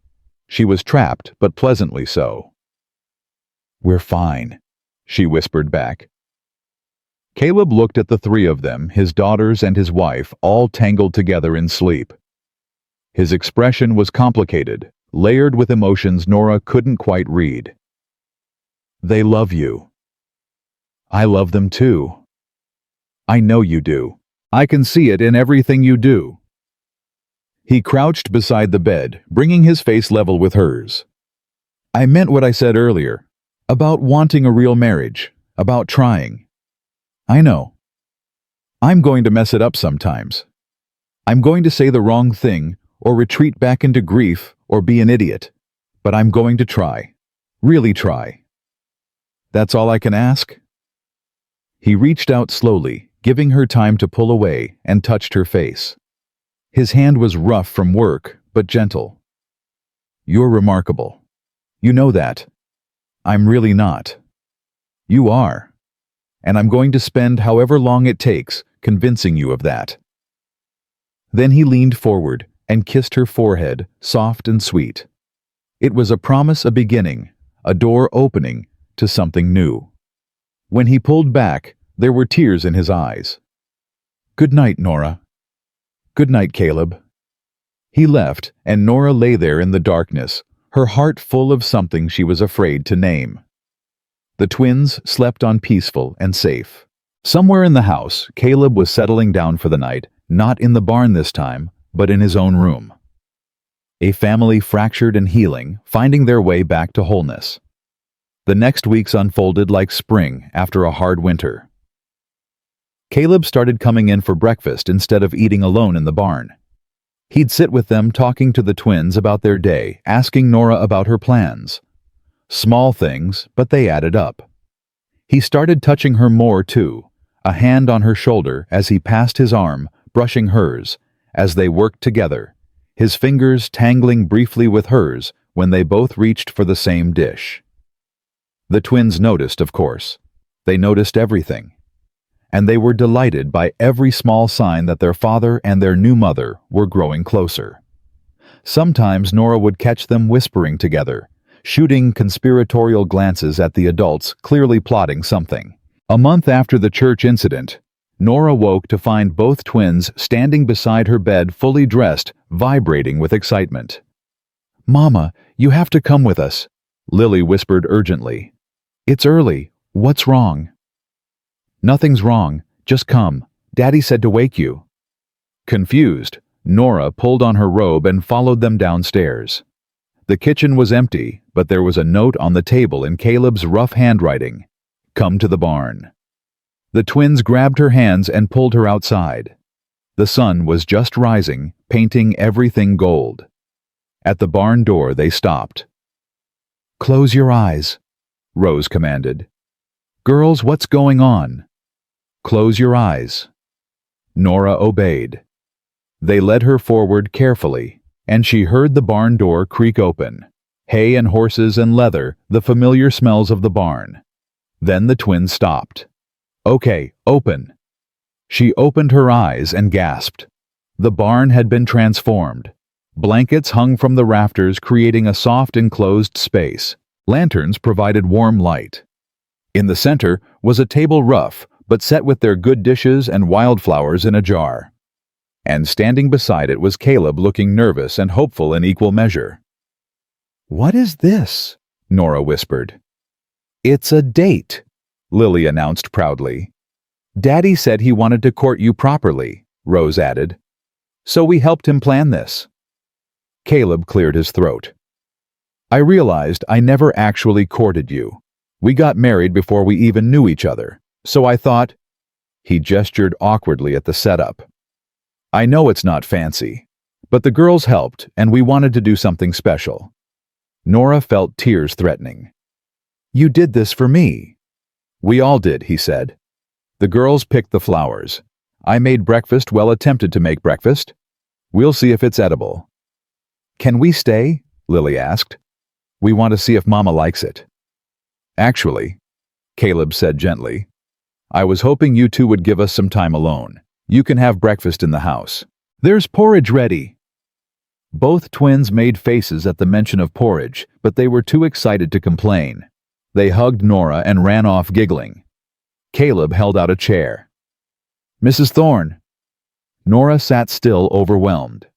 She was trapped, but pleasantly so. We're fine, she whispered back. Caleb looked at the three of them, his daughters and his wife, all tangled together in sleep. His expression was complicated, layered with emotions Norah couldn't quite read. They love you. I love them too. I know you do. I can see it in everything you do. He crouched beside the bed, bringing his face level with hers. I meant what I said earlier, about wanting a real marriage, about trying. I know. I'm going to mess it up sometimes. I'm going to say the wrong thing, or retreat back into grief, or be an idiot. But I'm going to try. Really try. That's all I can ask? He reached out slowly, giving her time to pull away, and touched her face. His hand was rough from work, but gentle. You're remarkable. You know that. I'm really not. You are. And I'm going to spend however long it takes convincing you of that. Then he leaned forward and kissed her forehead, soft and sweet. It was a promise, a beginning, a door opening to something new. When he pulled back, there were tears in his eyes. Good night, Norah. Good night, Caleb. He left, and Norah lay there in the darkness, her heart full of something she was afraid to name. The twins slept on peaceful and safe. Somewhere in the house, Caleb was settling down for the night, not in the barn this time, but in his own room. A family fractured and healing, finding their way back to wholeness. The next weeks unfolded like spring after a hard winter. Caleb started coming in for breakfast instead of eating alone in the barn. He'd sit with them talking to the twins about their day, asking Norah about her plans. Small things, but they added up. He started touching her more too, a hand on her shoulder as he passed his arm, brushing hers, as they worked together, his fingers tangling briefly with hers when they both reached for the same dish. The twins noticed, of course. They noticed everything. And they were delighted by every small sign that their father and their new mother were growing closer. Sometimes Norah would catch them whispering together, shooting conspiratorial glances at the adults clearly plotting something. A month after the church incident, Norah woke to find both twins standing beside her bed fully dressed, vibrating with excitement. "Mama, you have to come with us," Lily whispered urgently. "It's early. What's wrong?" "Nothing's wrong. Just come. Daddy said to wake you." Confused, Norah pulled on her robe and followed them downstairs. The kitchen was empty, but there was a note on the table in Caleb's rough handwriting. "Come to the barn." The twins grabbed her hands and pulled her outside. The sun was just rising, painting everything gold. At the barn door they stopped. "Close your eyes," Rose commanded. "Girls, what's going on?" "Close your eyes." Norah obeyed. They led her forward carefully, and she heard the barn door creak open. Hay and horses and leather, the familiar smells of the barn. Then the twins stopped. "Okay, open." She opened her eyes and gasped. The barn had been transformed. Blankets hung from the rafters, creating a soft enclosed space. Lanterns provided warm light. In the center was a table rough, but set with their good dishes and wildflowers in a jar. And standing beside it was Caleb, looking nervous and hopeful in equal measure. "What is this?" Norah whispered. "It's a date," Lily announced proudly. "Daddy said he wanted to court you properly," Rose added. "So we helped him plan this." Caleb cleared his throat. "I realized I never actually courted you. We got married before we even knew each other, so I thought—" He gestured awkwardly at the setup. "I know it's not fancy, but the girls helped and we wanted to do something special." Norah felt tears threatening. "You did this for me." "We all did," he said. "The girls picked the flowers. I made breakfast, well, attempted to make breakfast. We'll see if it's edible." "Can we stay?" Lily asked. "We want to see if Mama likes it." "Actually," Caleb said gently, "I was hoping you two would give us some time alone. You can have breakfast in the house. There's porridge ready." Both twins made faces at the mention of porridge, but they were too excited to complain. They hugged Norah and ran off giggling. Caleb held out a chair. "Mrs. Thorne." Norah sat still, overwhelmed.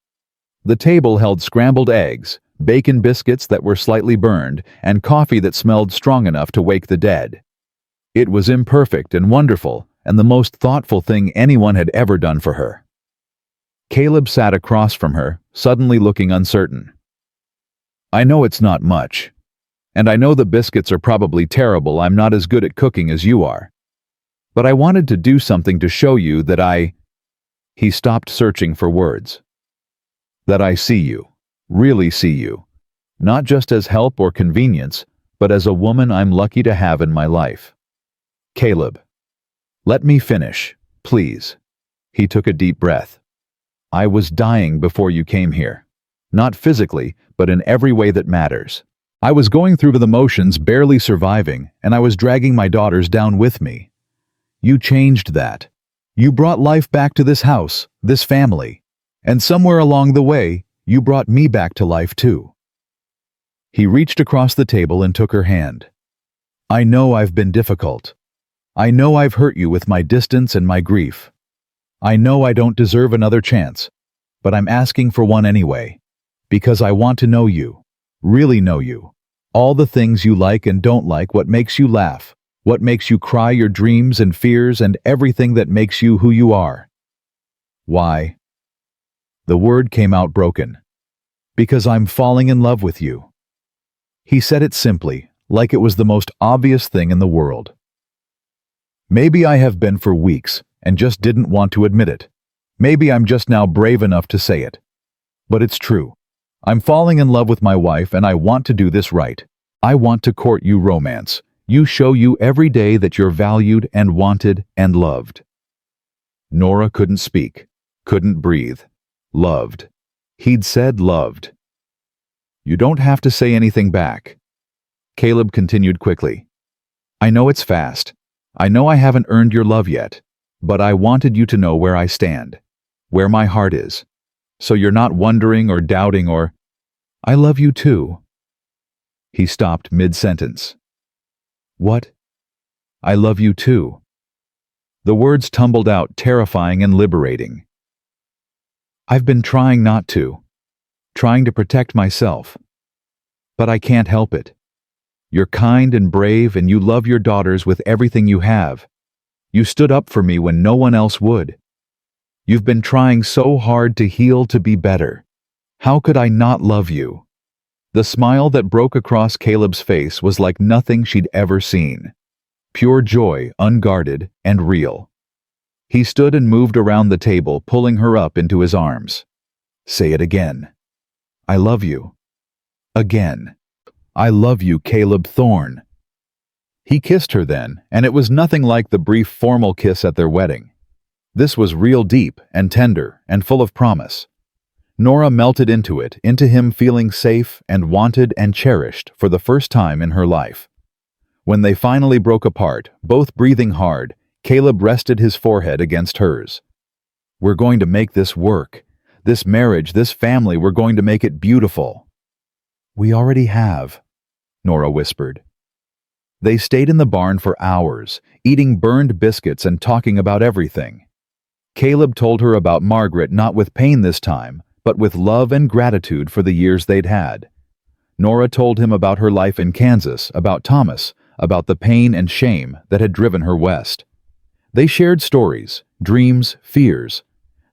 The table held scrambled eggs, bacon biscuits that were slightly burned, and coffee that smelled strong enough to wake the dead. It was imperfect and wonderful, and the most thoughtful thing anyone had ever done for her. Caleb sat across from her, suddenly looking uncertain. "I know it's not much. And I know the biscuits are probably terrible. I'm not as good at cooking as you are. But I wanted to do something to show you that I—" He stopped searching for words. "That I see you, really see you, not just as help or convenience, but as a woman I'm lucky to have in my life. Caleb, let me finish, please." He took a deep breath. "I was dying before you came here. Not physically, but in every way that matters. I was going through the motions, barely surviving, and I was dragging my daughters down with me. You changed that. You brought life back to this house, this family. And somewhere along the way, you brought me back to life too." He reached across the table and took her hand. "I know I've been difficult. I know I've hurt you with my distance and my grief. I know I don't deserve another chance, but I'm asking for one anyway, because I want to know you, really know you. All the things you like and don't like, what makes you laugh, what makes you cry, your dreams and fears, and everything that makes you who you are." "Why?" The word came out broken. "Because I'm falling in love with you." He said it simply, like it was the most obvious thing in the world. Maybe I have been for weeks and just didn't want to admit it. Maybe I'm just now brave enough to say it. But it's true. I'm falling in love with my wife, and I want to do this right. I want to court you romance. You show you every day that you're valued and wanted and loved. Norah couldn't speak, couldn't breathe. Loved. He'd said loved. "You don't have to say anything back." Caleb continued quickly. "I know it's fast. I know I haven't earned your love yet, but I wanted you to know where I stand, where my heart is. So you're not wondering or doubting or— I love you too." He stopped mid-sentence. "What?" "I love you too." The words tumbled out, terrifying and liberating. "I've been trying not to, trying to protect myself. But I can't help it. You're kind and brave, and you love your daughters with everything you have. You stood up for me when no one else would. You've been trying so hard to heal, to be better. How could I not love you?" The smile that broke across Caleb's face was like nothing she'd ever seen. Pure joy, unguarded and real. He stood and moved around the table, pulling her up into his arms. "Say it again. I love you. Again. I love you, Caleb Thorne." He kissed her then, and it was nothing like the brief formal kiss at their wedding. This was real, deep and tender and full of promise. Norah melted into it, into him, feeling safe and wanted and cherished for the first time in her life. When they finally broke apart, both breathing hard, Caleb rested his forehead against hers. "We're going to make this work. This marriage, this family, we're going to make it beautiful." "We already have," Norah whispered. They stayed in the barn for hours, eating burned biscuits and talking about everything. Caleb told her about Margaret, not with pain this time, but with love and gratitude for the years they'd had. Norah told him about her life in Kansas, about Thomas, about the pain and shame that had driven her west. They shared stories, dreams, fears.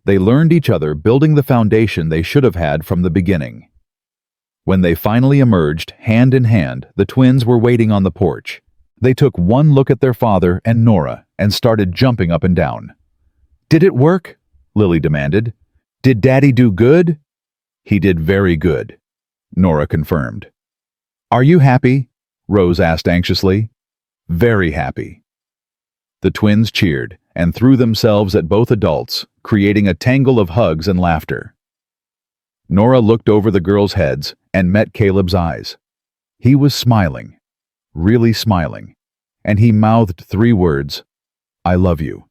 They learned each other, building the foundation they should have had from the beginning. When they finally emerged, hand in hand, the twins were waiting on the porch. They took one look at their father and Norah and started jumping up and down. "Did it work?" Lily demanded. "Did Daddy do good?" "He did very good," Norah confirmed. "Are you happy?" Rose asked anxiously. "Very happy." The twins cheered and threw themselves at both adults, creating a tangle of hugs and laughter. Norah looked over the girls' heads and met Caleb's eyes. He was smiling, really smiling, and he mouthed 3 words, "I love you."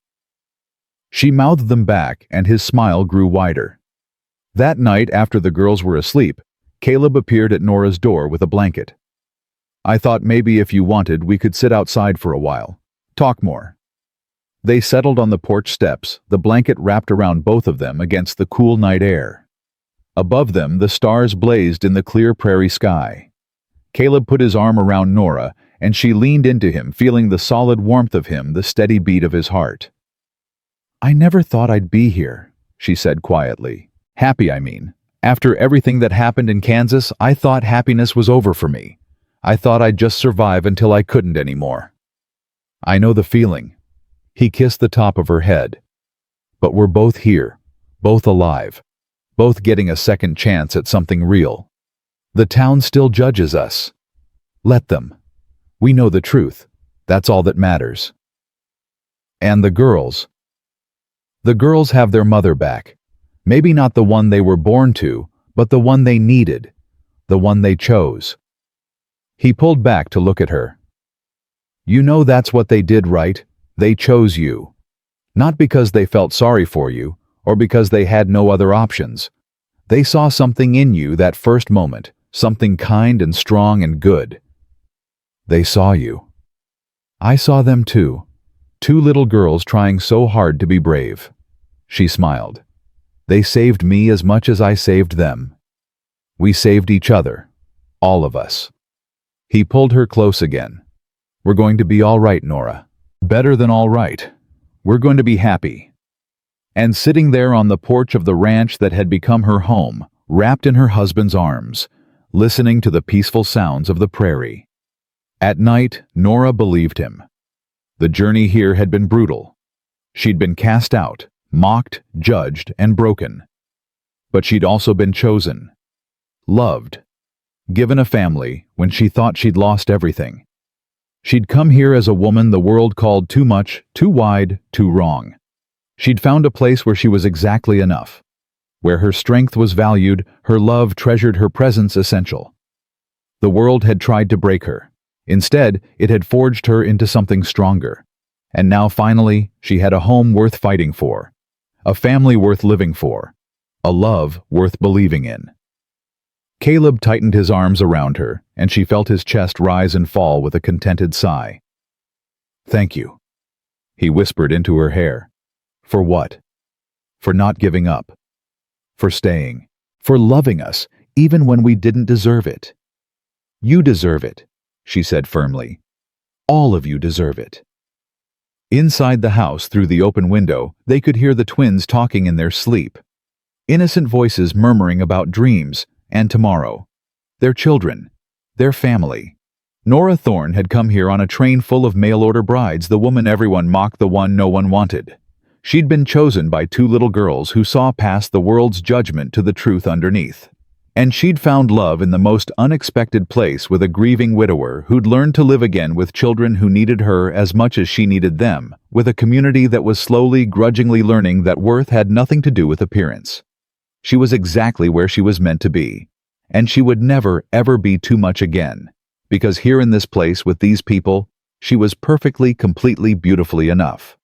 She mouthed them back, and his smile grew wider. That night, after the girls were asleep, Caleb appeared at Norah's door with a blanket. "I thought maybe if you wanted, we could sit outside for a while. Talk more." They settled on the porch steps, the blanket wrapped around both of them against the cool night air. Above them, the stars blazed in the clear prairie sky. Caleb put his arm around Norah, and she leaned into him, feeling the solid warmth of him, the steady beat of his heart. "I never thought I'd be here," she said quietly. "Happy, I mean. After everything that happened in Kansas, I thought happiness was over for me. I thought I'd just survive until I couldn't anymore." "I know the feeling." He kissed the top of her head. "But we're both here, both alive, both getting a second chance at something real. The town still judges us. Let them. We know the truth. That's all that matters." "And the girls?" "The girls have their mother back. Maybe not the one they were born to, but the one they needed, the one they chose." He pulled back to look at her. "You know that's what they did, right? They chose you. Not because they felt sorry for you, or because they had no other options. They saw something in you that first moment, something kind and strong and good. They saw you. I saw them too. Two little girls trying so hard to be brave." She smiled. "They saved me as much as I saved them. We saved each other. All of us." He pulled her close again. "We're going to be all right, Norah. Better than all right. We're going to be happy." And sitting there on the porch of the ranch that had become her home, wrapped in her husband's arms, listening to the peaceful sounds of the prairie. At night, Norah believed him. The journey here had been brutal. She'd been cast out, mocked, judged, and broken. But she'd also been chosen, loved, given a family when she thought she'd lost everything. She'd come here as a woman the world called too much, too wide, too wrong. She'd found a place where she was exactly enough, where her strength was valued, her love treasured, her presence essential. The world had tried to break her. Instead, it had forged her into something stronger. And now finally, she had a home worth fighting for, a family worth living for, a love worth believing in. Caleb tightened his arms around her, and she felt his chest rise and fall with a contented sigh. "Thank you," he whispered into her hair. "For what? For not giving up. For staying. For loving us, even when we didn't deserve it." "You deserve it," she said firmly. "All of you deserve it." Inside the house, through the open window, they could hear the twins talking in their sleep. Innocent voices murmuring about dreams and tomorrow. Their children. Their family. Norah Thorne had come here on a train full of mail-order brides, the woman everyone mocked, the one no one wanted. She'd been chosen by two little girls who saw past the world's judgment to the truth underneath. And she'd found love in the most unexpected place with a grieving widower who'd learned to live again with children who needed her as much as she needed them, with a community that was slowly, grudgingly learning that worth had nothing to do with appearance. She was exactly where she was meant to be. And she would never, ever be too much again. Because here in this place with these people, she was perfectly, completely, beautifully enough.